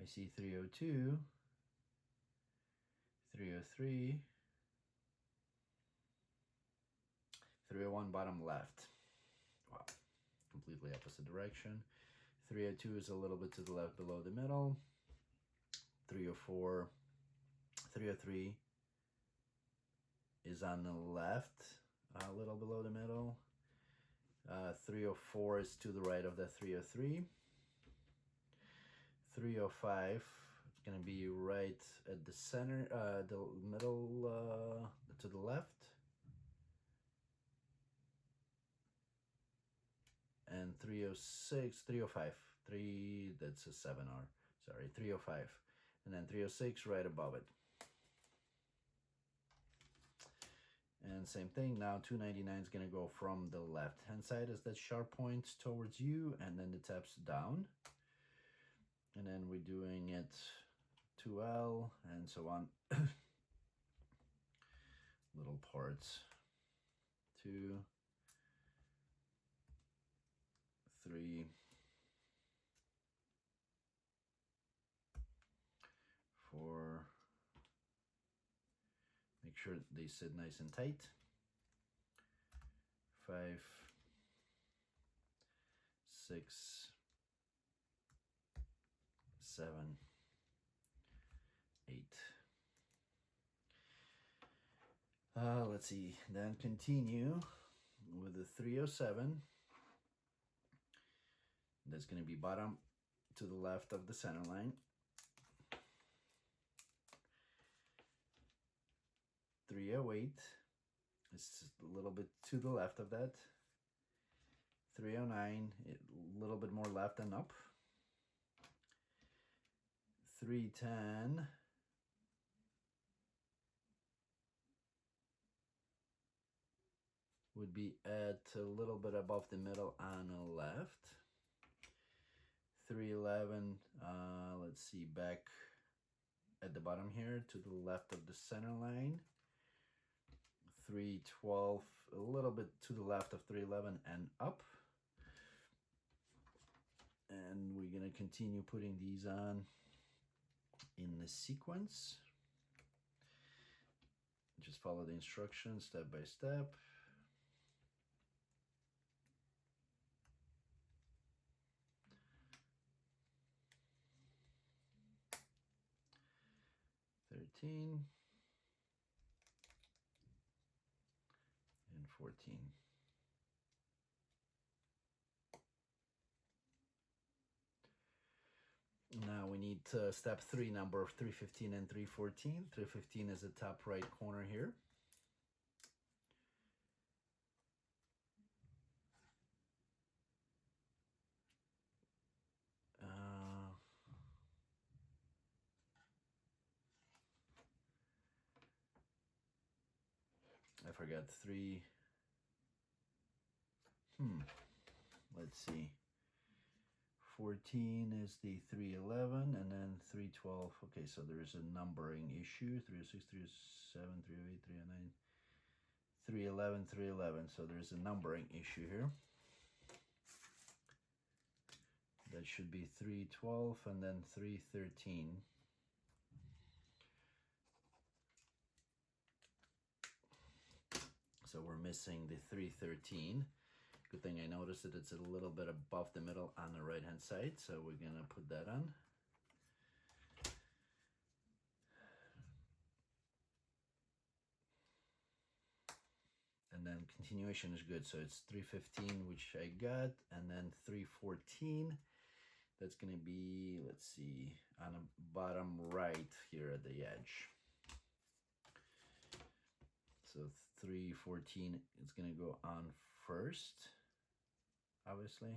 I see 302, 303, 301 bottom left. Wow, completely opposite direction. 302 is a little bit to the left below the middle. 304, 303 is on the left, a little below the middle. 304 is to the right of the 303. 305, it's going to be right at the center, the middle, to the left. And 306, 305, that's a 7R, sorry, 305. And then 306 right above it. And same thing, now 299 is going to go from the left hand side as that sharp point towards you, and then the taps down. And then we're doing it 2L and so on. Little parts. 2, 3, 4. Make sure they sit nice and tight. 5, 6, 7, 8. Let's see, then continue with the 307. That's going to be bottom to the left of the center line. 308 is a little bit to the left of that. 309, a little bit more left and up. 310. Would be at a little bit above the middle on the left. 311, let's see, back at the bottom here to the left of the center line. 312, a little bit to the left of 311 and up. And we're going to continue putting these on in the sequence. Just follow the instructions step by step. And 14. Now we need step 3, number 315 and 314. 315 is the top right corner here. I forgot 3 Let's see. 14 is the 311 and then 312. Okay, so there is a numbering issue. 306, 307, 308, 309, 311, 311. So there's a numbering issue here. That should be 312 and then 313. So we're missing the 313. Good thing I noticed that it's a little bit above the middle on the right hand side, so we're gonna put that on. And then continuation is good, so it's 315, which I got, and then 314. That's gonna be, let's see, on the bottom right here at the edge. So 314 is gonna go on first, obviously,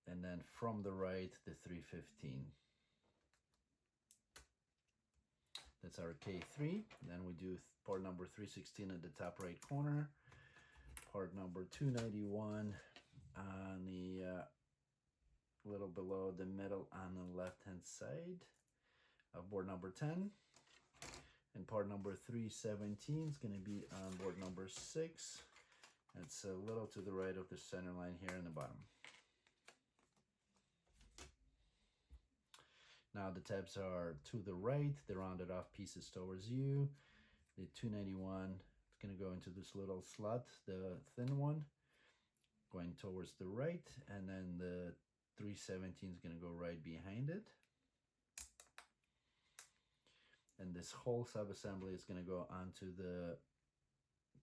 and then from the right the 315. That's our K3. Then we do part number 316 at the top right corner, part number 291 on the little below the middle on the left hand side of board number 10, and part number 317 is going to be on board number 6. It's a little to the right of the center line here in the bottom. Now the tabs are to the right, the rounded off pieces towards you. The 291 is going to go into this little slot, the thin one, going towards the right, and then the 317 is going to go right behind it. And this whole sub-assembly is going to go onto the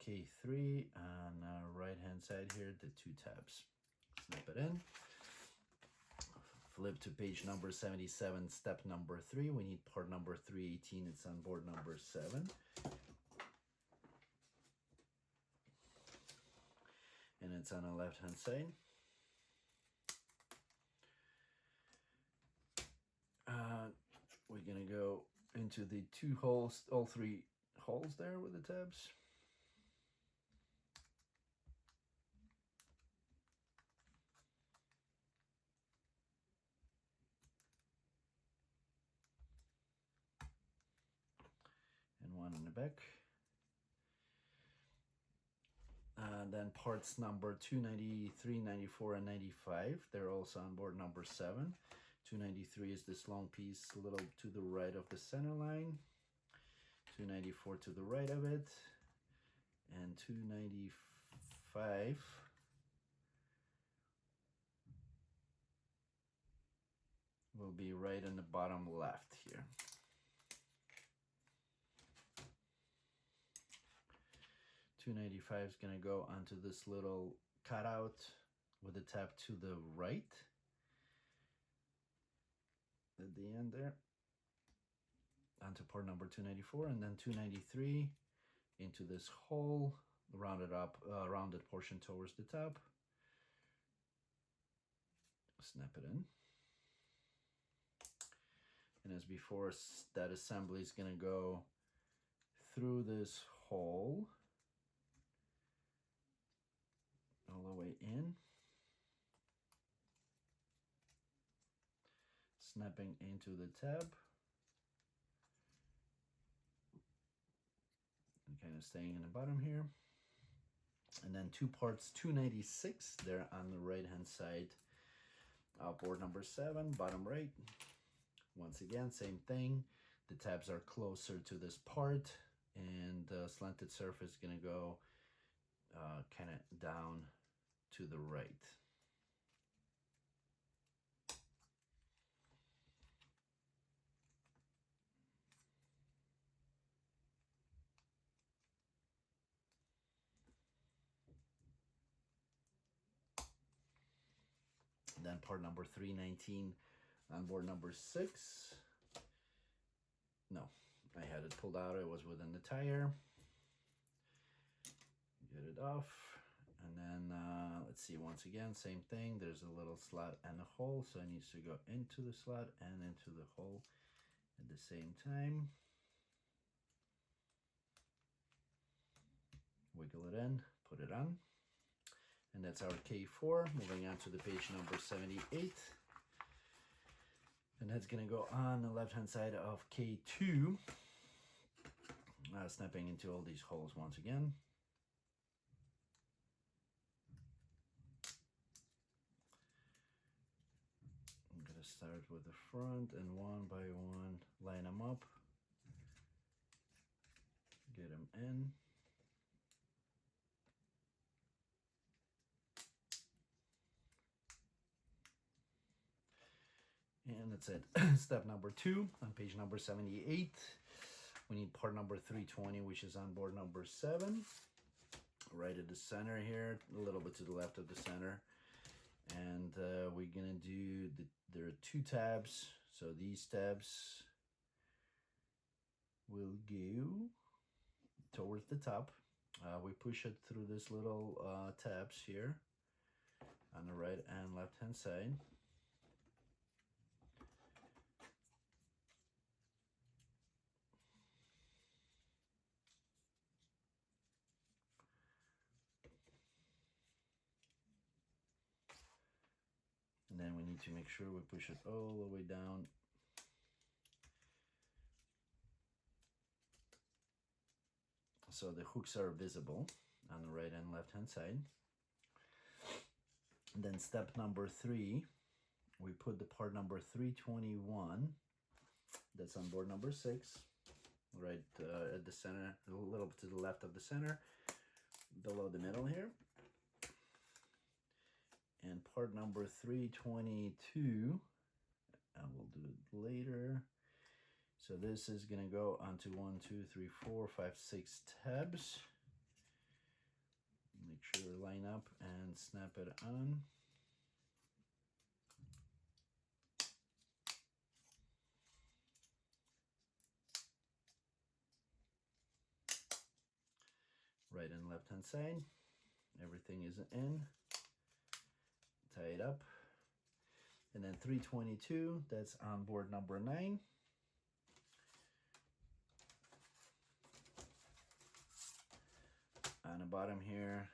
K3 on the right hand side here, the two tabs. Snap it in. Flip to page number 77, step number 3. We need part number 318. It's on board number 7. And it's on the left hand side. We're going to go into the two holes, all three holes there with the tabs. And one in the back. Then parts number 293, 94, and 95. They're also on board number 7. 293 is this long piece a little to the right of the center line. 294 to the right of it. And 295 will be right in the bottom left here. 295 is going to go onto this little cutout with a tab to the right at the end there, onto part number 294, and then 293 into this hole, rounded portion towards the top. Snap it in. And as before, that assembly is going to go through this hole all the way in, snapping into the tab, and kind of staying in the bottom here. And then two parts 296, they're on the right hand side of board number 7, bottom right. Once again, same thing. The tabs are closer to this part, and the slanted surface is going to go kind of down to the right. Then part number 319 on board number 6. No, I had it pulled out. It was within the tire. Get it off. And then, let's see, once again, same thing. There's a little slot and a hole, so it needs to go into the slot and into the hole at the same time. Wiggle it in, put it on. And that's our K4. Moving on to the page number 78. And that's gonna go on the left-hand side of K2. Snapping into all these holes once again. I'm gonna start with the front and one by one line them up. Get them in. And that's it. Step number 2 on page number 78. We need part number 320, which is on board number 7. Right at the center here, a little bit to the left of the center. And we're gonna do, there are 2 tabs. So these tabs will go towards the top. We push it through this little tabs here on the right and left hand side. And then we need to make sure we push it all the way down. So the hooks are visible on the right and left hand side. And then step number 3, we put the part number 321, that's on board number 6, right at the center, a little bit to the left of the center, below the middle here. And part number 322, and we'll do it later. So this is gonna go onto 1, 2, 3, 4, 5, 6 tabs. Make sure you line up and snap it on. Right and left hand side. Everything is in. Tie it up. And then 322, that's on board number 9. On the bottom here,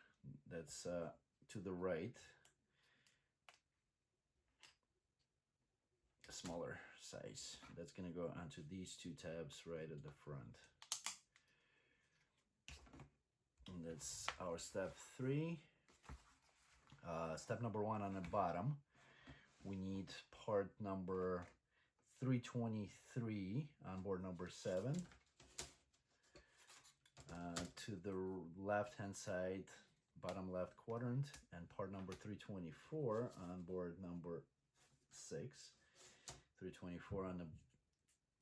that's to the right, a smaller size. That's gonna go onto these 2 tabs right at the front. And that's our step 3. Step number 1 on the bottom, we need part number 323 on board number 7. To the left hand side, bottom left quadrant, and part number 324 on board number 6. 324 on the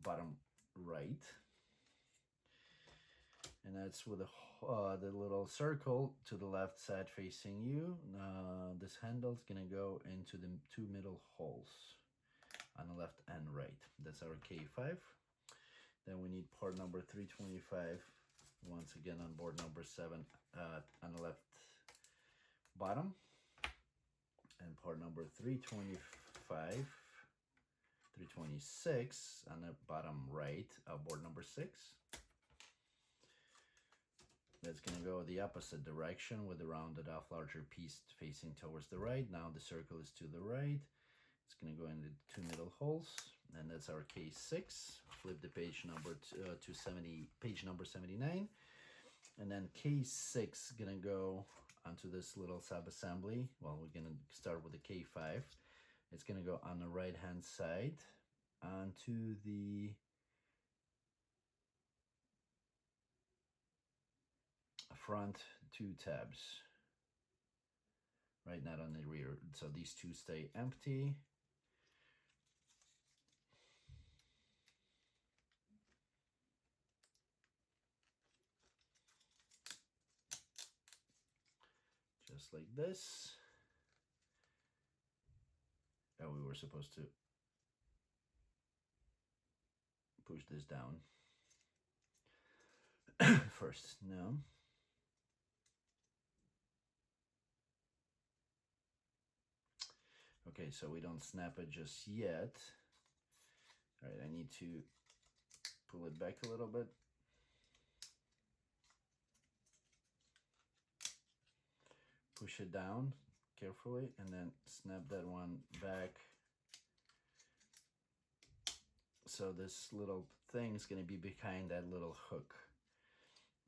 bottom right. And that's with the little circle to the left side facing you. This handle's gonna go into the 2 middle holes on the left and right. That's our K5. Then we need part number 325, once again on board number 7 on the left bottom. And part number 325, 326 on the bottom right of board number 6. That's going to go the opposite direction with the rounded off larger piece facing towards the right. Now the circle is to the right. It's going to go in the 2 middle holes, and that's our K6. Flip the page number to page number 79, and then K6 going to go onto this little sub-assembly. Well, we're going to start with the K5. It's going to go on the right hand side onto the front 2 tabs, right, not on the rear. So these 2 stay empty. Just like this. Oh, we were supposed to push this down first. No. Okay, so we don't snap it just yet. All right, I need to pull it back a little bit. push it down carefully and then snap that one back. So this little thing is going to be behind that little hook.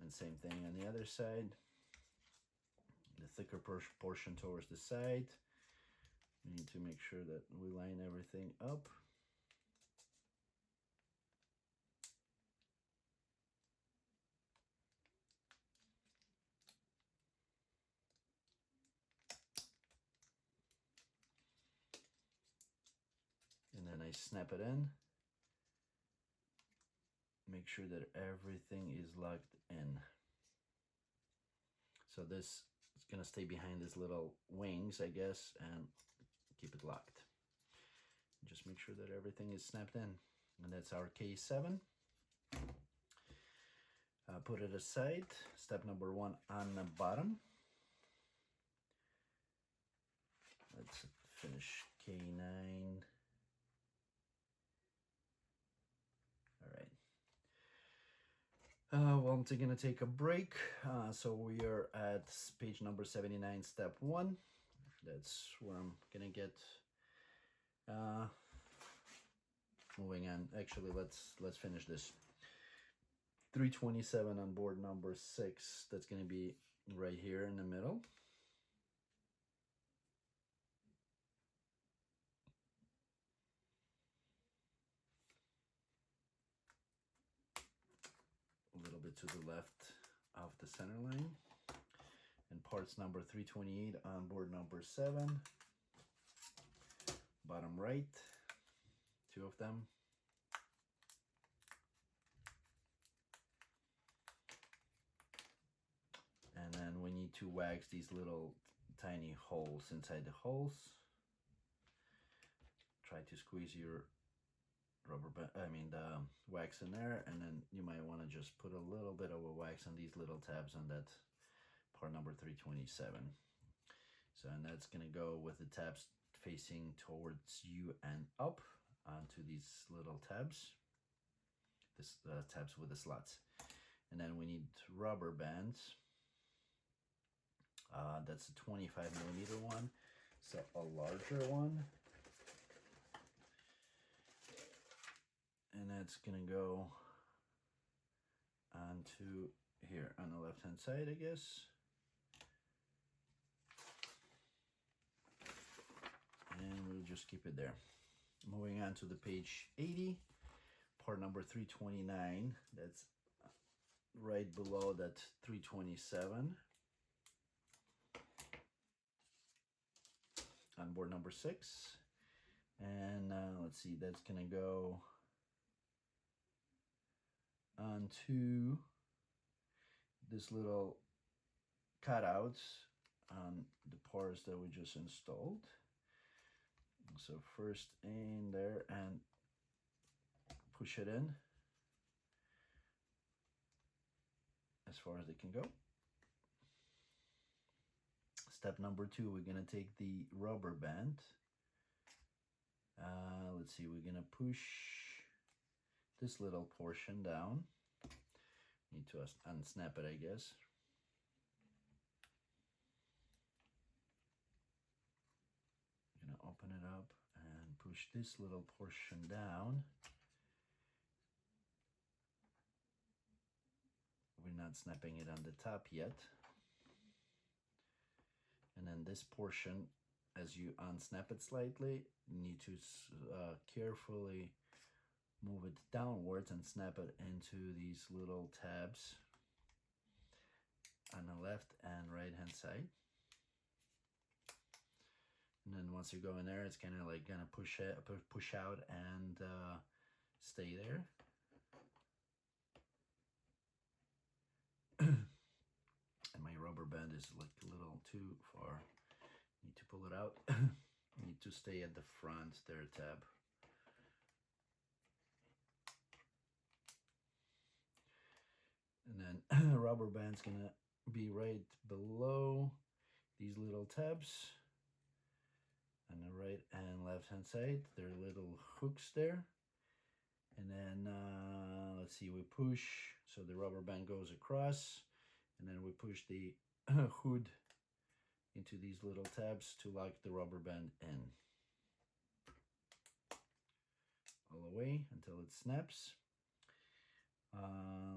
And same thing on the other side. The thicker portion towards the side. We need to make sure that we line everything up. And then I snap it in. Make sure that everything is locked in. So this is gonna stay behind these little wings, I guess, and keep it locked. Just make sure that everything is snapped in. And that's our K7. Put it aside. Step number 1 on the bottom. Let's finish K9. Well, I'm gonna take a break. So we are at page number 79, step 1. That's where I'm gonna get moving on. Actually, let's finish this. 327 on board number 6. That's gonna be right here in the middle. To the left of the center line, and parts number 328 on board number 7, bottom right, 2 of them, and then we need to wax these little tiny holes inside the holes. Try to squeeze your the wax in there, and then you might want to just put a little bit of a wax on these little tabs on that part number 327. So, and that's gonna go with the tabs facing towards you and up onto these little tabs. This tabs with the slots, and then we need rubber bands. That's a 25mm one, so a larger one. And that's gonna go onto here on the left hand side, I guess. And we'll just keep it there. Moving on to the page 80, part number 329. That's right below that 327. On board number 6. And let's see, that's gonna go onto this little cutouts on the parts that we just installed. So first in there and push it in as far as it can go. Step number 2, we're gonna take the rubber band. Let's see, we're gonna push this little portion down. Need to unsnap it, I guess. I'm gonna open it up and push this little portion down. We're not snapping it on the top yet. And then this portion, as you unsnap it slightly, you need to carefully move it downwards and snap it into these little tabs on the left and right hand side. And then once you go in there, it's kind of like gonna push out and stay there. And my rubber band is like a little too far. Need to pull it out. Need to stay at the front there tab. And then rubber band's gonna be right below these little tabs on the right and left hand side. There are little hooks there. And then let's see, we push, so the rubber band goes across, and then we push the hood into these little tabs to lock the rubber band in. All the way until it snaps.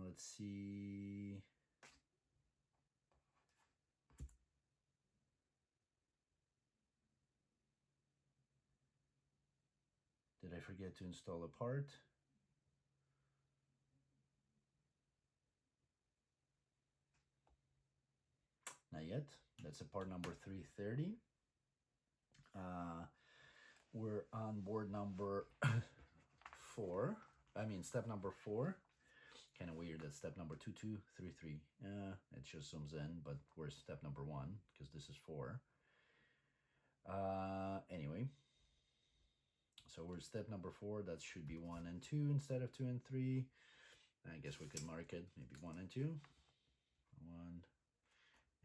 Let's see. Did I forget to install a part? Not yet. That's a part number 330. We're on board number 4. I mean, step number 4. Kind of weird that step number 2233. It just zooms in, but we're step number 1 because this is 4. Anyway, so we're step number 4. That should be 1 and 2 instead of 2 and 3. I guess we could mark it maybe 1 and 2. 1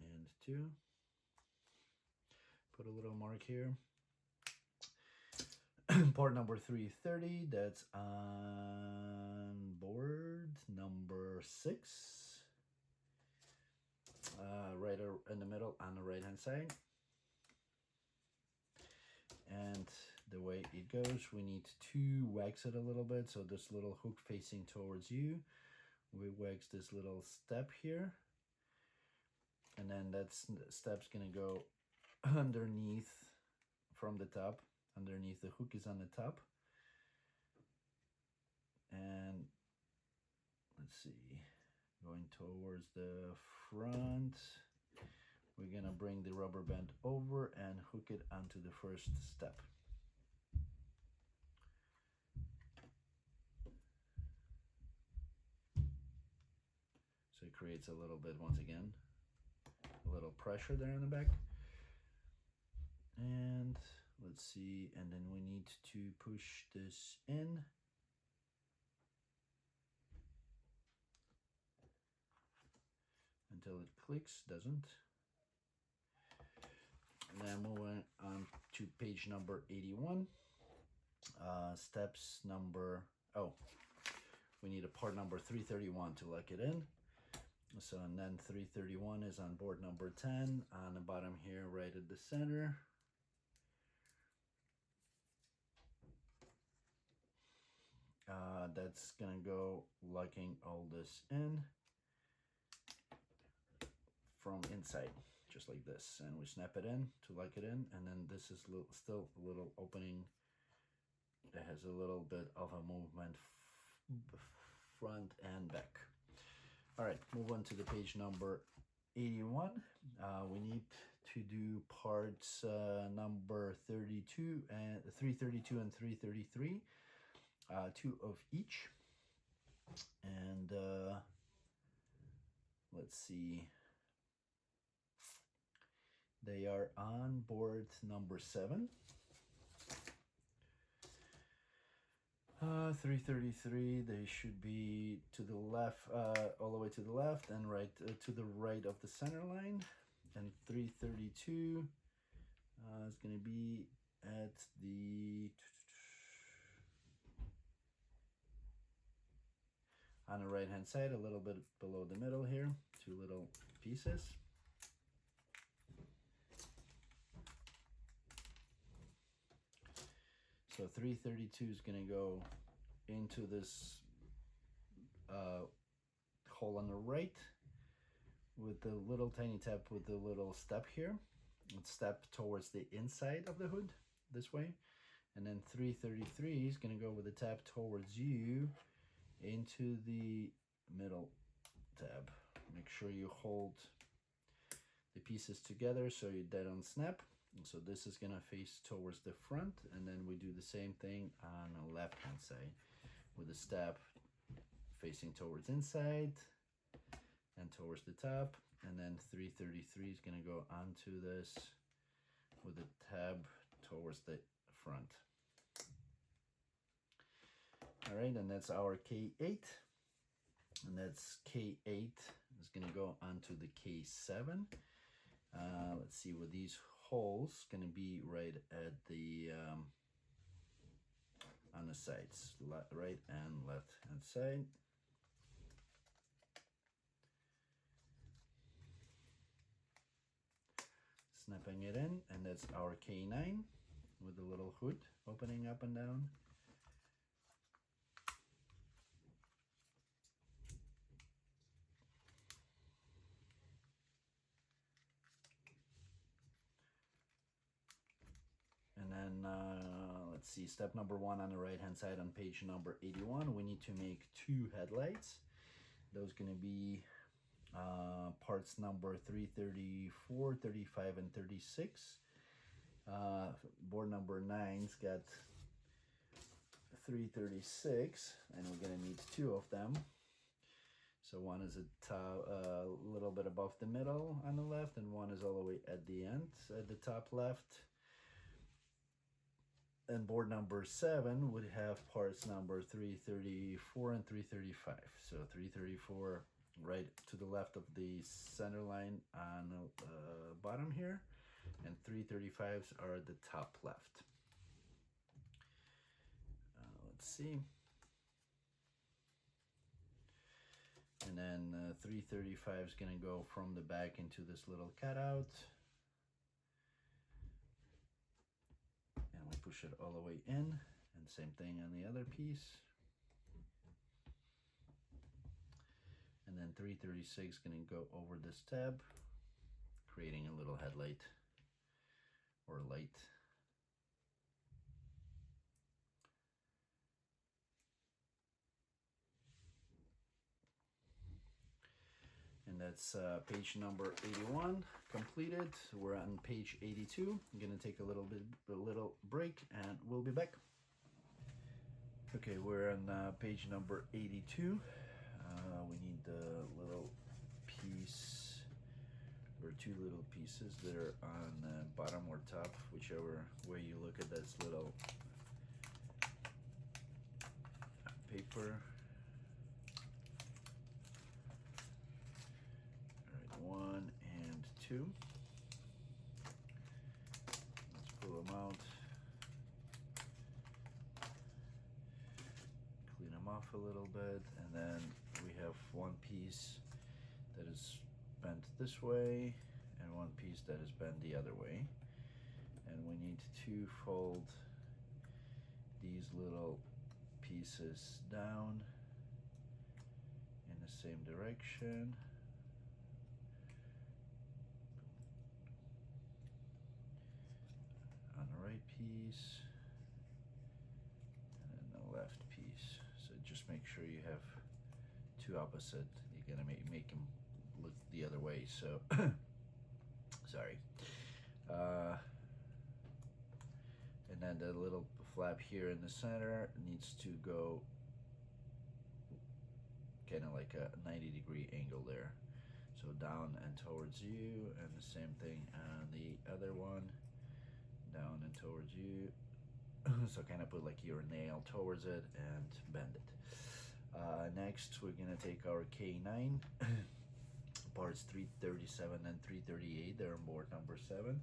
and 2. Put a little mark here. Part number 330, that's on board number 6. Right in the middle on the right hand side. And the way it goes, we need to wax it a little bit. So this little hook facing towards you, we wax this little step here. And then that step's gonna go underneath from the top. Underneath the hook is on the top. And let's see, going towards the front, we're gonna bring the rubber band over and hook it onto the first step. So it creates a little bit, once again, a little pressure there in the back. And let's see, and then we need to push this in. Until it clicks, doesn't. And then moving on to page number 81. Steps number, we need a part number 331 to lock it in. So, and then 331 is on board number 10 on the bottom here, right at the center. That's gonna go locking all this in from inside, just like this, and we snap it in to lock it in. And then this is still a little opening that has a little bit of a movement front and back. All right, move on to the page number 81. We need to do parts number 32 and 332 and 333. 2 of each, and let's see, they are on board number 7. 333, they should be to the left, all the way to the left, and right to the right of the center line. And 332 is going to be at the on the right hand side, a little bit below the middle here, 2 little pieces. So 332 is going to go into this hole on the right with the little tiny tap with the little step here. Let's step towards the inside of the hood this way. And then 333 is going to go with the tap towards you into the middle tab. Make sure you hold the pieces together so they don't snap. So this is gonna face towards the front, and then we do the same thing on the left hand side with the step facing towards inside and towards the top. And then 333 is gonna go onto this with the tab towards the front. All right, and that's our K8, and that's K8 is going to go onto the K7. Let's see where these holes going to be, right at the on the sides, right and left hand side. snapping it in, and that's our K9 with the little hood opening up and down. And then let's see, step number 1 on the right hand side on page number 81, we need to make 2 headlights. Those gonna be parts number 334, 35, and 36. Board number 9's got 336, and we're gonna need 2 of them. So one is a little bit above the middle on the left, and one is all the way at the end at the top left. And board number 7 would have parts number 334 and 335. So 334 right to the left of the center line on the bottom here, and 335s are at the top left. Let's see. And then 335 is going to go from the back into this little cutout. And we push it all the way in. And same thing on the other piece. And then 336 is going to go over this tab, creating a little headlight or light. And that's page number 81 completed. We're on page 82. I'm gonna take a little break, and we'll be back. Okay, we're on page number 82. We need the little piece, or 2 little pieces that are on the bottom or top, whichever way you look at this little paper. 1 and 2. Let's pull them out, clean them off a little bit, and then we have one piece that is bent this way and one piece that is bent the other way, and we need to fold these little pieces down in the same direction. Piece and then the left piece. So just make sure you have 2 opposite. You're gonna make them look the other way. So sorry. And then the little flap here in the center needs to go kind of like a 90-degree angle there. So down and towards you, and the same thing on the other one. Down and towards you. So kind of put like your nail towards it and bend it. Next, we're gonna take our K9 parts 337 and 338. They're on board number 7.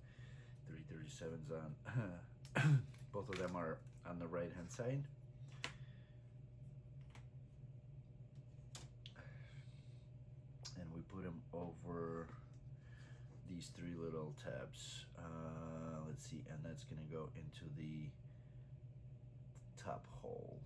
337's on both of them are on the right hand side. And we put them over these 3 little tabs. Let's see, and that's gonna go into the top hole.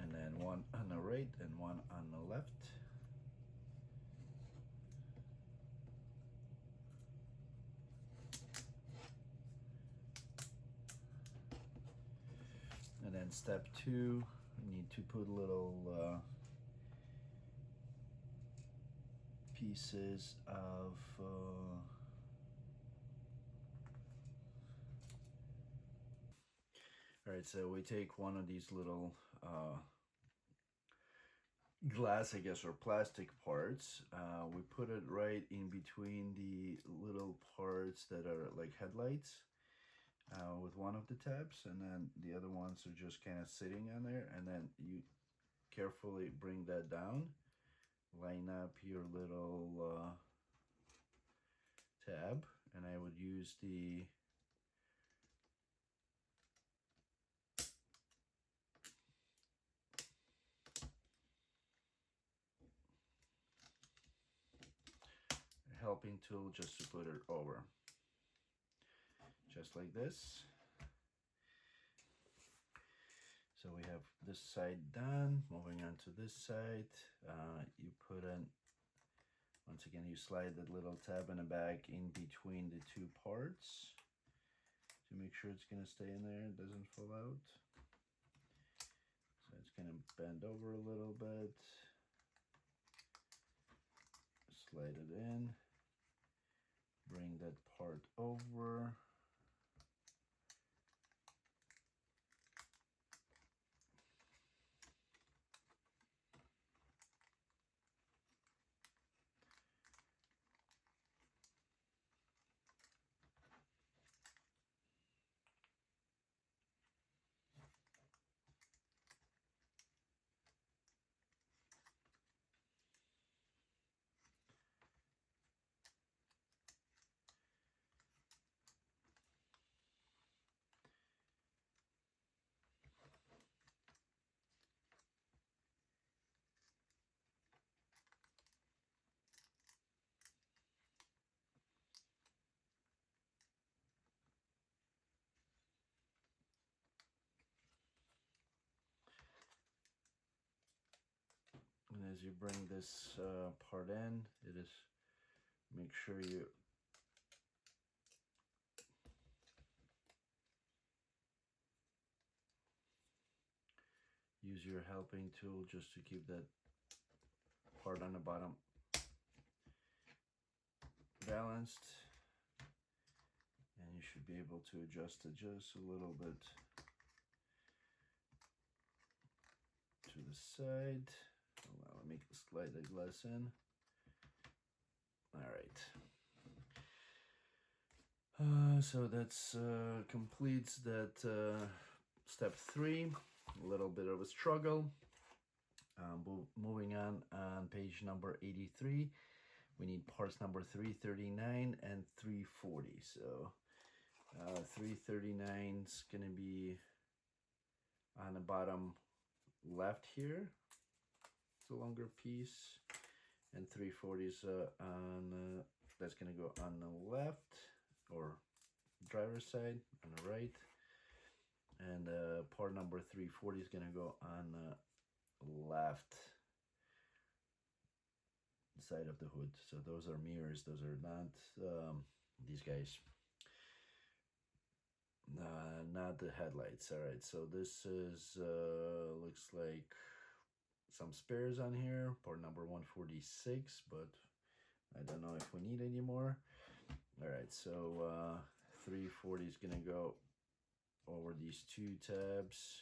And then one on the right and one on the left. And then step 2, we need to put little pieces of all right, so we take one of these little glass, I guess, or plastic parts. We put it right in between the little parts that are like headlights. With one of the tabs, and then the other ones are just kind of sitting on there, and then you carefully bring that down line up your little tab, and I would use the helping tool just to put it over, just like this. So we have this side done. Moving on to this side, you put in, once again, you slide that little tab in the back in between the two parts to make sure it's gonna stay in there, it doesn't fall out. So it's gonna bend over a little bit, slide it in, bring that part over. And as you bring this part in, it is, make sure you use your helping tool just to keep that part on the bottom balanced, and you should be able to adjust it just a little bit to the side. Hold on, let me slide the glass in. All right. So that's completes that step 3. A little bit of a struggle. Moving on page number 83, we need parts number 339 and 340. So 339 is going to be on the bottom left here. It's a longer piece, and 340 is on that's going to go on the left, or driver's side on the right, and part number 340 is going to go on the left side of the hood. So those are mirrors, those are not these guys, not the headlights. All right, so this is looks like some spares on here, part number 146, but I don't know if we need any more. All right, so 340 is gonna go over these 2 tabs.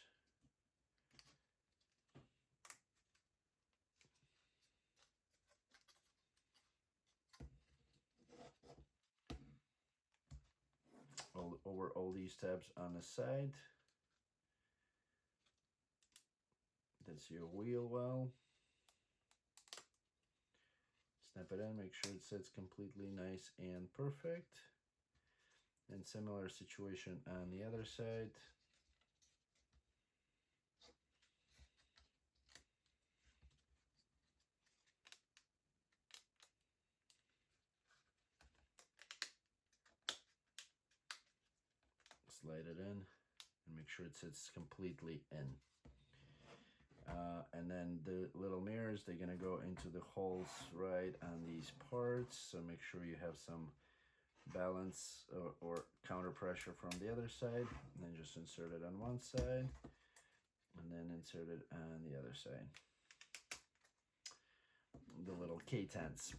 Over all these tabs on the side. That's your wheel well. Snap it in, make sure it sits completely nice and perfect. And similar situation on the other side. Slide it in and make sure it sits completely in. And then the little mirrors, they're gonna go into the holes right on these parts. So make sure you have some balance or counter pressure from the other side. And then just insert it on one side and then insert it on the other side. The little K10s.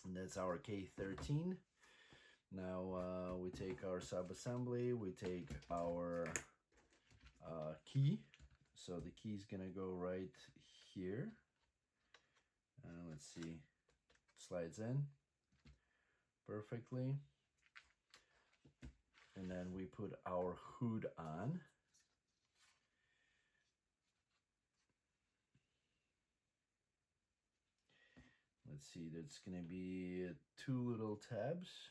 And that's our K13. Now we take our sub-assembly, we take our key. So the key is gonna go right here. Let's see, slides in perfectly. And then we put our hood on. let's see, that's gonna be 2 little tabs.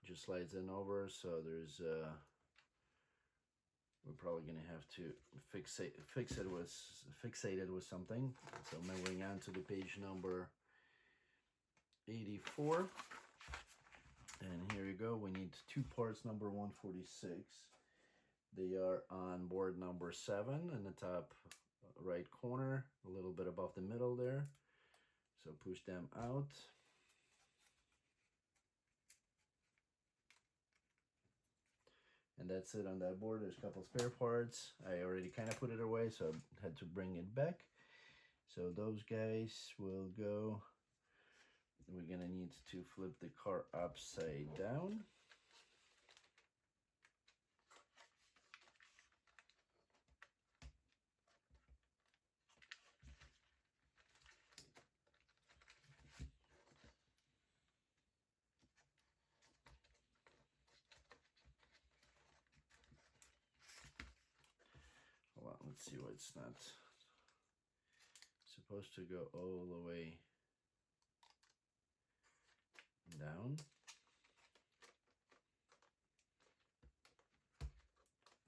Just slides in over, so there's we're probably gonna have to fixate it with something. So moving on to the page number 84, and here you go. We need 2 parts number 146. They are on board number 7 in the top right corner, a little bit above the middle there. So push them out. And that's it on that board. There's a couple spare parts. I already kind of put it away, so I had to bring it back. So those guys will go. We're gonna need to flip the car upside down. Hold on, let's see why it's not supposed to go all the way down.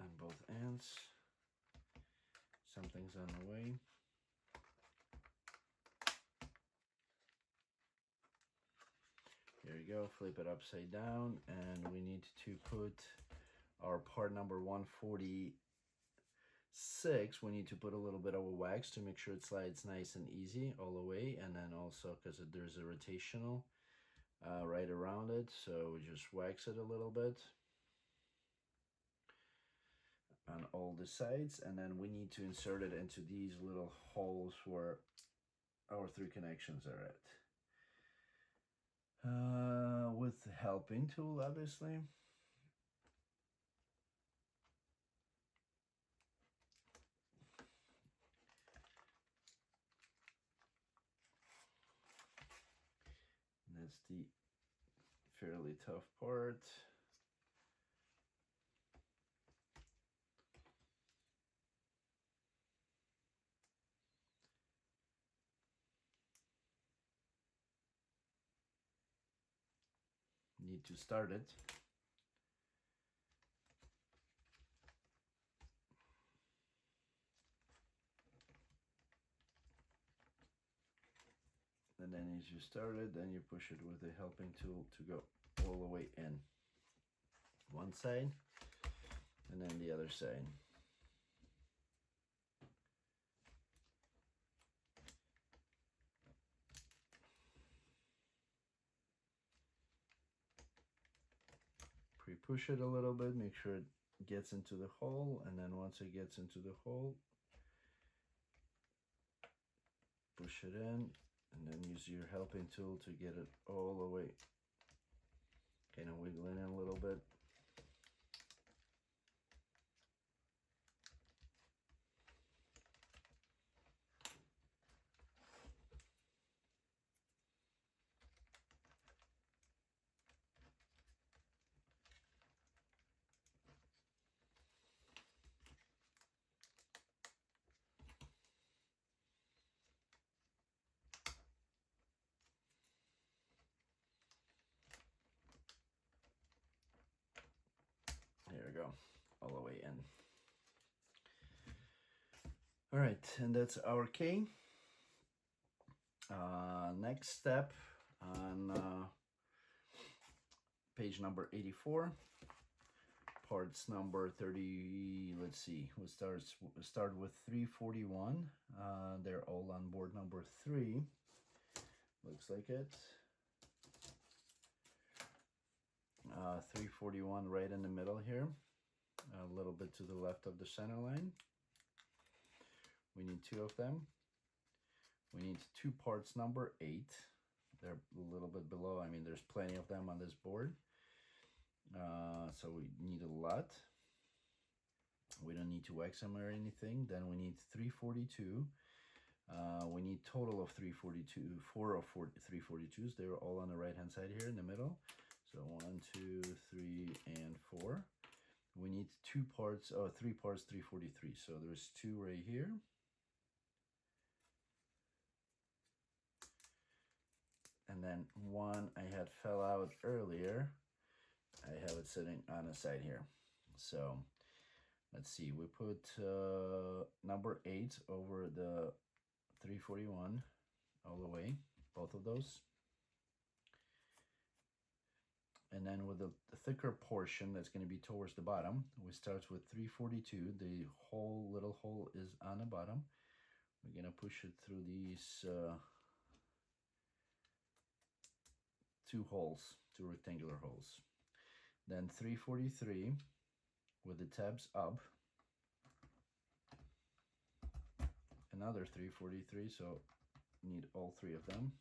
On both ends. Something's on the way. There you go, flip it upside down, and we need to put our part number 146. We need to put a little bit of a wax to make sure it slides nice and easy all the way, and then also because there's a rotational right around it, so we just wax it a little bit on all the sides, and then we need to insert it into these little holes where our 3 connections are at. With the helping tool, obviously. And that's the fairly tough part. Need to start it. And then as you start it, then you push it with the helping tool to go all the way in. One side, and then the other side. Pre-push it a little bit, make sure it gets into the hole, and then once it gets into the hole, push it in, and then use your helping tool to get it all the way, kind of wiggling in a little bit. There we go, all the way in. All right, and that's our K. Next step on page number 84, parts number 30. Let's see, we'll start with 341. They're all on board number 3. Looks like it. 341 right in the middle here, a little bit to the left of the center line. We need 2 of them. We need 2 parts number 8. They're a little bit below. I mean, there's plenty of them on this board, so we need a lot. We don't need to wax them or anything. Then we need 342 We need total of 342, 4 of 342s. They're all on the right hand side here in the middle. So 1, 2, 3, and 4. We need 3 parts 343. So there's 2 right here. And then 1 I had fell out earlier. I have it sitting on the side here. So let's see, we put number 8 over the 341 all the way, both of those. And then with the thicker portion that's going to be towards the bottom, we start with 342. The whole little hole is on the bottom. We're going to push it through these 2 holes, 2 rectangular holes. Then 343 with the tabs up. Another 343, so need all 3 of them.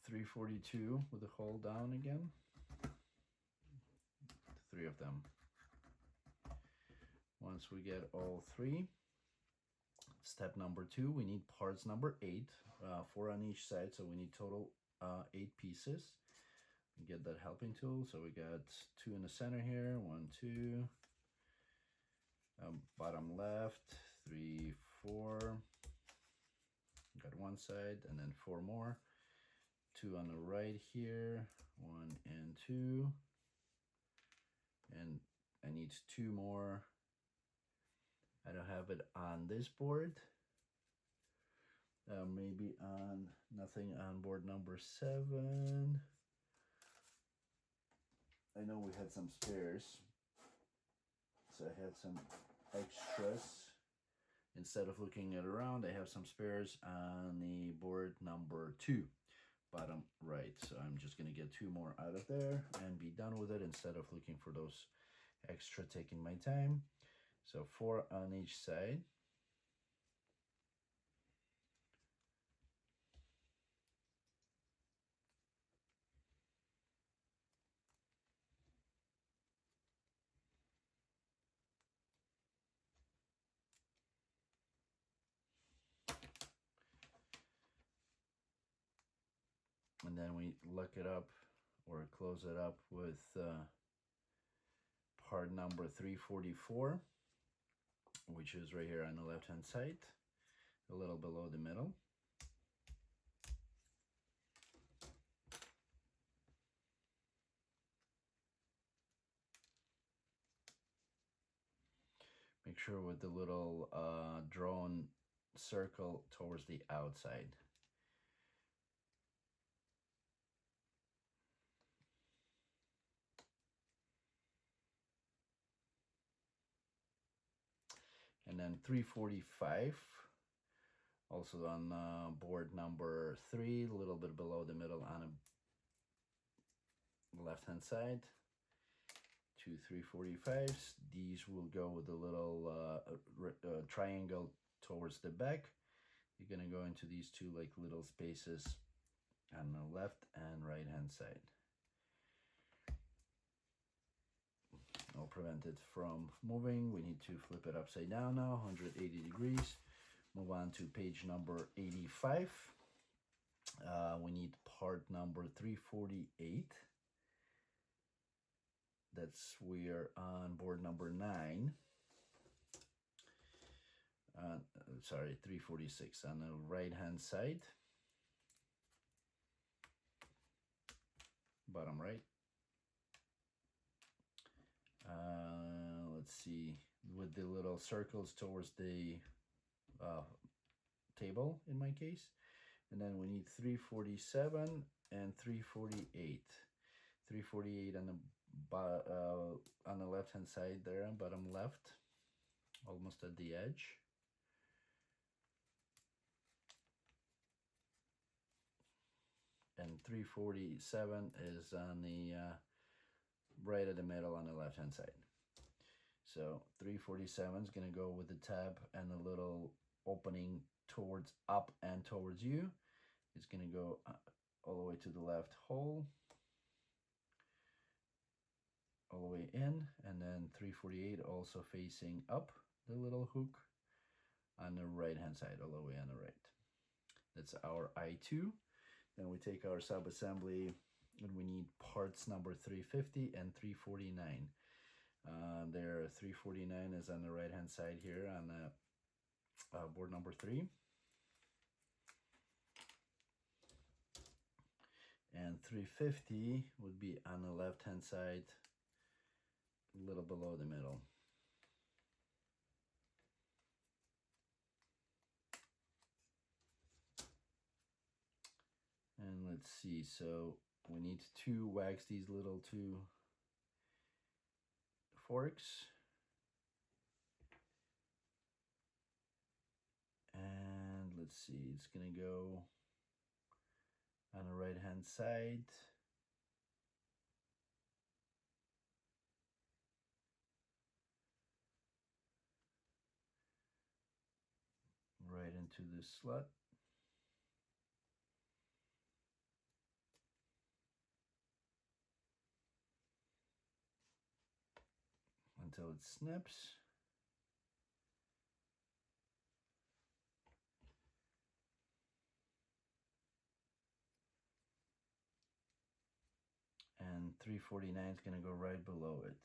.342 with the hole down again. 3 of them. Once we get all 3, step number 2, we need parts number 8, 4 on each side, so we need total 8 pieces. We get that helping tool, so we got 2 in the center here, 1, 2, bottom left, 3, 4, got one side, and then 4 more, 2 on the right here, 1 and 2, and I need 2 more. I don't have it on this board. Maybe on nothing on board number 7. I know we had some spares, so I had some extras. Instead of looking it around, I have some spares on the board number 2, bottom right. So I'm just gonna get 2 more out of there and be done with it instead of looking for those extra, taking my time. So 4 on each side. And then we look it up or close it up with part number 344, which is right here on the left hand side, a little below the middle. Make sure with the little drawn circle towards the outside. And then 345, also on board number 3, a little bit below the middle on the left hand side. 2 345s. These will go with a little triangle towards the back. You're gonna go into these 2 like little spaces on the left and right hand side. I'll prevent it from moving. We need to flip it upside down now, 180 degrees. Move on to page number 85. We need part number 348. We're on board number 9. Sorry, 346 on the right hand side. Bottom right. Let's see, with the little circles towards the table in my case. And then we need 347 and 348. 348 on the left hand side there, bottom left, almost at the edge. And 347 is on the right of the middle on the left hand side. So 347 is going to go with the tab and the little opening towards up and towards you. It's going to go all the way to the left hole. all the way in, and then 348 also facing up the little hook on the right hand side, all the way on the right. That's our I2. Then we take our sub-assembly, and we need parts number 350 and 349. There, 349 is on the right hand side here on board number 3. And 350 would be on the left hand side, a little below the middle. And let's see, so we need to wax these little two forks. And let's see, it's gonna go on the right hand side. Right into this slot. Until it snaps. And 349 is going to go right below it.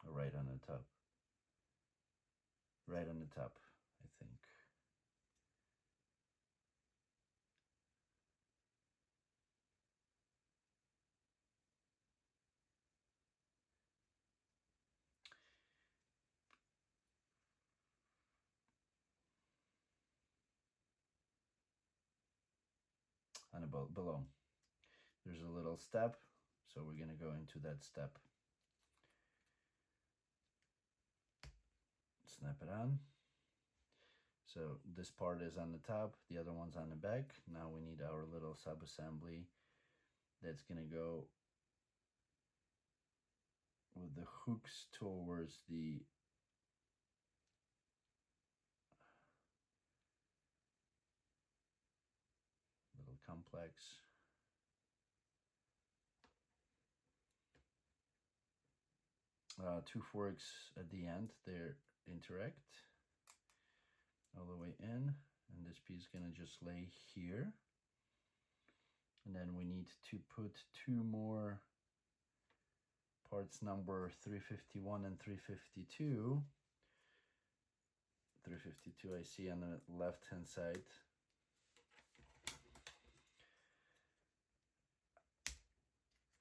Or right on the top. Right on the top, I think. On about below. There's a little step, so we're going to go into that step. Snap it on. So this part is on the top, the other one's on the back. Now we need our little sub-assembly that's going to go with the hooks towards the little complex. Two forks at the end, they're interact all the way in, and this piece is going to just lay here. And then we need to put two more parts number 351 and 352. 352 I see on the left hand side.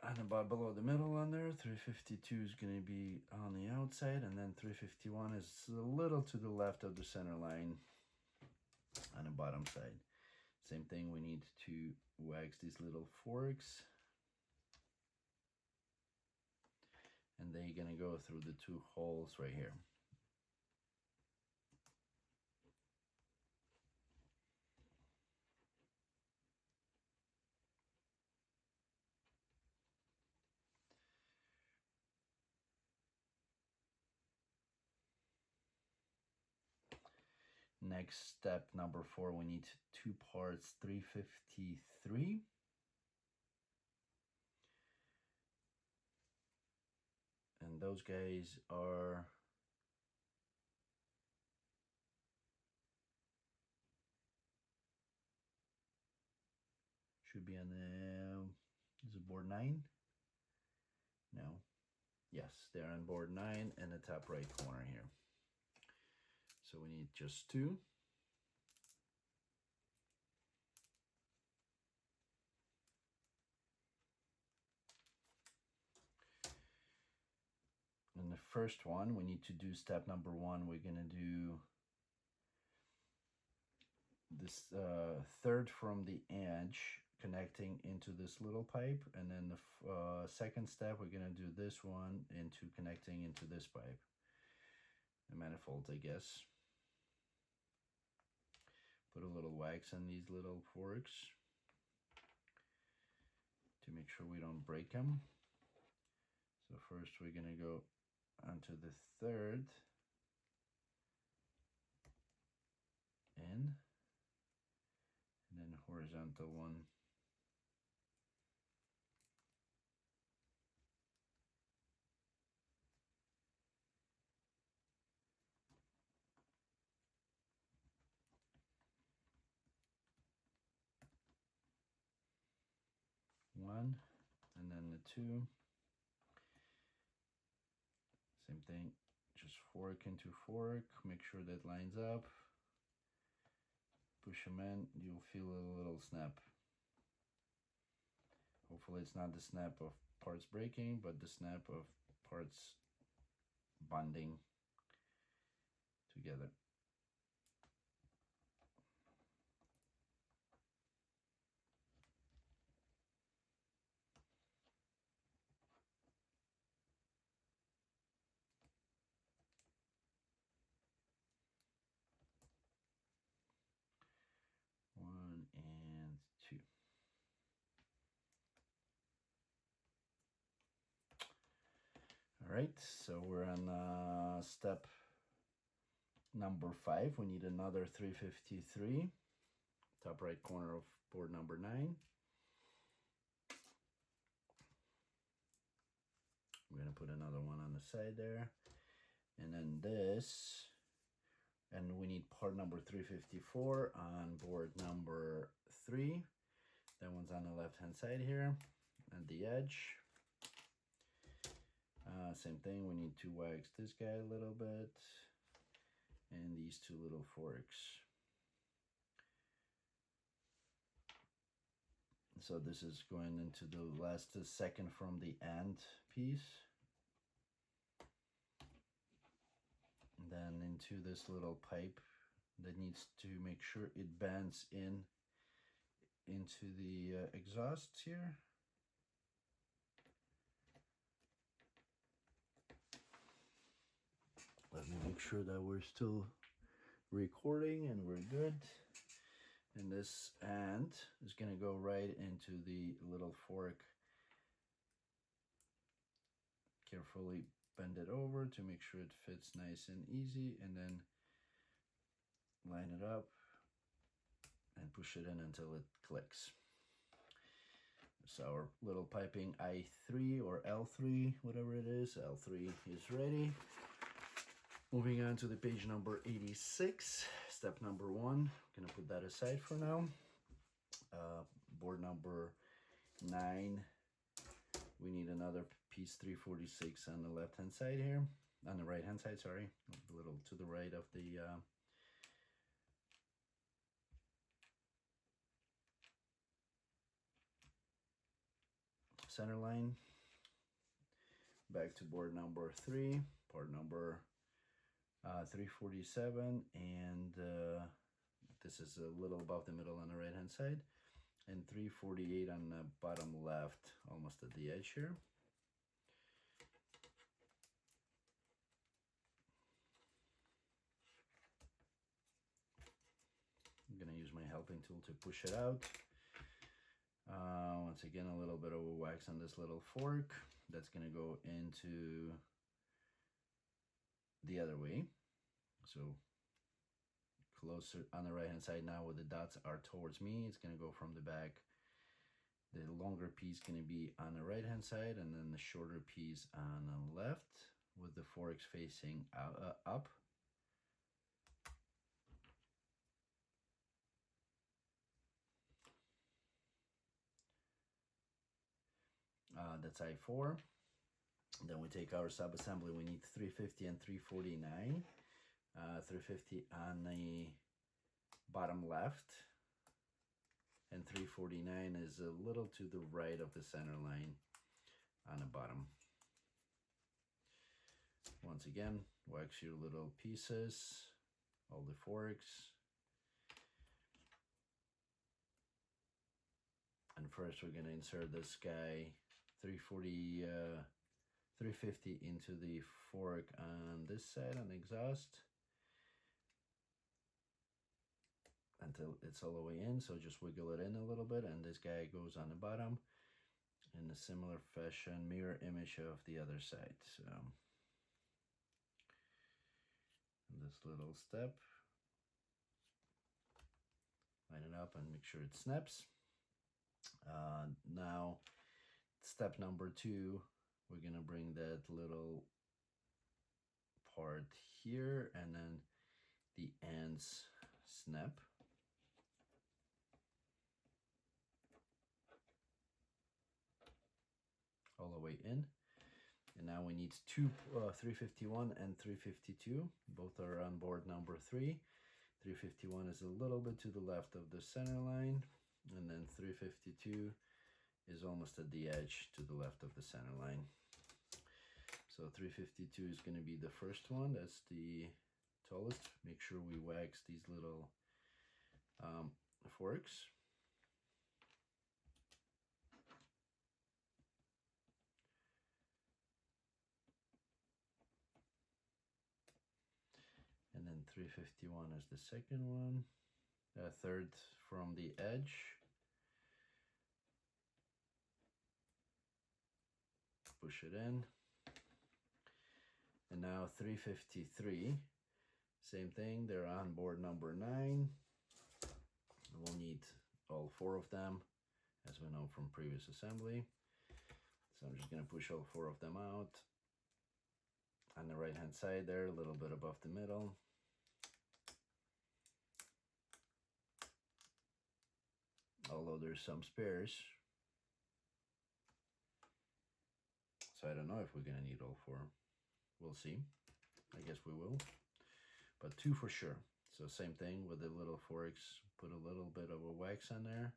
And about below the middle on there, 352 is going to be on the outside, and then 351 is a little to the left of the center line on the bottom side. Same thing, we need to wax these little forks, and they're going to go through the two holes right here. Next step, number 4, we need two parts 353. And those guys are should be on the, is it board 9? No. Yes, they're on board 9 in the top right corner here. So we need just two. And the first one, we need to do step number 1. We're going to do this third from the edge connecting into this little pipe, and then the second step we're going to do this one into connecting into this pipe, the manifold, I guess. Put a little wax on these little forks to make sure we don't break them. So first we're going to go onto the third in, and then horizontal one 2. Same thing, just fork into fork, make sure that lines up, push them in, you'll feel a little snap. Hopefully it's not the snap of parts breaking, but the snap of parts bonding together. One and two. All right, so we're on step number 5. We need another 353, top right corner of board number 9. I'm going to put another one on the side there, and then this, and we need part number 354 on board number 3. That one's on the left hand side here at the edge. Same thing, we need to wax this guy a little bit and these two little forks. So this is going into the second from the end piece. And then into this little pipe that needs to make sure it bends into the exhausts here. Let me make sure that we're still recording and we're good. And this end is going to go right into the little fork. Carefully bend it over to make sure it fits nice and easy, and then line it up and push it in until it clicks. So our little piping I3 or L3, whatever it is, L3 is ready. Moving on to the page number 86, step number 1. I'm gonna put that aside for now. Board number 9, we need another piece 346 on the left hand side here, on the right hand side, sorry, a little to the right of the center line. Back to board number 3, part number 347, and this is a little above the middle on the right hand side, and 348 on the bottom left, almost at the edge here. I'm gonna use my helping tool to push it out. Once again, a little bit of wax on this little fork. That's gonna go into the other way. So closer on the right hand side now, where the dots are towards me, it's gonna go from the back. The longer piece gonna be on the right hand side, and then the shorter piece on the left, with the forks facing up. That's I4. Then we take our sub-assembly. We need 350 and 349. 350 on the bottom left, and 349 is a little to the right of the center line on the bottom. Once again, wax your little pieces, all the forks. And first we're going to insert this guy 350 into the fork on this side on the exhaust until it's all the way in. So just wiggle it in a little bit, and this guy goes on the bottom in a similar fashion, mirror image of the other side. So this little step, line it up and make sure it snaps. Now step number 2, we're gonna bring that little part here, and then the ends snap. way in. And now we need two 351 and 352. Both are on board number 3. 351 is a little bit to the left of the center line, and then 352 is almost at the edge to the left of the center line. So 352 is going to be the first one. That's the tallest. Make sure we wax these little forks. And then 351 is the second one. Third from the edge. Push it in. And now 353, same thing, they're on board number 9. We'll need all 4 of them, as we know from previous assembly. So I'm just going to push all 4 of them out. On the right hand side there, a little bit above the middle. Although there's some spares. So I don't know if we're going to need all 4. We'll see. I guess we will. But 2 for sure. So same thing with the little forks. Put a little bit of a wax on there.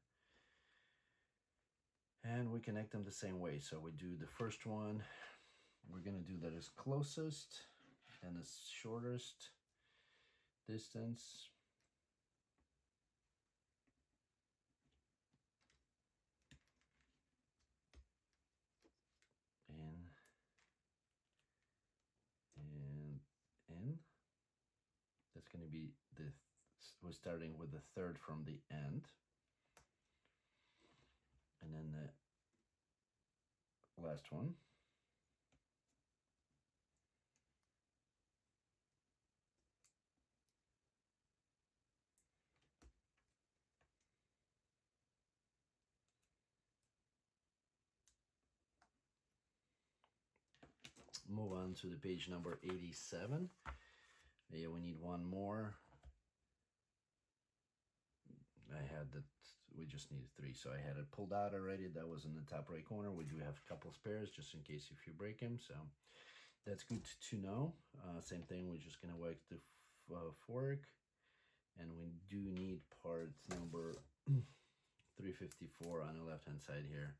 And we connect them the same way. So we do the first one. We're going to do that as closest and as shortest distance. In. That's going to be we're starting with the third from the end. And then the last one. Move on to the page number 87. Yeah, we need one more. I had that, we just needed 3, so I had it pulled out already. That was in the top right corner. We do have a couple spares just in case if you break them, so that's good to know. Same thing, we're just gonna wax the fork, and we do need part number 354 on the left hand side here.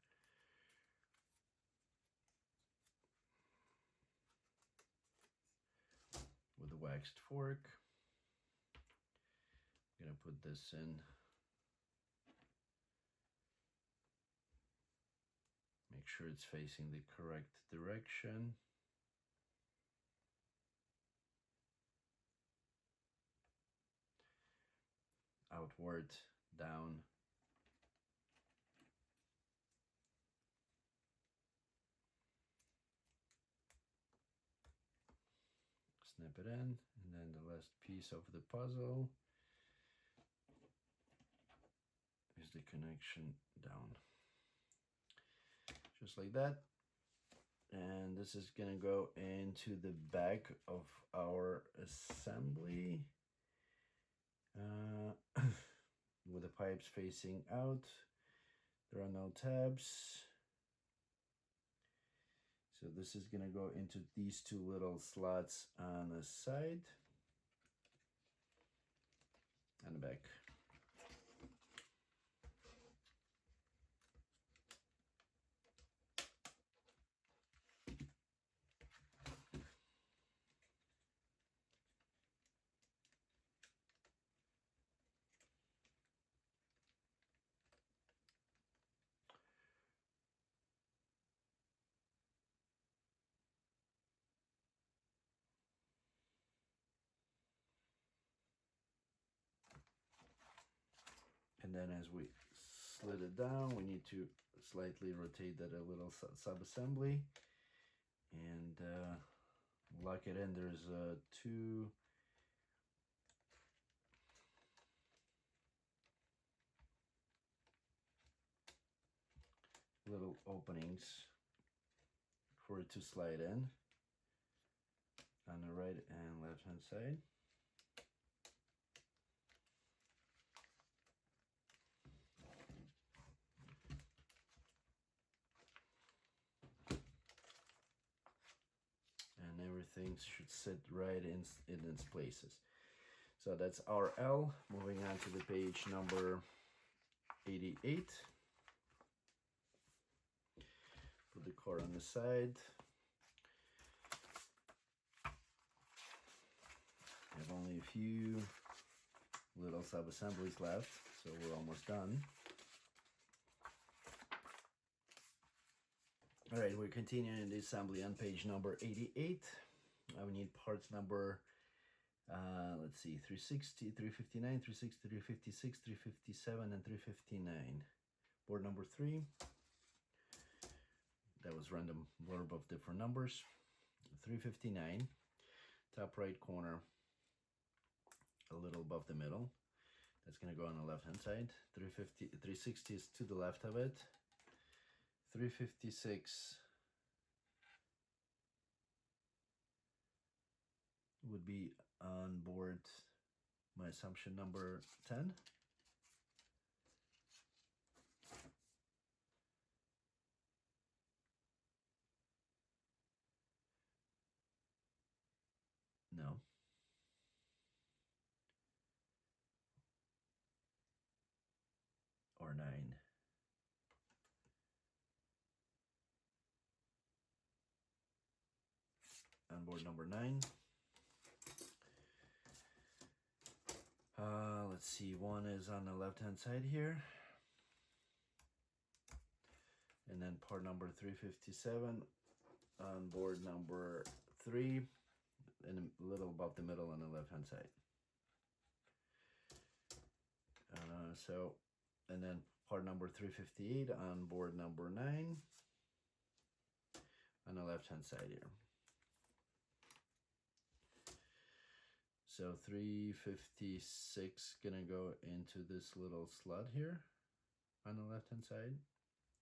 With the waxed fork. I'm gonna put this in. Make sure it's facing the correct direction. Outward, down. Snap it in, and then the last piece of the puzzle is the connection down. Just like that. And this is gonna go into the back of our assembly with the pipes facing out. There are no tabs. So this is gonna go into these 2 little slots on the side and the back. And then as we slid it down, we need to slightly rotate that a little sub-assembly and lock it in. There's 2 little openings for it to slide in on the right and left hand side. everything should sit right in its places. So that's our L. Moving on to the page number 88. Put the car on the side. We have only a few little sub-assemblies left, so we're almost done. All right, we're continuing the assembly on page number 88. We need parts number, let's see, 360, 359, 360, 356, 357, and 359. Board number 3. That was random blurb of different numbers. 359, top right corner, a little above the middle. That's going to go on the left-hand side. 360 is to the left of it. 356 would be on board, my assumption, number 10. No. Or 9. On board number 9. Let's see, 1 is on the left-hand side here. And then part number 357 on board number 3, and a little above the middle on the left-hand side. And then part number 358 on board number 9 on the left-hand side here. So 356 gonna go into this little slot here on the left-hand side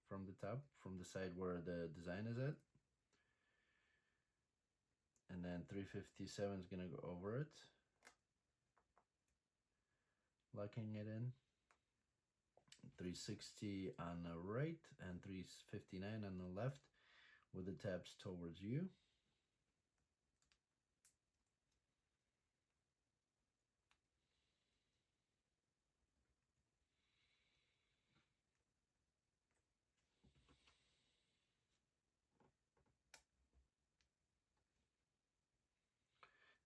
from the top, from the side where the design is at. And then 357 is gonna go over it, locking it in. 360 on the right and 359 on the left with the tabs towards you.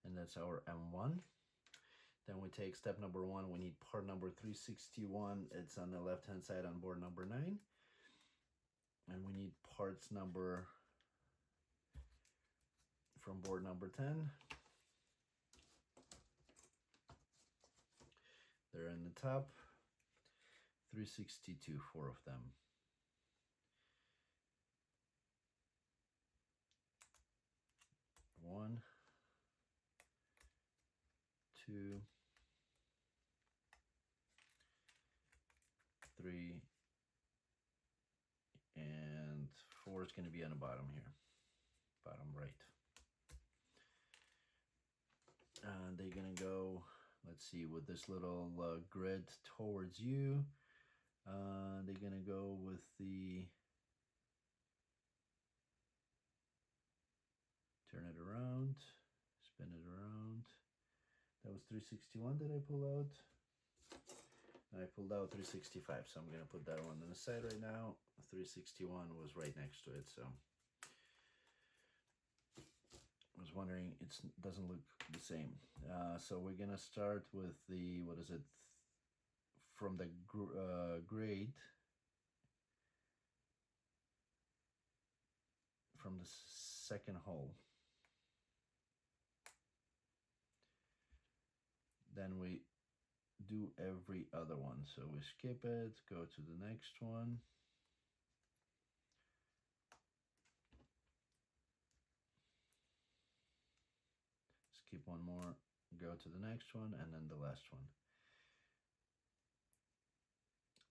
And that's our M1. Then we take step number 1. We need part number 361. It's on the left-hand side on board number 9. And we need parts number from board number 10. They're in the top. 362, 4 of them. One, 2, 3, and 4 is going to be on the bottom here, bottom right. And they're going to go, let's see, with this little grid towards you. They're going to go with the, turn it around, spin it around. That was 361 that I pulled out. I pulled out 365, so I'm going to put that one on the side right now. 361 was right next to it, so I was wondering, it doesn't look the same. So we're going to start with the, what is it, from the grade, from the second hole. Then we do every other one. So we skip it, go to the next one. Skip one more, go to the next one, and then the last one.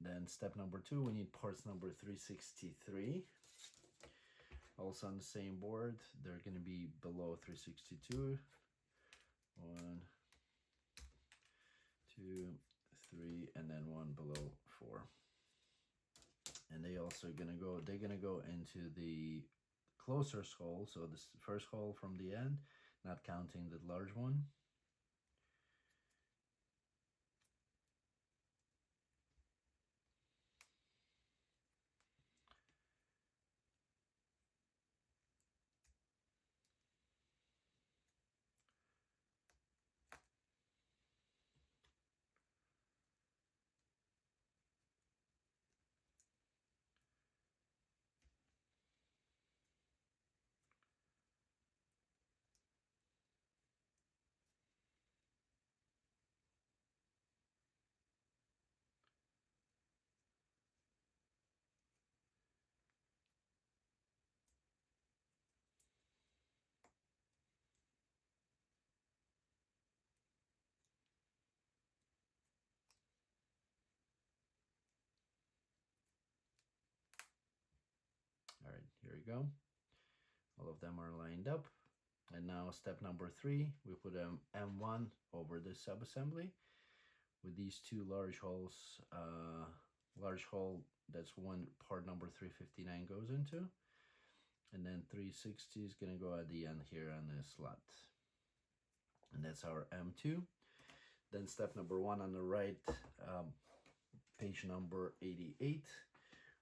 Then step number 2, we need parts number 363. Also on the same board, they're going to be below 362. 1, 2, 3, and then 1 below 4. And they also gonna go, they're gonna go into the closer hole. So this first hole from the end, not counting the large one. All right, here we go. All of them are lined up. And now step number 3, we put M1 over the subassembly with these two large holes. Large hole, that's one part number 359 goes into. And then 360 is going to go at the end here on this slot. And that's our M2. Then step number 1 on the right, page number 88.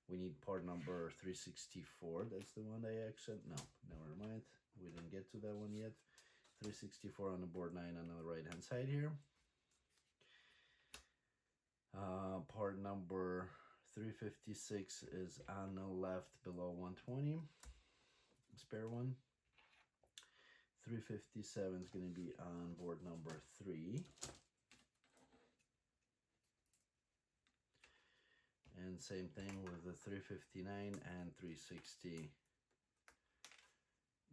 We need part number 364. That's the one I accident. No, never mind. We didn't get to that one yet. 364 on the board 9 on the right hand side here. Part number 356 is on the left below 120. Spare one. 357 is going to be on board number 3. And same thing with the 359 and 360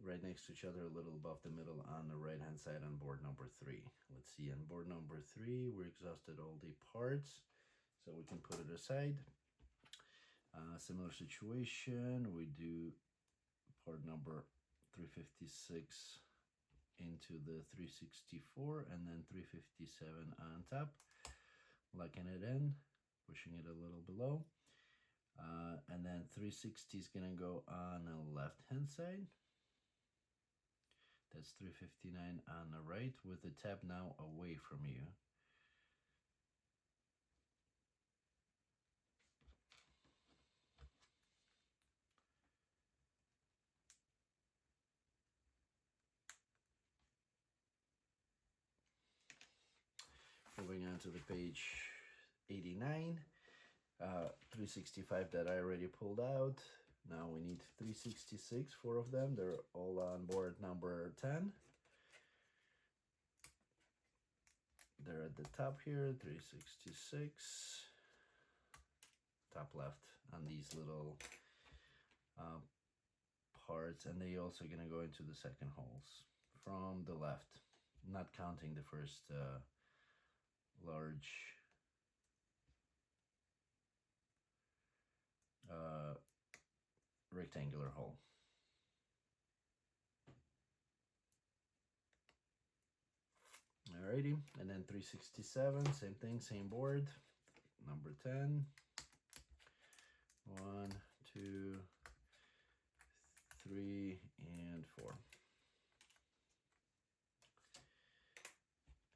right next to each other, a little above the middle on the right hand side on board number 3. Let's see, on board number 3 we exhausted all the parts, so we can put it aside. Similar situation, we do part number 356 into the 364 and then 357 on top, locking it in, pushing it a little below, and then 360 is gonna go on the left hand side. That's 359 on the right with the tab now away from you. Moving on to the page 89, 365 that I already pulled out. Now we need 366, 4 of them. They're all on board number 10. They're at the top here, 366. Top left on these little parts, and they also gonna go into the second holes from the left, not counting the first large rectangular hole. Alrighty, and then 367, same thing, same board, number 10. 1, 2, 3, and 4.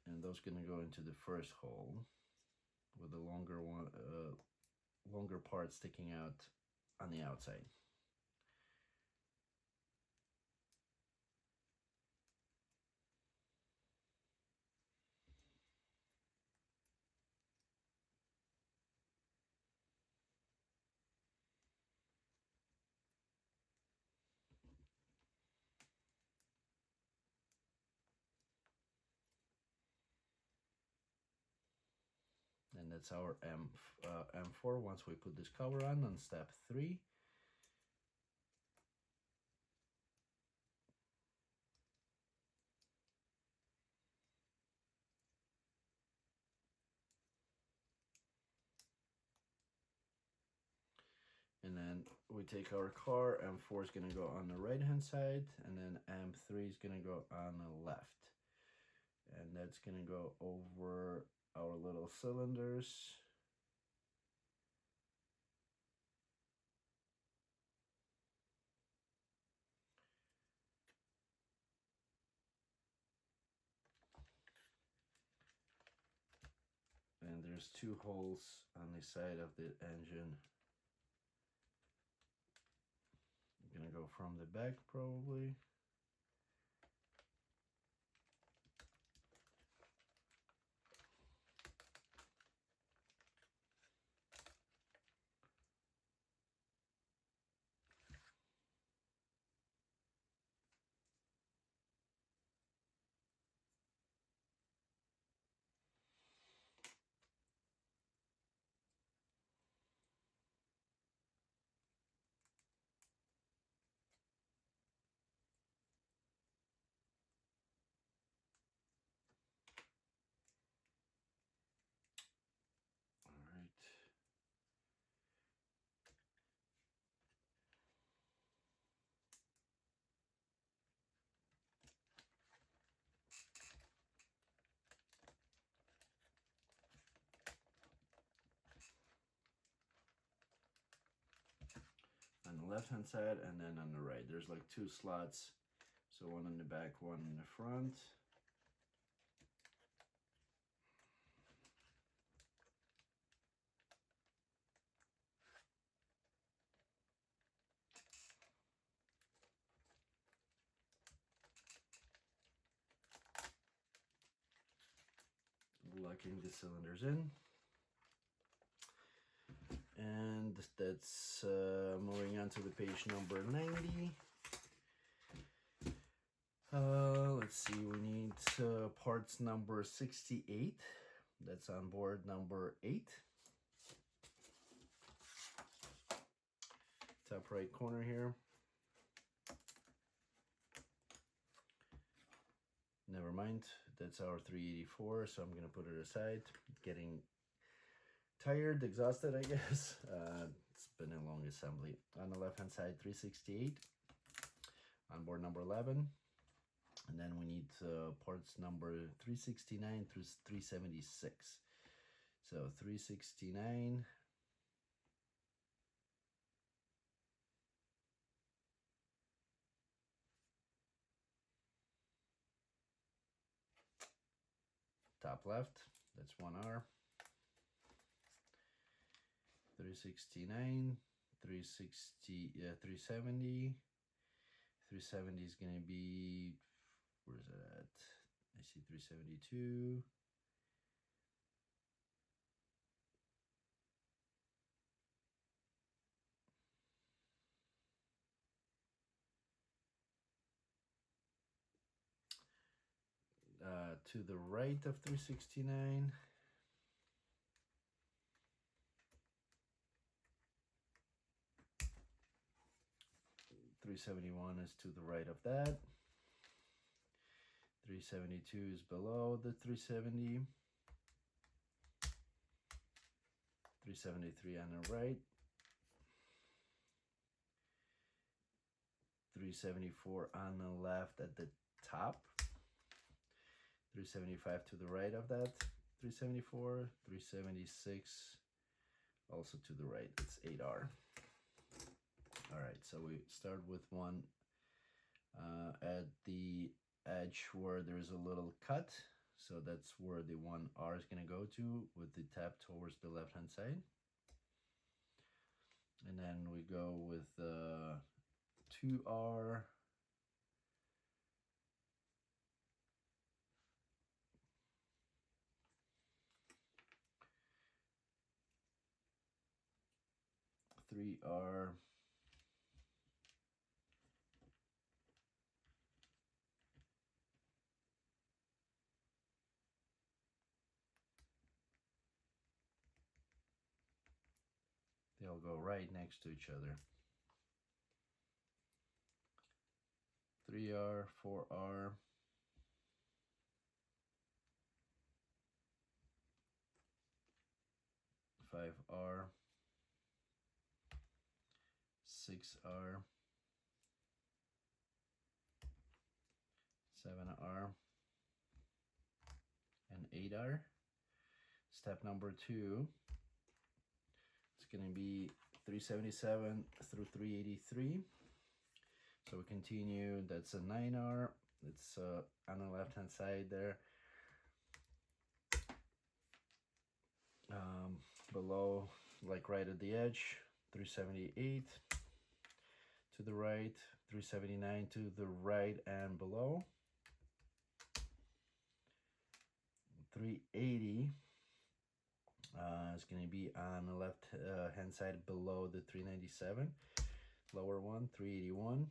And those gonna go into the first hole with the longer one, longer part sticking out on the outside. And that's our M4 once we put this cover on step 3. And then we take our car, M4 is going to go on the right hand side, and then M3 is going to go on the left. And that's going to go over our little cylinders. there's 2 holes on the side of the engine. I'm gonna go from the back probably. On the left hand side and then on the right. There's like 2 slots. So one in the back, one in the front. Locking the cylinders in. And that's moving on to the page number 90. Let's see, we need parts number 68. That's on board number 8. Top right corner here. Never mind, that's our 384, so I'm gonna put it aside. Getting tired, exhausted, I guess. It's been a long assembly. On the left hand side, 368. On board number 11. And then we need parts number 369 through 376. So 369. Top left, that's 1R. 369, 370. 370 is gonna be, where's it at? I see 372. To the right of 369. .371 is to the right of that. 372 is below the 370. 373 on the right. 374 on the left at the top. 375 to the right of that. 374, 376 also to the right. It's 8R. All right, so we start with one at the edge where there's a little cut. So that's where the 1R is going to go to with the tap towards the left hand side. And then we go with 2R. .3R. They'll go right next to each other. 3R, 4R. 5R. 6R. 7R. And 8R. Step number 2. It's going to be 377 through 383. So we continue. That's a 9R. It's on the left hand side there. below, like right at the edge, 378 to the right, 379 to the right and below, 380 is going to be on the left hand side below the 397, lower one, 381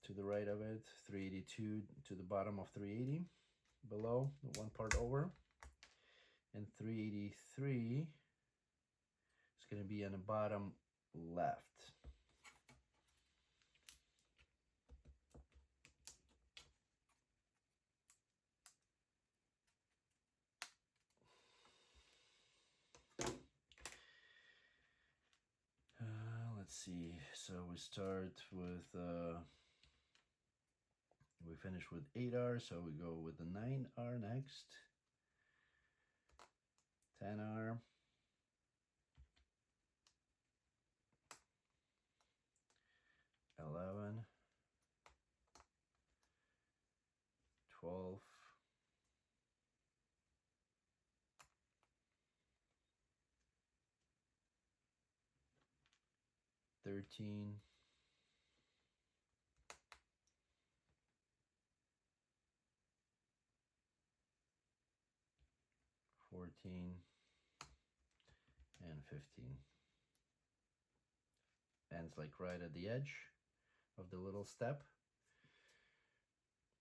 to the right of it, 382 to the bottom of 380, below, one part over, and 383 is going to be on the bottom left. Let's see, so we start with we finish with 8R, so we go with the 9R next, 10R, 11, 12, 13, 14, and 15. Ends like right at the edge of the little step.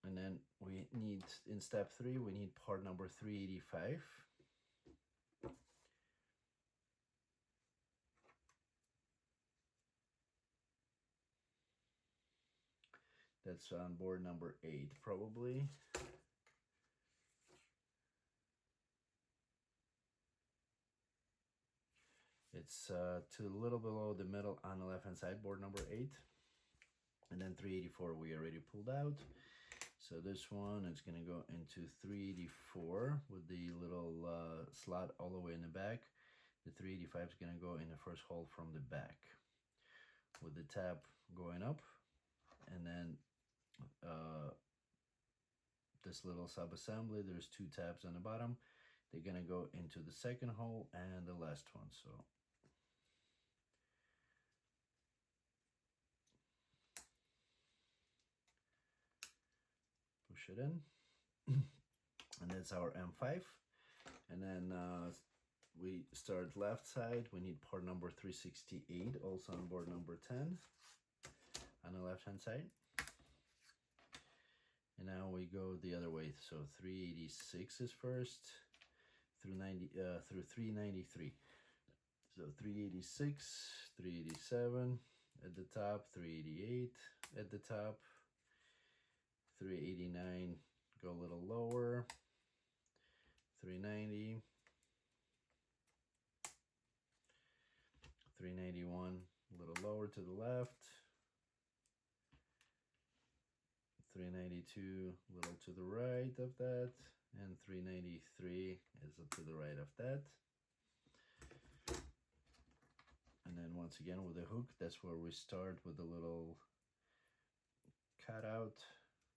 And then we need, in step 3, we need part number 385. That's on board number 8, probably. It's to a little below the middle on the left hand side, board number 8. And then 384 we already pulled out. So this one is going to go into 384 with the little slot all the way in the back. The 385 is going to go in the first hole from the back with the tab going up. And then this little sub-assembly, there's 2 tabs on the bottom. They're going to go into the second hole and the last one. So push it in, and that's our M5. And then we start left side. We need part number 368, also on board number 10 on the left hand side. And now we go the other way. So 386 is first through 393. So 386, 387 at the top, 388 at the top, 389, go a little lower, 390, 391, a little lower to the left, 392, a little to the right of that, and 393 is to the right of that. And then once again with the hook, that's where we start with a little cut out,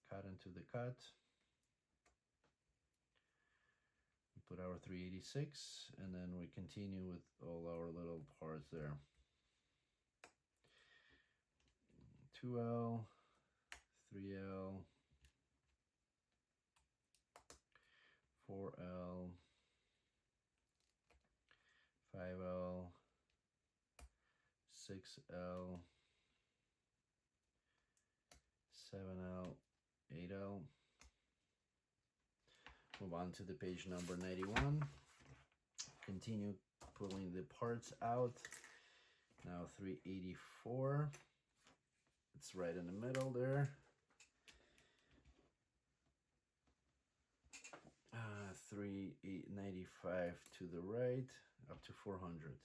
cut into the cut. We put our 386, and then we continue with all our little parts there. 2L, 3L, 4L, 5L, 6L, 7L, 8L. Move on to the page number 91. Continue pulling the parts out. Now 384. It's right in the middle there. 395 to the right, up to 400.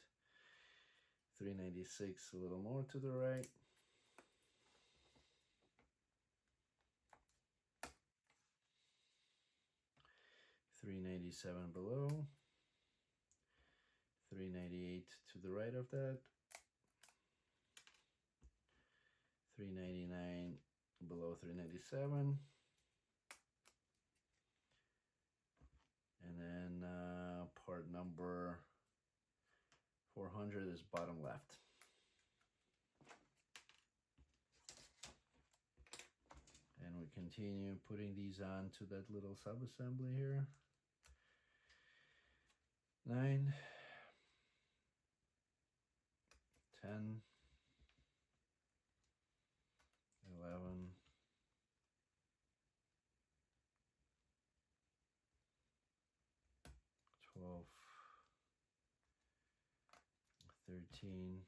396 a little more to the right. 397 below. 398 to the right of that. 399 below 397. And then part number 400 is bottom left. And we continue putting these on to that little sub-assembly here. 9, 10, 11, 12, 13,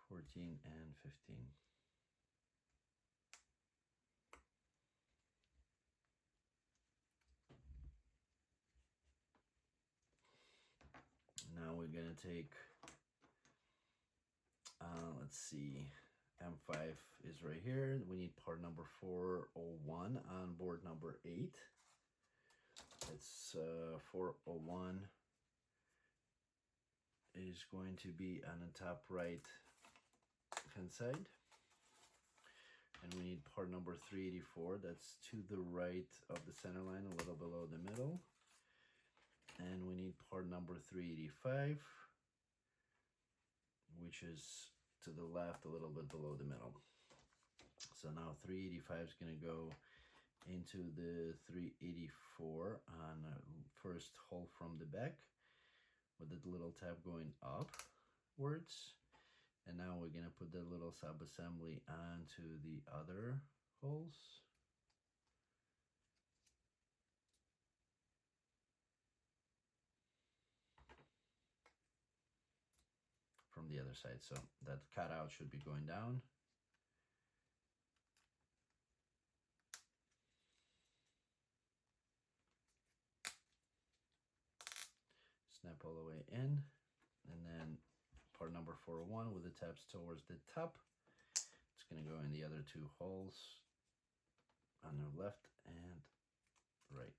14, and 15. Now we're gonna take, let's see, M5 is right here. We need part number 401 on board number 8. It's 401 is going to be on the top right hand side. And we need part number 384. That's to the right of the center line, a little below the middle. And we need part number 385, which is to the left, a little bit below the middle. So now 385 is going to go into the 384 on the first hole from the back, with the little tab going upwards. And now we're going to put the little sub-assembly onto the other holes. From the other side, so that cutout should be going down. Snap all the way in, and then part number 401 with the tabs towards the top. It's going to go in the other two holes on the left and right.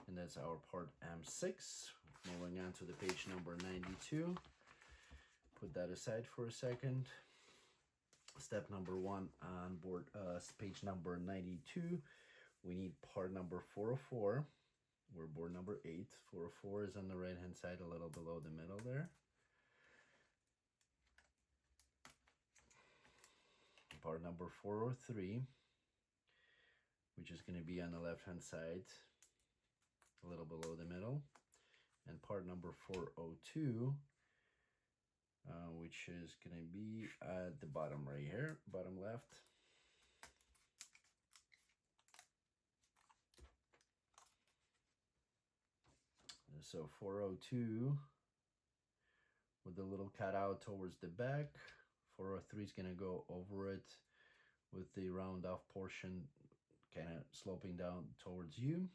And that's our part M6. Moving on to the page number 92. Put that aside for a second. Step number 1 on board page number 92. We need part number 404. We're board number 8. 404 is on the right hand side, a little below the middle there. Part number 403, which is going to be on the left hand side, a little below the middle. And part number 402, which is going to be at the bottom right here, bottom left. So 402 with the little cutout towards the back. 403 is going to go over it with the round off portion kind of sloping down towards you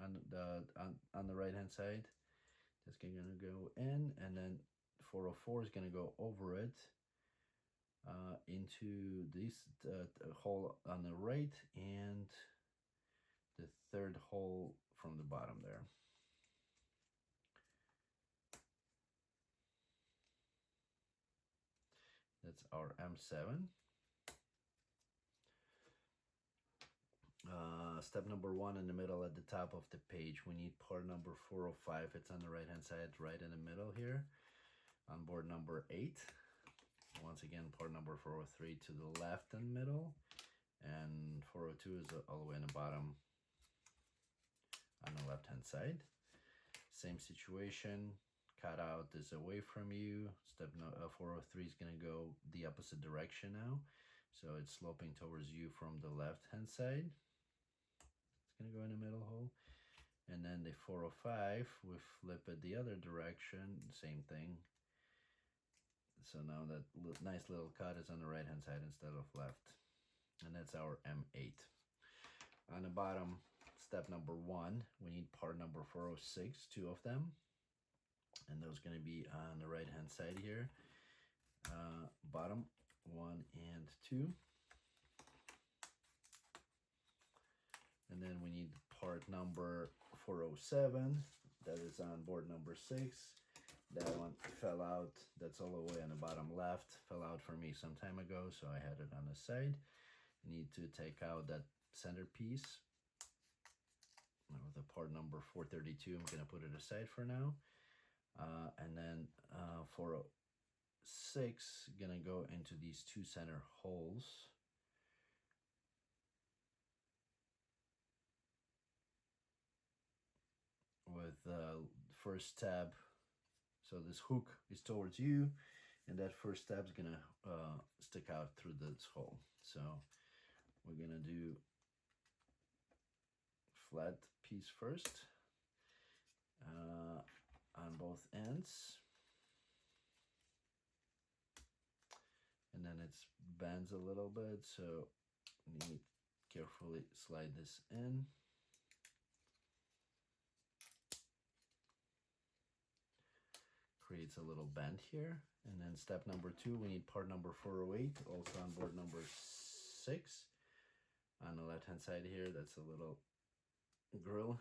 on the right hand side. That's going to go in, and then 404 is going to go over it into this hole on the right and the third hole from the bottom there. That's our M7. Step number 1 in the middle at the top of the page. We need part number 405. It's on the right hand side, right in the middle here. On board number 8. Once again, part number 403 to the left and middle. And 402 is all the way in the bottom on the left hand side. Same situation. Cutout is away from you. Step 403 is going to go the opposite direction now. So it's sloping towards you from the left hand side. It's going to go in the middle hole. And then the 405, we flip it the other direction, same thing. So now that nice little cut is on the right hand side instead of left. And that's our M8. On the bottom, step number 1, we need part number 406, 2 of them. And those going to be on the right hand side here. Bottom 1 and 2. And then we need part number 407. That is on board number 6. That one fell out. That's all the way on the bottom left. Fell out for me some time ago, so I had it on the side. I need to take out that centerpiece with the part number 432. I'm going to put it aside for now. And then 406, going to go into these two center holes. With the first tab, so this hook is towards you, and that first tab is gonna stick out through this hole. So we're gonna do flat piece first on both ends, and then it bends a little bit, so you need to carefully slide this in. Creates a little bend here. And then step number 2, we need part number 408, also on board number 6. On the left hand side here, that's a little grill.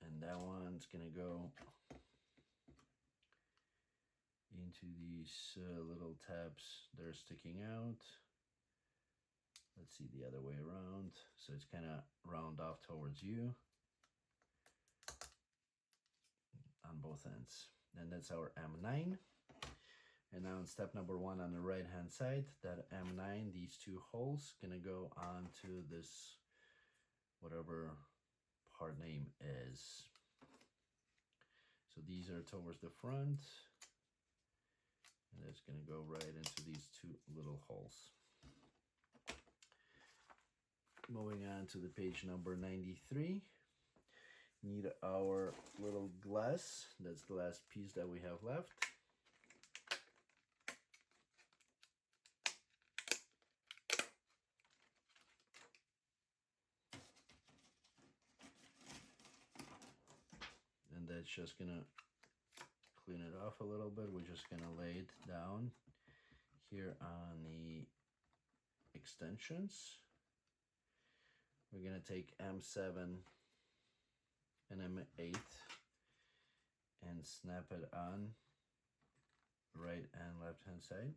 And that one's gonna go into these little tabs that are sticking out. Let's see the other way around. So it's kind of round off towards you on both ends. And that's our M9. And now in step number 1 on the right hand side, that M9, these two holes gonna go onto this whatever part name is. So these are towards the front, and it's gonna go right into these two little holes. Moving on to the page number 93. Need our little glass. That's the last piece that we have left. And that's just gonna clean it off a little bit. We're just gonna lay it down here on the extensions. We're gonna take M7 and M8 and snap it on right and left hand side.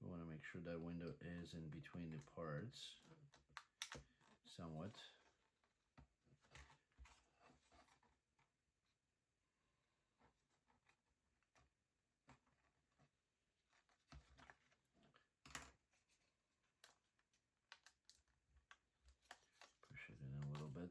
We want to make sure that window is in between the parts somewhat. Push it in a little bit.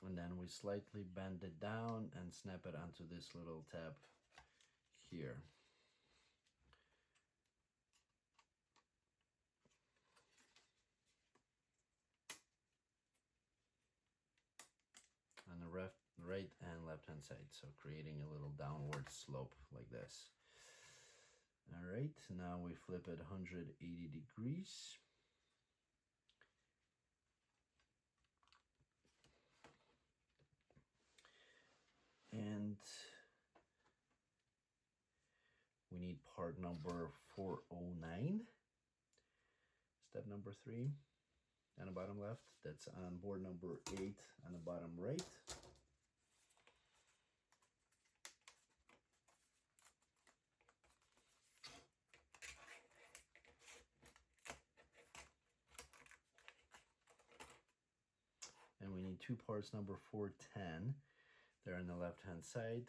And then we slightly bend it down and snap it onto this little tab here. On the right and left hand side, so creating a little downward slope like this. All right, now we flip it 180 degrees. And we need part number 409, step number 3 on the bottom left. That's on board number 8 on the bottom right. And we need two parts number 410. They're on the left hand side.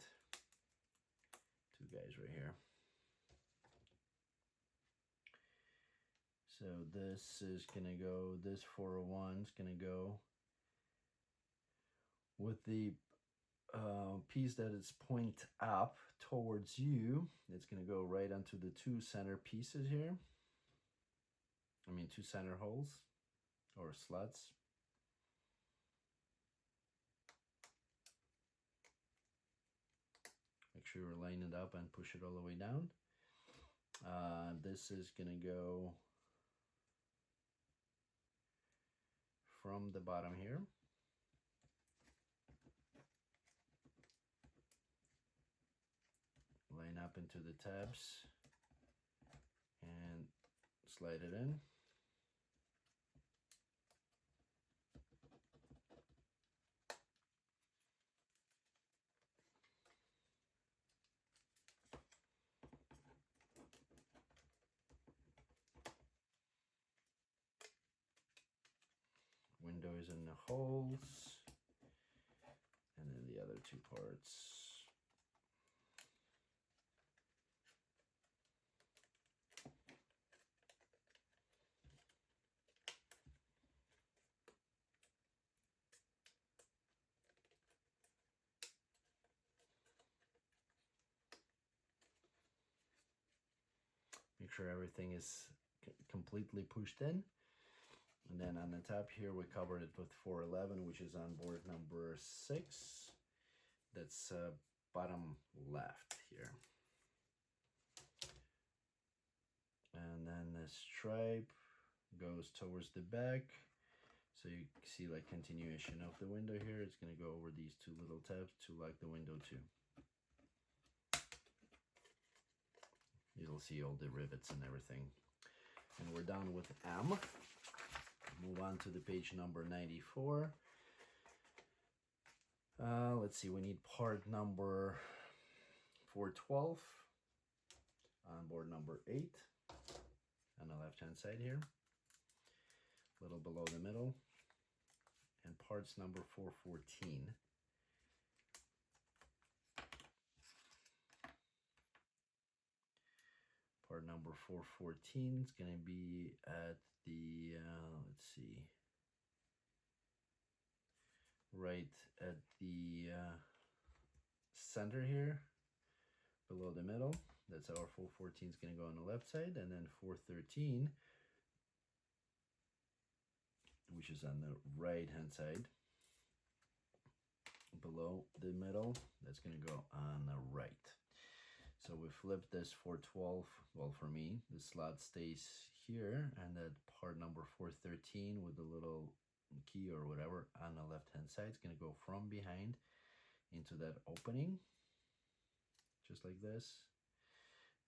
Two guys right here. So this is gonna go, this 401 is gonna go with the piece that is point up towards you. It's going to go right onto the two center pieces here. I mean, two center holes or slots. Make sure you line it up and push it all the way down. This is going to go from the bottom here. Line up into the tabs and slide it in. Windows in the holes, and then the other two parts. Make sure everything is completely pushed in. And then on the top here, we covered it with 411, which is on board number 6. That's bottom left here. And then the stripe goes towards the back. So you see like continuation of the window here. It's going to go over these two little tabs to lock the window too. You'll see all the rivets and everything. And we're done with M. Move on to the page number 94. Let's see, we need part number 412 on board number 8 on the left hand side here, a little below the middle, and parts number 414. Part number 414 is going to be at the, let's see, right at the center here, below the middle. That's how our 414 is going to go on the left side, and then 413, which is on the right hand side, below the middle, that's going to go on the right. So we flip this 412, well for me, the slot stays here, and that part number 413 with the little key or whatever on the left hand side is going to go from behind into that opening, just like this.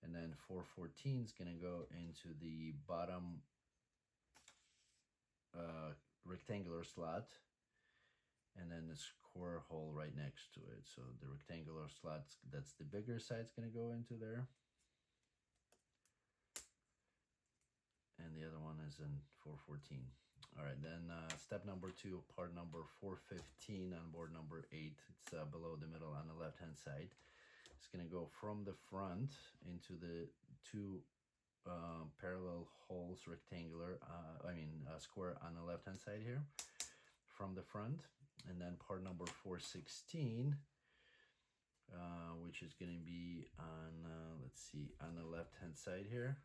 And then 414 is going to go into the bottom rectangular slot, and then the square hole right next to it. So the rectangular slot, that's the bigger side, is going to go into there. And the other one is in 414. All right, then step number 2, part number 415 on board number 8. It's below the middle on the left hand side. It's going to go from the front into the two parallel holes, rectangular, square on the left hand side here, from the front. And then part number 416, which is going to be on, let's see, on the left hand side here.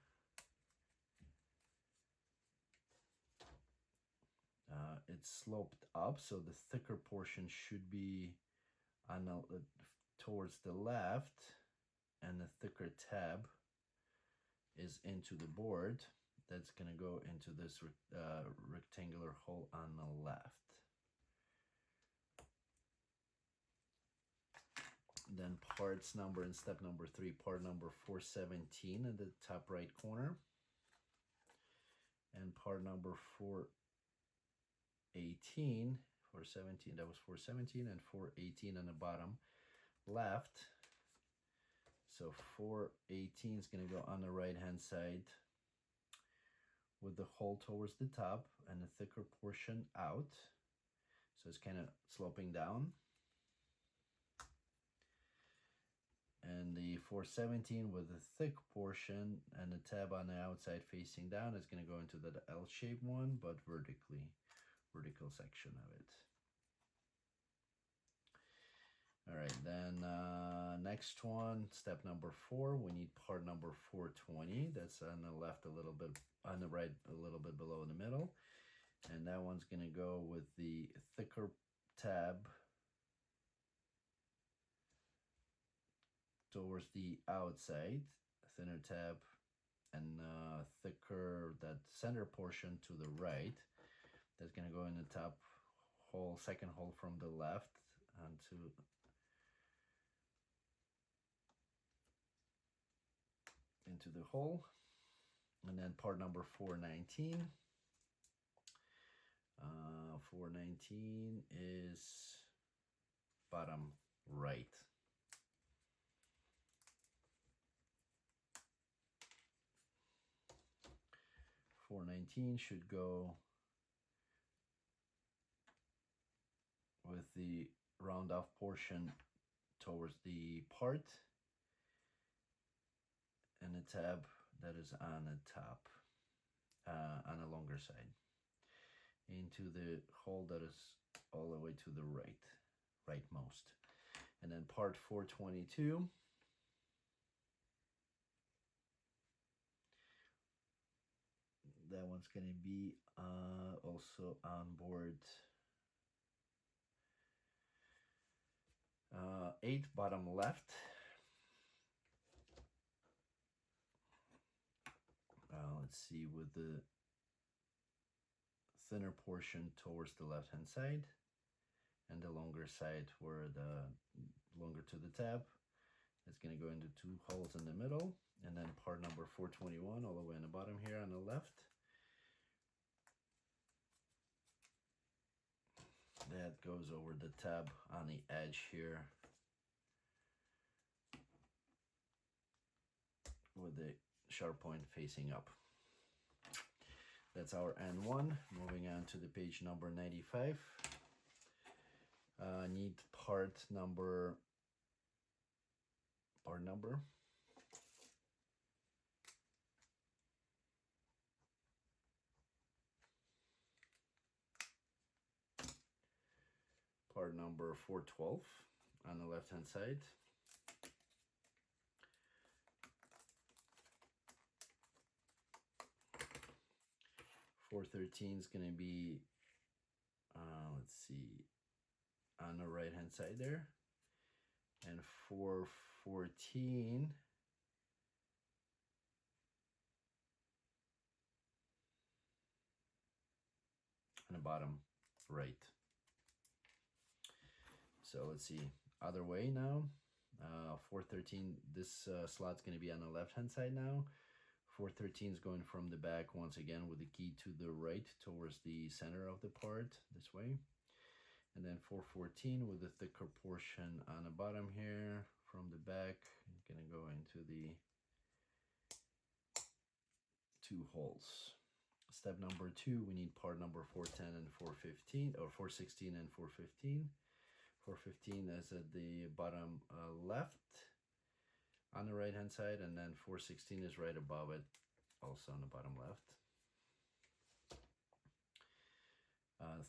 It's sloped up, so the thicker portion should be on the, towards the left, and the thicker tab is into the board. That's going to go into this rectangular hole on the left. Then parts number in step number 3, part number 417 in the top right corner, and part number 418, 417, that was 417, and 418 on the bottom left. So 418 is going to go on the right hand side with the hole towards the top and the thicker portion out. So it's kind of sloping down. And the 417 with the thick portion and the tab on the outside facing down is going to go into the L-shaped one, but vertical section of it. All right, then next one, step number 4, we need part number 420. That's on the left a little bit, on the right a little bit below the middle. And that one's gonna go with the thicker tab towards the outside, thinner tab, and thicker, that center portion to the right. That's gonna go in the top hole, second hole from the left onto into the hole. And then part number 419. 419 is bottom right. 419 should go with the round off portion towards the part and the tab that is on the top, on the longer side, into the hole that is all the way to the rightmost. And then part 422, that one's going to be also on board 8, bottom left. Let's see, with the thinner portion towards the left hand side and the longer side where the longer to the tab. It's going to go into 2 holes in the middle, and then part number 421 all the way on the bottom here on the left. That goes over the tab on the edge here with the sharp point facing up. That's our N1. Moving on to the page number 95. Need part number 412 on the left hand side. .413 is going to be, let's see, on the right hand side there, and 414 on the bottom right. So let's see, other way now. 413, this slot's going to be on the left hand side now. 413 is going from the back once again with the key to the right towards the center of the part this way. And then 414 with the thicker portion on the bottom here from the back, gonna go into the 2 holes. Step number 2, we need part number 410 and 415, or 416 and 415. 415 is at the bottom left on the right hand side, and then 416 is right above it, also on the bottom left.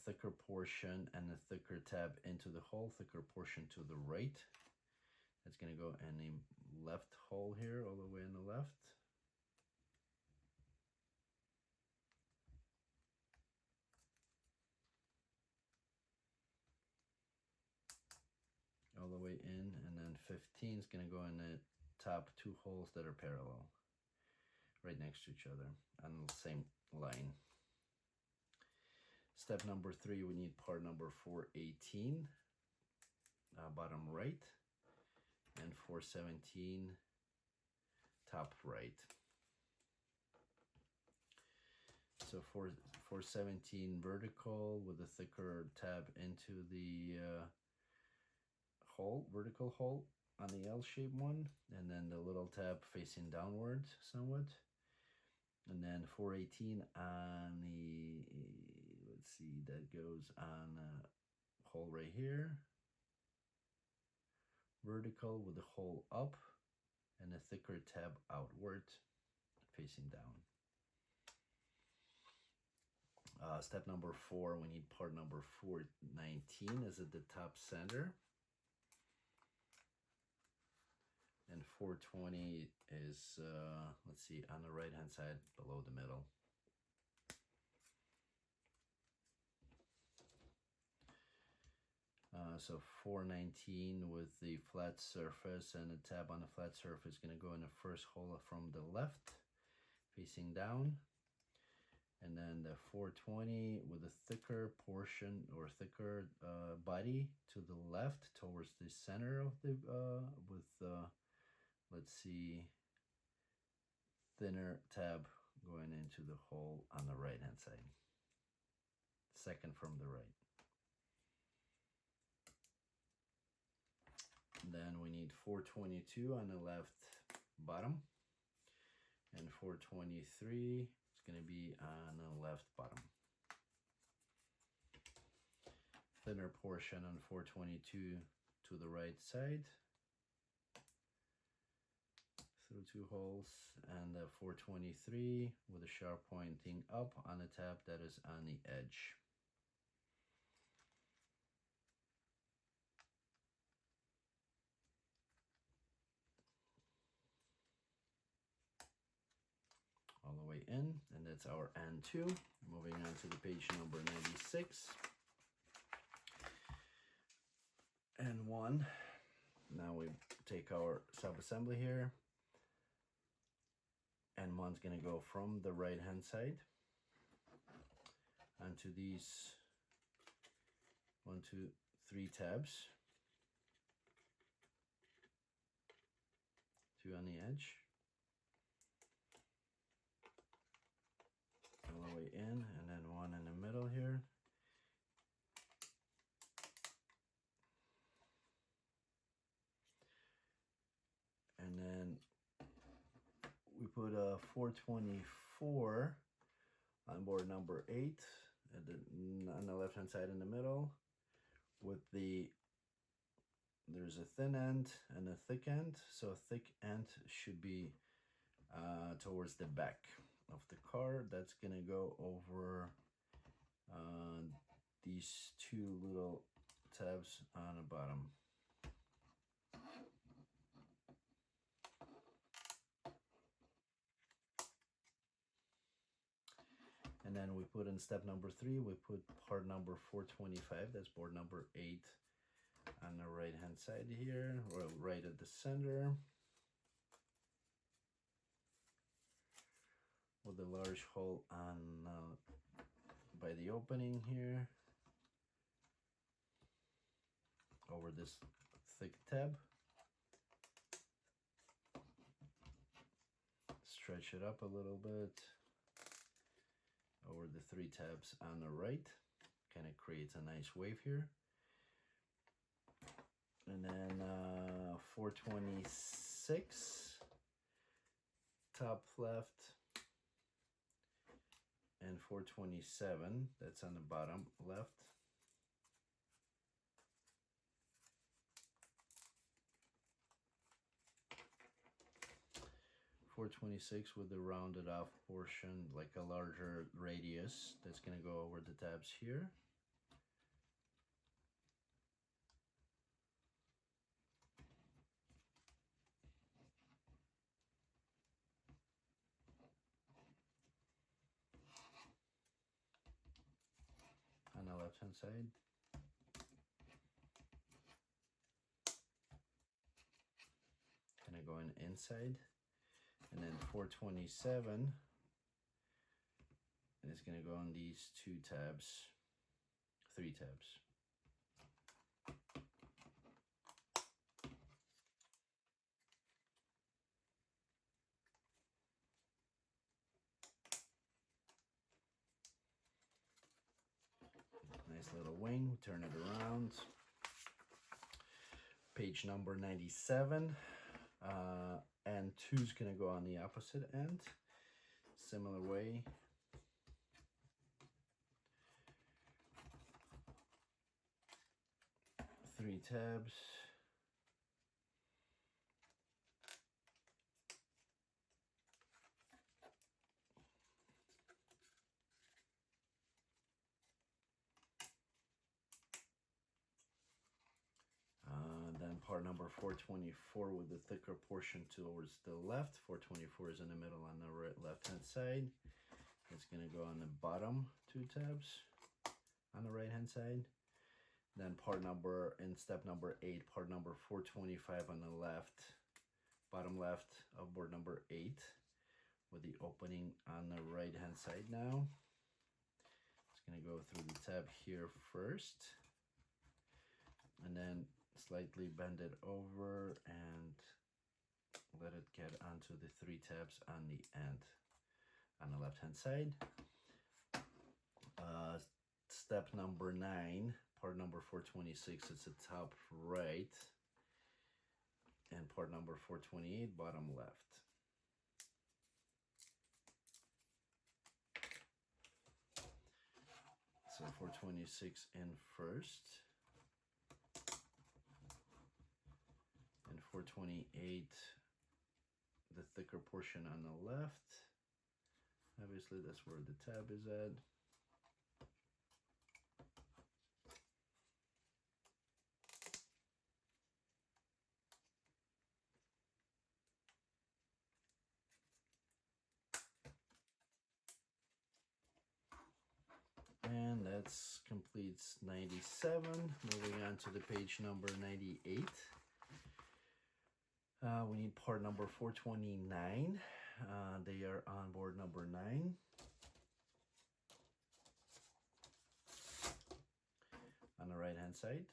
Thicker portion and the thicker tab into the hole, thicker portion to the right. That's going to go in the left hole here, all the way in the left. All the way in, and then 15 is going to go in the top 2 holes that are parallel, right next to each other on the same line. Step number 3, we need part number 418, bottom right, and 417, top right. So 417 vertical with a thicker tab into the hole, vertical hole on the L-shaped one, and then the little tab facing downward somewhat. And then 418 on the, let's see, that goes on a hole right here, vertical with the hole up and a thicker tab outward facing down. Step number 4, we need part number 419 is at the top center. and 420 is, let's see, on the right hand side below the middle. So 419 with the flat surface, and the tab on the flat surface is going to go in the first hole from the left, facing down. And then the 420 with a thicker portion or thicker body to the left towards the center of the, let's see, thinner tab going into the hole on the right hand side, second from the right. Then we need 422 on the left bottom, and 423 is going to be on the left bottom. Thinner portion on 422 to the right side through 2 holes, and the 423 with a sharp pointing up on the tab that is on the edge. All the way in, and that's our N2. Moving on to the page number 96. N1. Now we take our sub-assembly here. N1's going to go from the right hand side onto these 1, 2, 3 tabs. 2 on the edge. All the way in, and then 1 in the middle here. And then we put a 424 on board number 8 on the left hand side in the middle, with there's a thin end and a thick end. So a thick end should be towards the back of the car. That's gonna go over these 2 little tabs on the bottom. And then we put in step number 3, we put part number 425, that's board number 8 on the right hand side here, or right at the center, with a large hole on by the opening here, over this thick tab. Stretch it up a little bit over the 3 tabs on the right. Kind of creates a nice wave here. And then 426 top left, and 427 that's on the bottom left. .426 with the rounded off portion, like a larger radius, that's going to go over the tabs here. On the left hand side. Kind of going inside. And then 427 is going to go on these 2 tabs, 3 tabs. Nice little wing, turn it around. Page number 97. And 2 is going to go on the opposite end, similar way. Three tabs. part number 424 with the thicker portion towards the left. 424 is in the middle on the left hand side. It's going to go on the bottom 2 tabs on the right hand side. Then part number, in step number 8, part number 425 on the left, bottom left of board number 8, with the opening on the right hand side now. It's going to go through the tab here first, and then slightly bend it over and let it get onto the 3 tabs on the end on the left hand side. Step number 9, part number 426, it's the top right, and part number 428, bottom left. So 426 in first, and 428, the thicker portion on the left. Obviously that's where the tab is at. And that's completes 97. Moving on to the page number 98. We need part number 429. They are on board number 9. On the right hand side.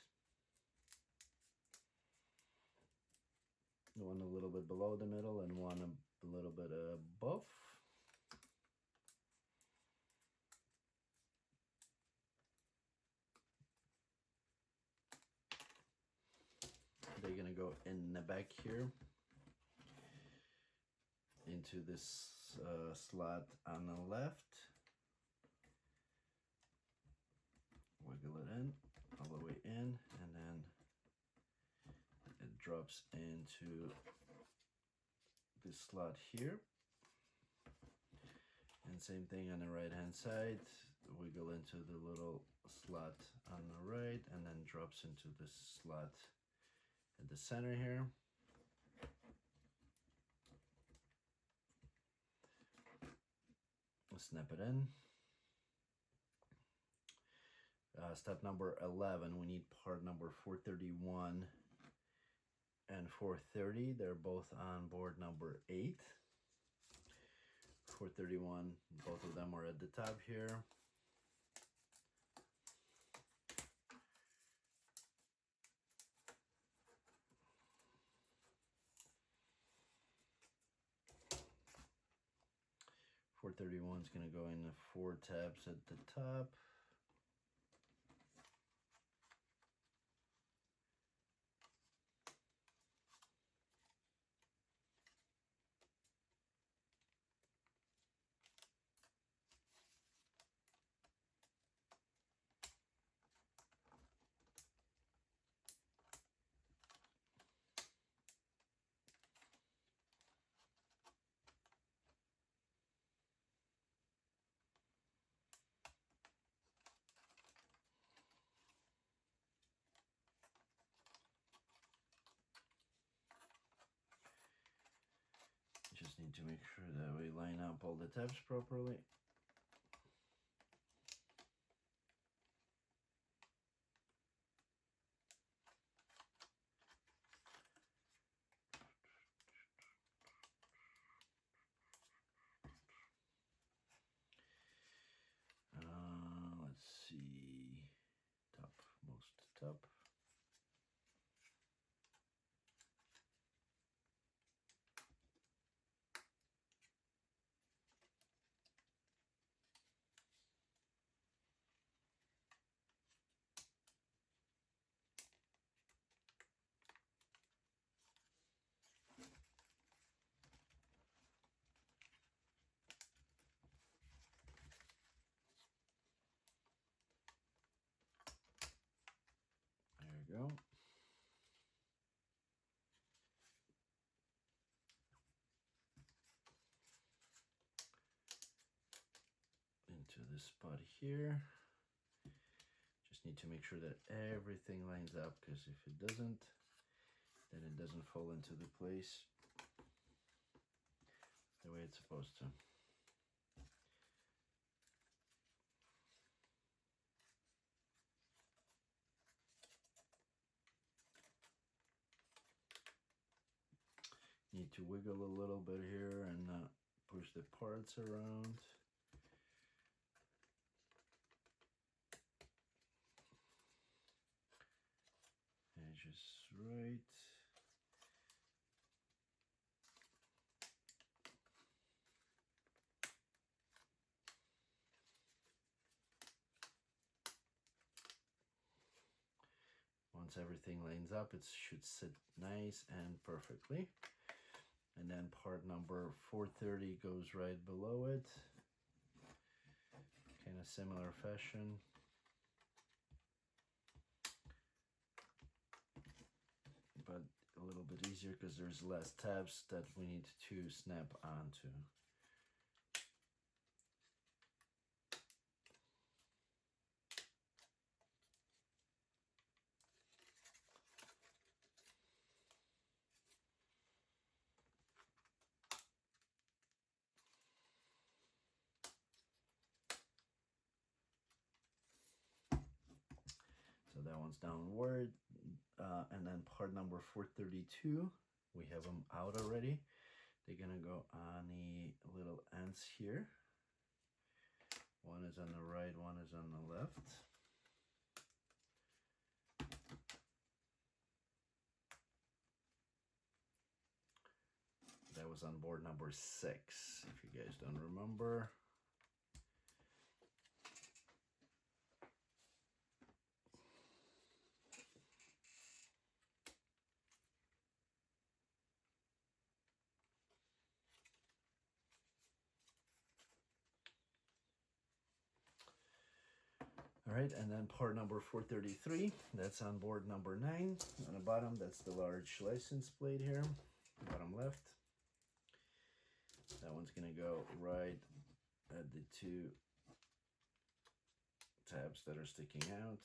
One a little bit below the middle and one a little bit above. They're gonna go in the back here into this slot on the left. Wiggle it in, all the way in, and then it drops into this slot here. And same thing on the right hand side, wiggle into the little slot on the right, and then drops into this slot at the center here. We'll snap it in. Step number 11, we need part number 431 and 430. They're both on board number 8. 431, both of them are at the top here. $431 is going to go in the 4 tabs at the top. Just need to make sure that we line up all the tabs properly. Let's see, top, most top. Go. Into this spot here. Just need to make sure that everything lines up, because if it doesn't, then it doesn't fall into the place the way it's supposed to. Need to wiggle a little bit here and push the parts around. Edges right. Once everything lines up, it should sit nice and perfectly. And then part number 430 goes right below it. Kind of similar fashion. But a little bit easier because there's less tabs that we need to snap onto. So that one's downward. And then part number 432, we have them out already. They're gonna go on the little ends here. One is on the right, one is on the left. That was on board number 6, if you guys don't remember. All right, and then part number 433, that's on board number 9. On the bottom, that's the large license plate here, bottom left. That one's gonna go right at the 2 tabs that are sticking out.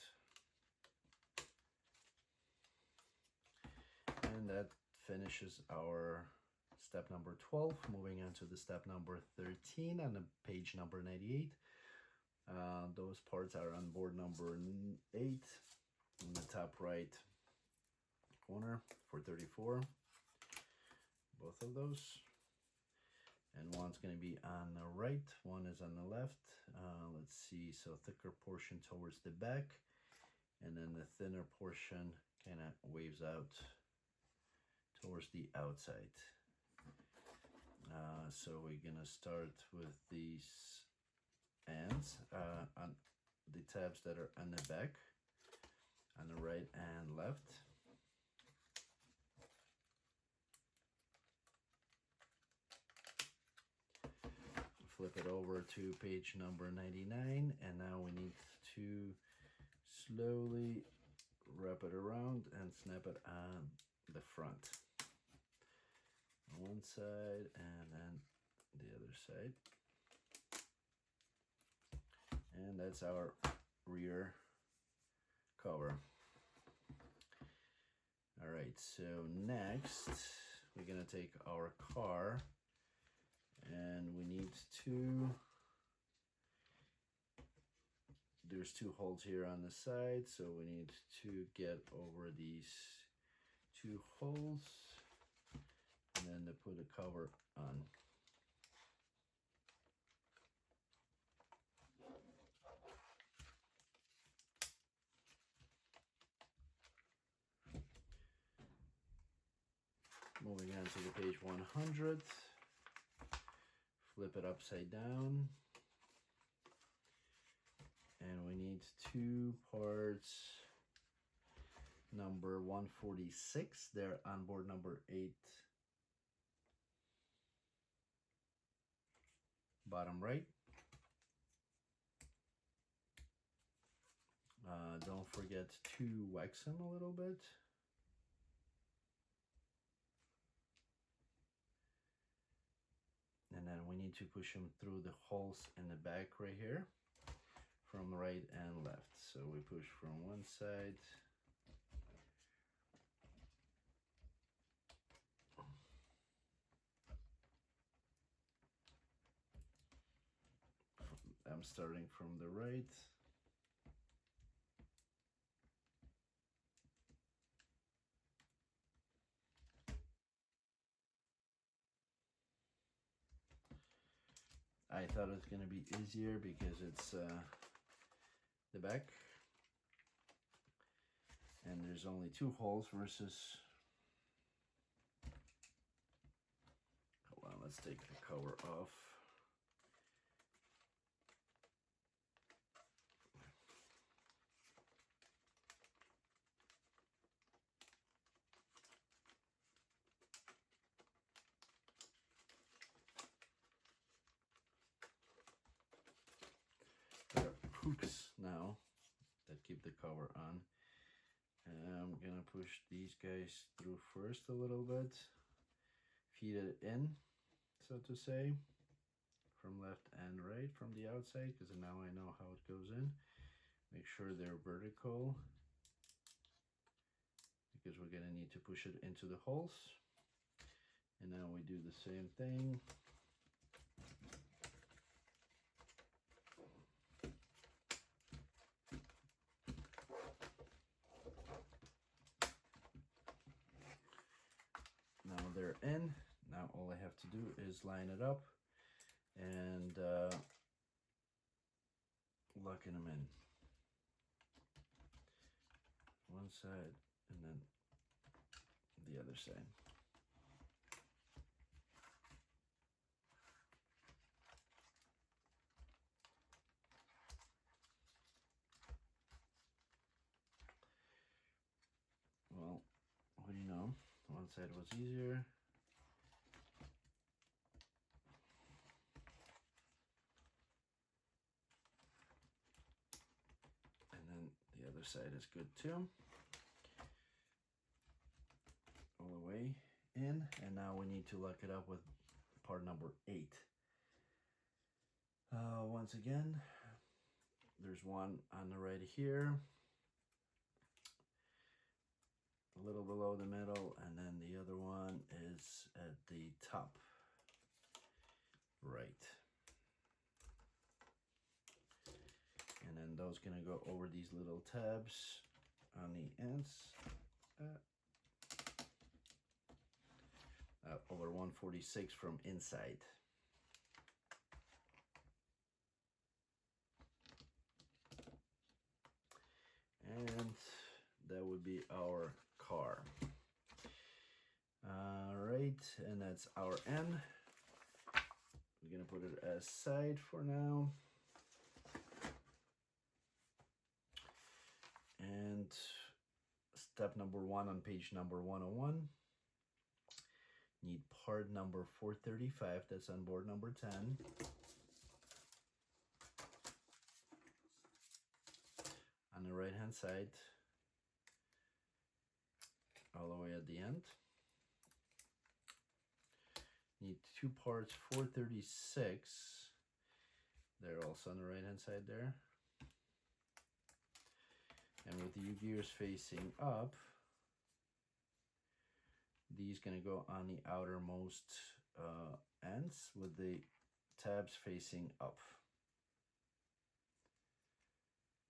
And that finishes our step number 12. Moving on to the step number 13 on the page number 98. Those parts are on board number 8 in the top right corner, 434. Both of those. And one's going to be on the right, one is on the left. Let's see, so thicker portion towards the back, and then the thinner portion kind of waves out towards the outside. So we're going to start with these ends on the tabs that are on the back, on the right and left. Flip it over to page number 99, and now we need to slowly wrap it around and snap it on the front. On one side and then the other side. And that's our rear cover. All right, so next we're gonna take our car, and we need to, there's 2 holes here on the side, so we need to get over these 2 holes and then to put a cover on. Moving on to the page 100, flip it upside down, and we need 2 parts number 146. They're on board number 8, bottom right. Don't forget to wax them a little bit. And then we need to push them through the holes in the back right here, from right and left. So we push from one side I'm starting from the right. I thought it was going to be easier because it's the back. And there's only 2 holes versus, hold on, let's take the cover off. There are hooks now that keep the cover on. I'm gonna push these guys through first a little bit, feed it in, so to say, from left and right from the outside, because now I know how it goes in. Make sure they're vertical, because we're gonna need to push it into the holes. And now we do the same thing. Now they're in. Now all I have to do is line it up and locking them in. One side and then the other side. Well, what do you know? One side was easier. And then the other side is good too. All the way in. And now we need to lock it up with part number 8. Once again, there's one on the right here, a little below the middle, and then the other one is at the top right. And then those gonna go over these little tabs on the ends, over 146 from inside. And that would be our car. All right, and that's our N. We're gonna put it aside for now. And step number 1 on page number 101. Need part number 435, that's on board number 10. On the right hand side, all the way at the end. Need 2 parts 436. They're also on the right hand side there. And with the UGears facing up, these gonna go on the outermost ends with the tabs facing up.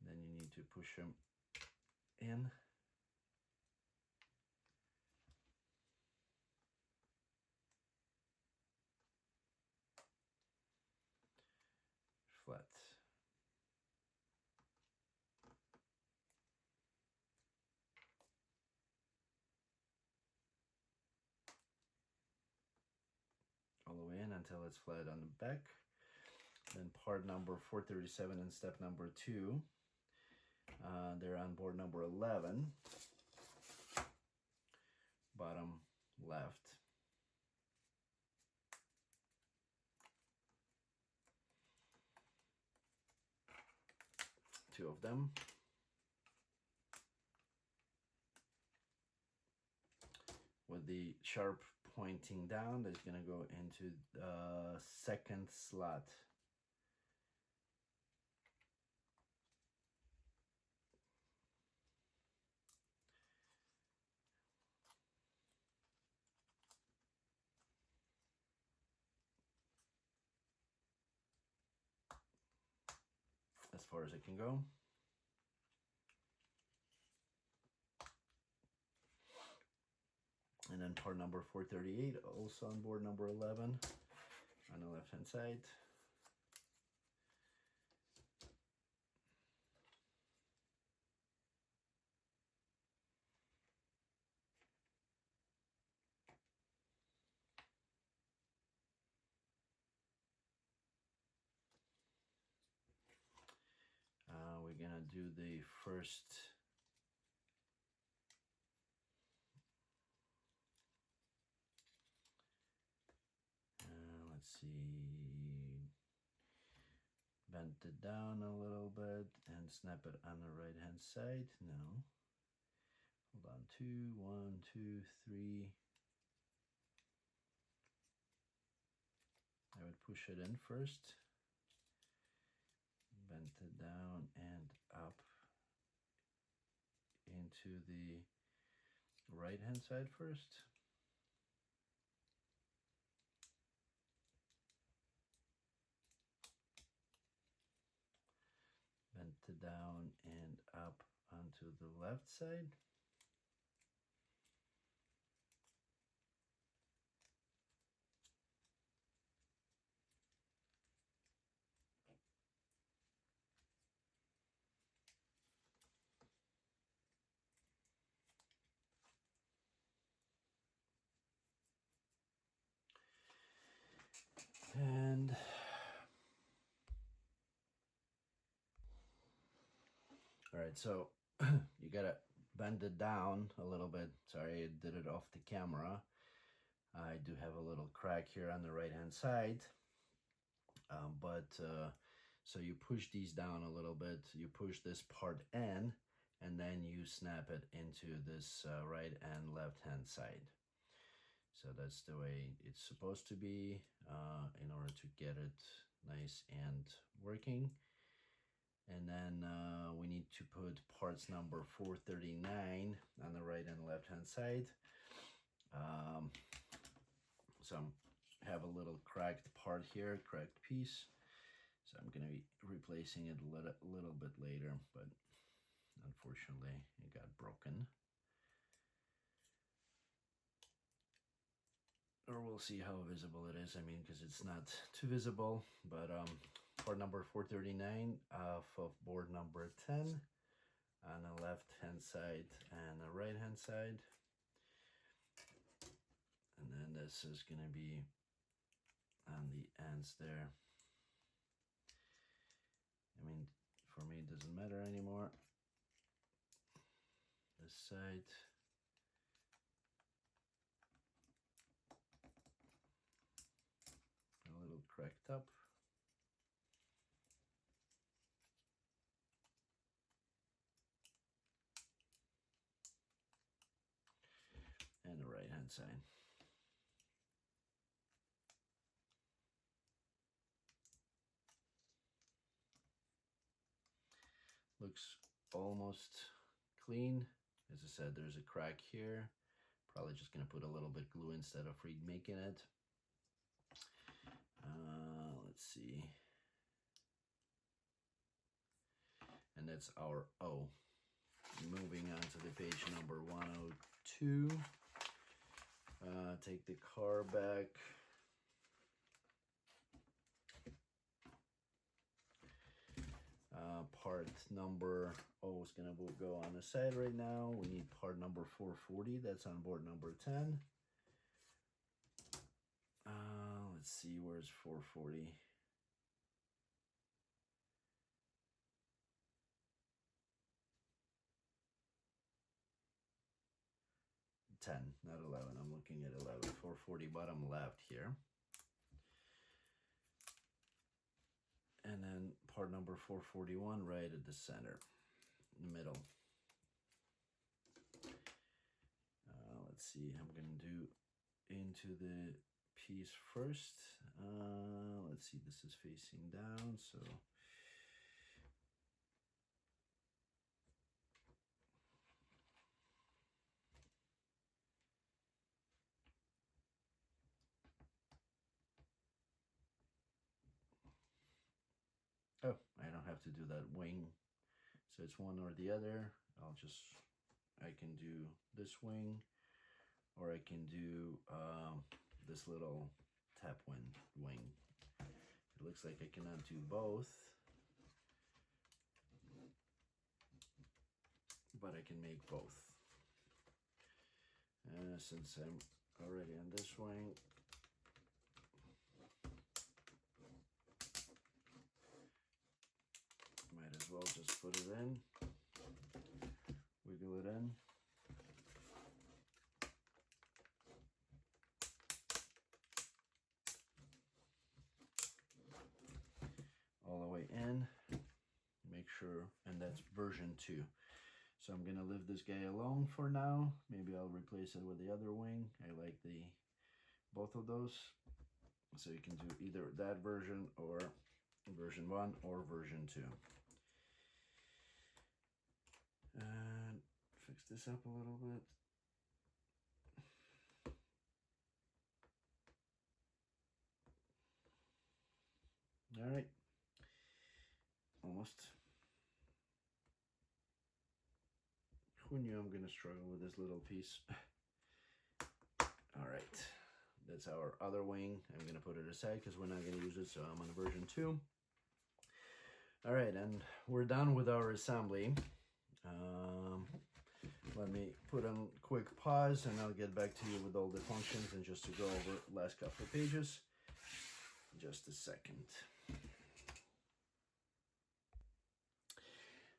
Then you need to push them in. Flat. All the way in until it's flat on the back. Then part number 437 and step number 2. They're on board number 11, bottom left. Two of them. With the sharp pointing down, that's going to go into the second slot. far as it can go. And then part number 438, also on board number 11 on the left hand side. We're gonna do the first let's see, bend it down a little bit and snap it on the right hand side. No, hold on, 2, 1, 2, 3. I would push it in first, bend it down and up into the right hand side first. Bend it down and up onto the left side. And all right, so you gotta bend it down a little bit. Sorry, I did it off the camera. I do have a little crack here on the right hand side, so you push these down a little bit. You push this part in, and then you snap it into this right and left hand side. So that's the way it's supposed to be in order to get it nice and working. And then we need to put parts number 439 on the right and left hand side. So I have a little cracked part here, cracked piece. So I'm going to be replacing it a little bit later, but unfortunately it got broken. Or we'll see how visible it is. I mean, because it's not too visible, but part number 439 off of board number 10 on the left hand side and the right hand side. And then this is going to be on the ends there. I mean, for me it doesn't matter anymore. This side. A little cracked up. And the right hand side. Looks almost clean. As I said, there's a crack here. Probably just gonna put a little bit glue instead of remaking it. Let's see. And that's our O. Moving on to the page number 102. Take the car back. Part number O is going to go on the side right now. We need part number 440. That's on board number 10. Let's see, where's 440? Not 11. I'm looking at 11. 440 bottom left here. And then part number 441 right at the center, in the middle. Let's see, I'm going to do into the piece first. Let's see, this is facing down, so oh, I don't have have to do that wing. So it's one or the other. I can do this wing, or I can do this little tap wing. It looks like I cannot do both, but I can make both. Since I'm already on this wing, might as well just put it in, wiggle it in. All the way in, make sure, and that's version 2. So I'm gonna leave this guy alone for now. Maybe I'll replace it with the other wing. I like both of those. So you can do either that version or version 1 or version 2. And fix this up a little bit. All right, almost. Who knew I'm gonna struggle with this little piece? All right, that's our other wing. I'm gonna put it aside because we're not gonna use it, so I'm on version 2. All right, and we're done with our assembly. Let me put on a quick pause and I'll get back to you with all the functions and just to go over the last couple of pages. Just a second.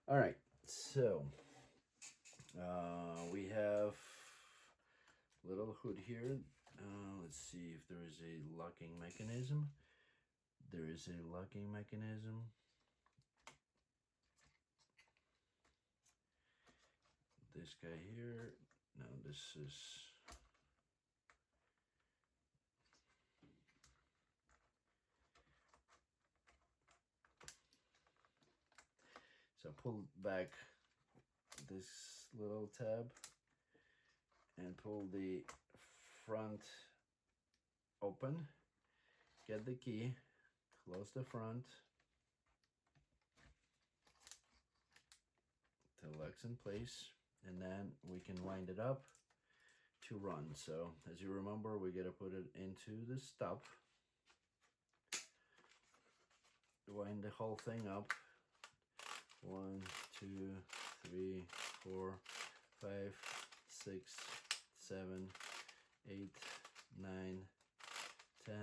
All right, so we have a little hood here. Let's see if there is a locking mechanism. There is a locking mechanism. This guy here, no, this is, so pull back this little tab and pull the front open, get the key, close the front till it locks in place, and then we can wind it up to run. So as you remember, we gotta put it into the stop, wind the whole thing up. 1, 2, 3, 4, 5, 6, 7, 8, 9, 10,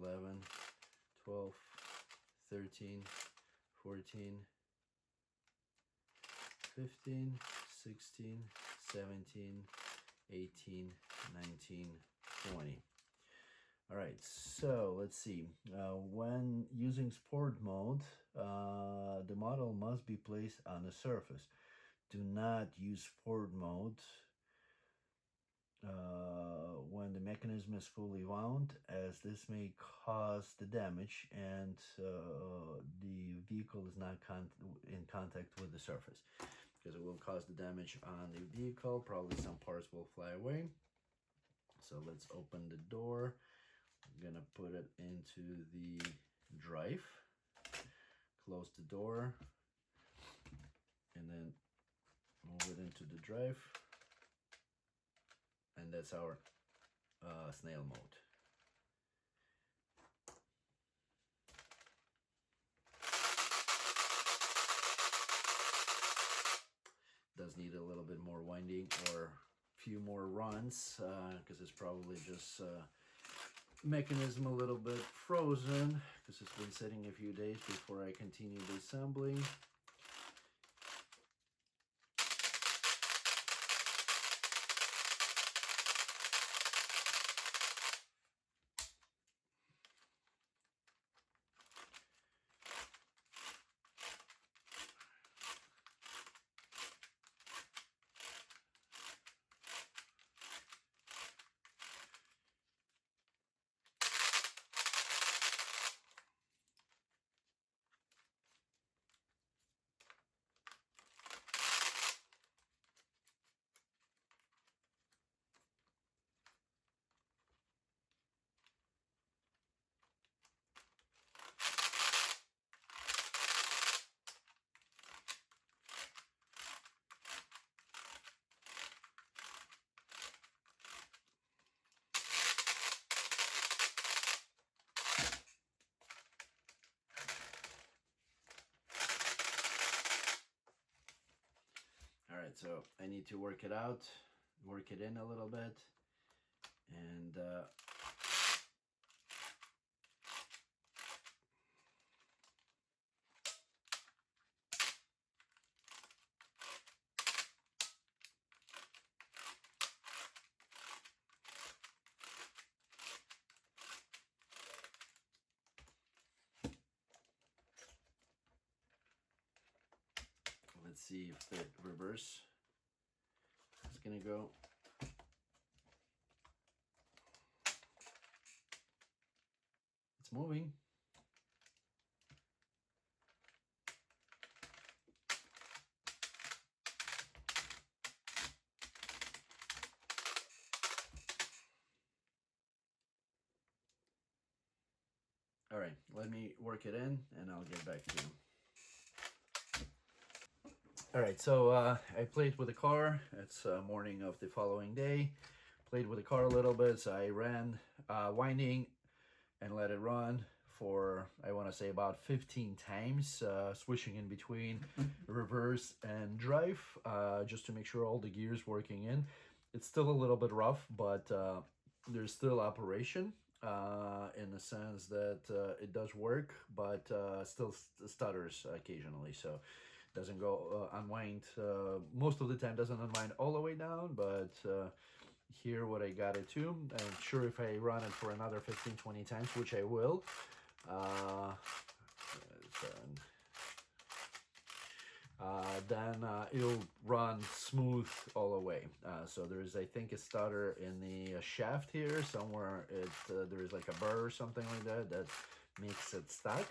11, 12, 13, 14, 15, 16, 17, 18, 19, 20. All right, so let's see. When using sport mode, the model must be placed on a surface. Do not use sport mode when the mechanism is fully wound, as this may cause the damage and the vehicle is not in contact with the surface, because it will cause the damage on the vehicle. Probably some parts will fly away. So let's open the door. I'm gonna put it into the drive, close the door, and then move it into the drive, and that's our snail mode. Does need a little bit more winding or a few more runs, because it's probably just mechanism a little bit frozen because it's been sitting a few days before I continue the assembly. so I need to work it out, work it in a little bit, and let's see if the reverse is gonna go. It's moving. All right, let me work it in and I'll get back to you. All right, so I played with the car. It's morning of the following day. Played with the car a little bit, so I ran winding and let it run for, I want to say, about 15 times, switching in between reverse and drive, just to make sure all the gears working in. It's still a little bit rough, but there's still operation in the sense that it does work, but still stutters occasionally. So doesn't go unwind most of the time, doesn't unwind all the way down, but here what I got it to. I'm sure if I run it for another 15-20 times, which I will, then it'll run smooth all the way. So there's, I think, a stutter in the shaft here somewhere. There's like a burr or something like that that makes it stuck.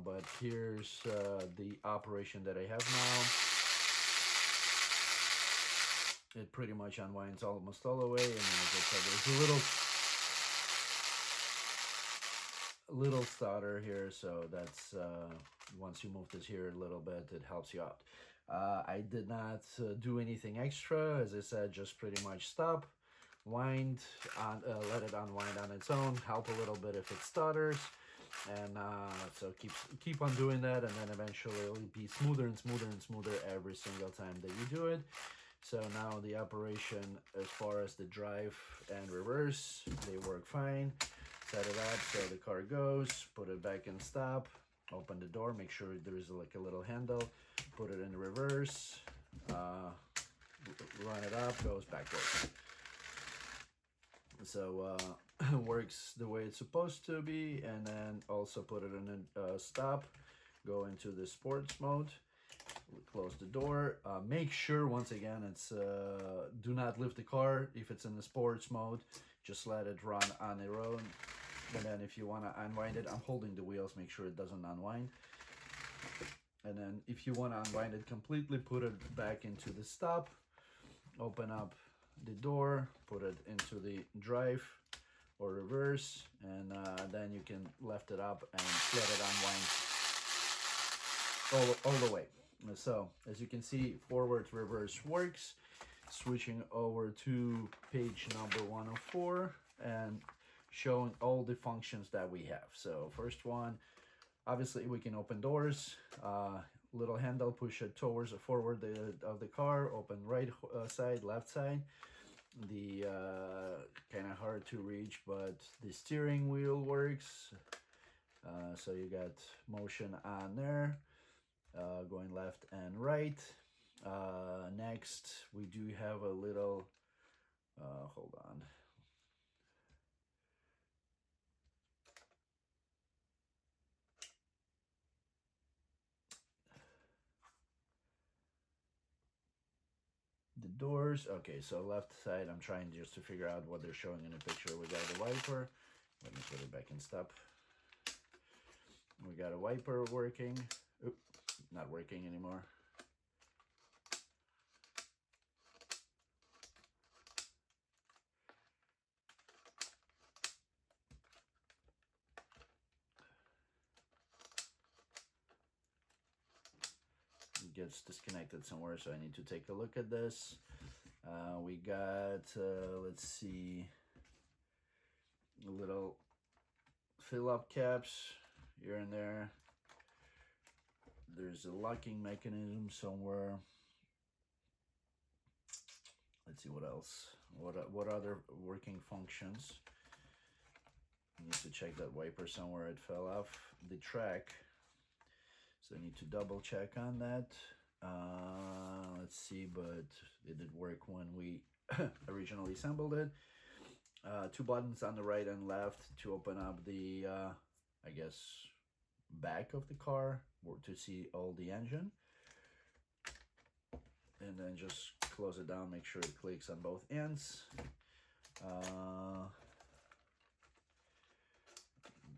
But here's the operation that I have now. It pretty much unwinds almost all the way, and then as I said, there's a little stutter here, so that's once you move this here a little bit, it helps you out. I did not do anything extra. As I said, just pretty much stop, wind, let it unwind on its own, help a little bit if it stutters. And so keep on doing that, and then eventually it'll be smoother and smoother and smoother every single time that you do it. So now the operation, as far as the drive and reverse, they work fine. Set it up so the car goes, put it back in stop, open the door, make sure there's like a little handle, put it in reverse, run it up, goes backwards. So works the way it's supposed to be, and then also put it in a stop, go into the sports mode, close the door. Make sure, once again, it's do not lift the car if it's in the sports mode. Just let it run on their own. And then if you want to unwind it, I'm holding the wheels, make sure it doesn't unwind. And then if you want to unwind it completely, put it back into the stop, open up the door, put it into the drive or reverse, and then you can lift it up and let it unwind all the way. So as you can see, forward reverse works. Switching over to page number 104 and showing all the functions that we have. So first one, obviously we can open doors, little handle, push it towards the forward of the car, open right side, left side. The kind of hard to reach, but the steering wheel works. So you got motion on there, going left and right. Next we do have a little hold on, the doors. Okay, so left side, I'm trying just to figure out what they're showing in the picture. We got a wiper. Let me put it back in stop. We got a wiper working. Oop, not working anymore. It gets disconnected somewhere, so I need to take a look at this. We got, let's see, little fill-up caps here and there. There's a locking mechanism somewhere. let's see what else. What other working functions? I need to check that wiper somewhere. It fell off the track, so I need to double check on that. Let's see, but it did work when we originally assembled it. Two buttons on the right and left to open up the I guess back of the car or to see all the engine, and then just close it down, make sure it clicks on both ends.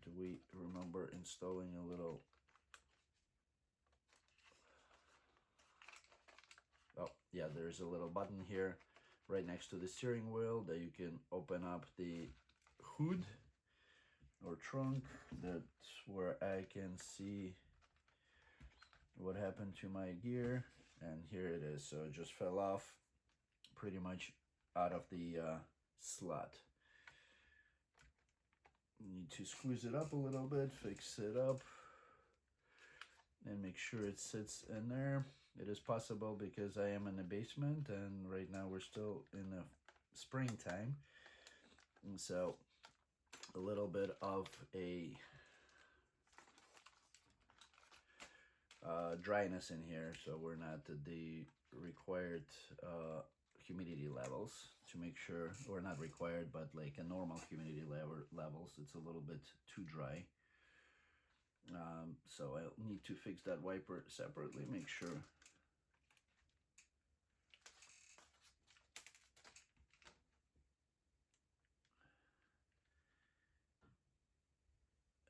Do we remember installing a little, oh yeah, there's a little button here right next to the steering wheel that you can open up the hood or trunk. That's where I can see what happened to my gear, and here it is. So it just fell off pretty much out of the slot. You need to squeeze it up a little bit, fix it up, and make sure it sits in there. It is possible because I am in the basement, and right now we're still in the springtime, and so a little bit of a dryness in here, so we're not at the required humidity levels. To make sure we're not required, but like a normal humidity levels, it's a little bit too dry. So I'll need to fix that wiper separately, make sure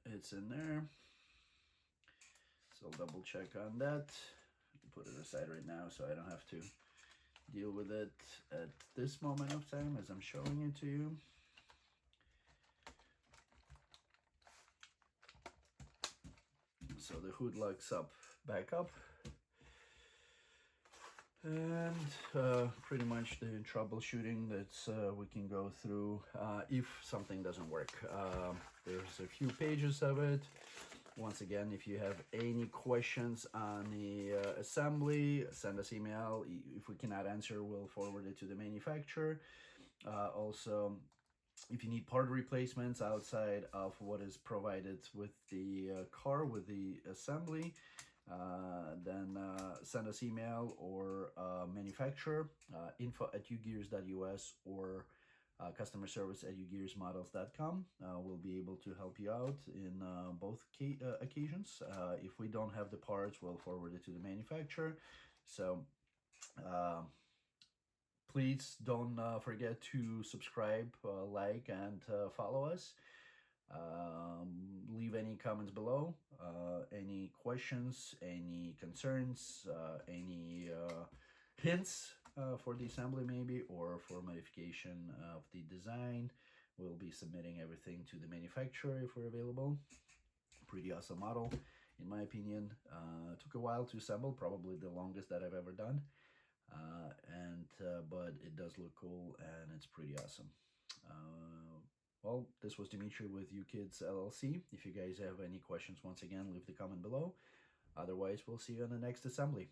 it's in there. So I'll double check on that. Put it aside right now so I don't have to deal with it at this moment of time as I'm showing it to you. So the hood locks up back up, and pretty much the troubleshooting that's we can go through if something doesn't work. There's a few pages of it. Once again, if you have any questions on the assembly, send us email. If we cannot answer, we'll forward it to the manufacturer. Also, if you need part replacements outside of what is provided with the car, with the assembly, then send us email or manufacturer, info@ugears.us or customer service at UGearsModels.com. We'll be able to help you out in both occasions. If we don't have the parts, we'll forward it to the manufacturer. So please don't forget to subscribe, like, and follow us. Leave any comments below, any questions, any concerns, any hints for the assembly maybe, or for modification of the design. We'll be submitting everything to the manufacturer if we're available. Pretty awesome model, in my opinion. Took a while to assemble, probably the longest that I've ever done. But it does look cool, and it's pretty awesome. Well, this was Dimitri with Ukidz LLC. If you guys have any questions, once again, leave the comment below. Otherwise, we'll see you on the next assembly.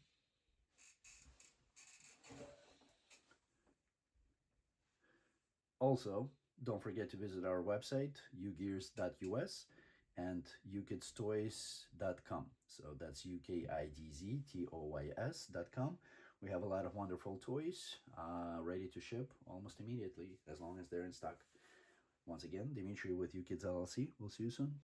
Also, don't forget to visit our website, ugears.us, and ukidstoys.com. So that's UKIDZTOYS.com. We have a lot of wonderful toys ready to ship almost immediately, as long as they're in stock. Once again, Dimitri with Ukidz LLC. We'll see you soon.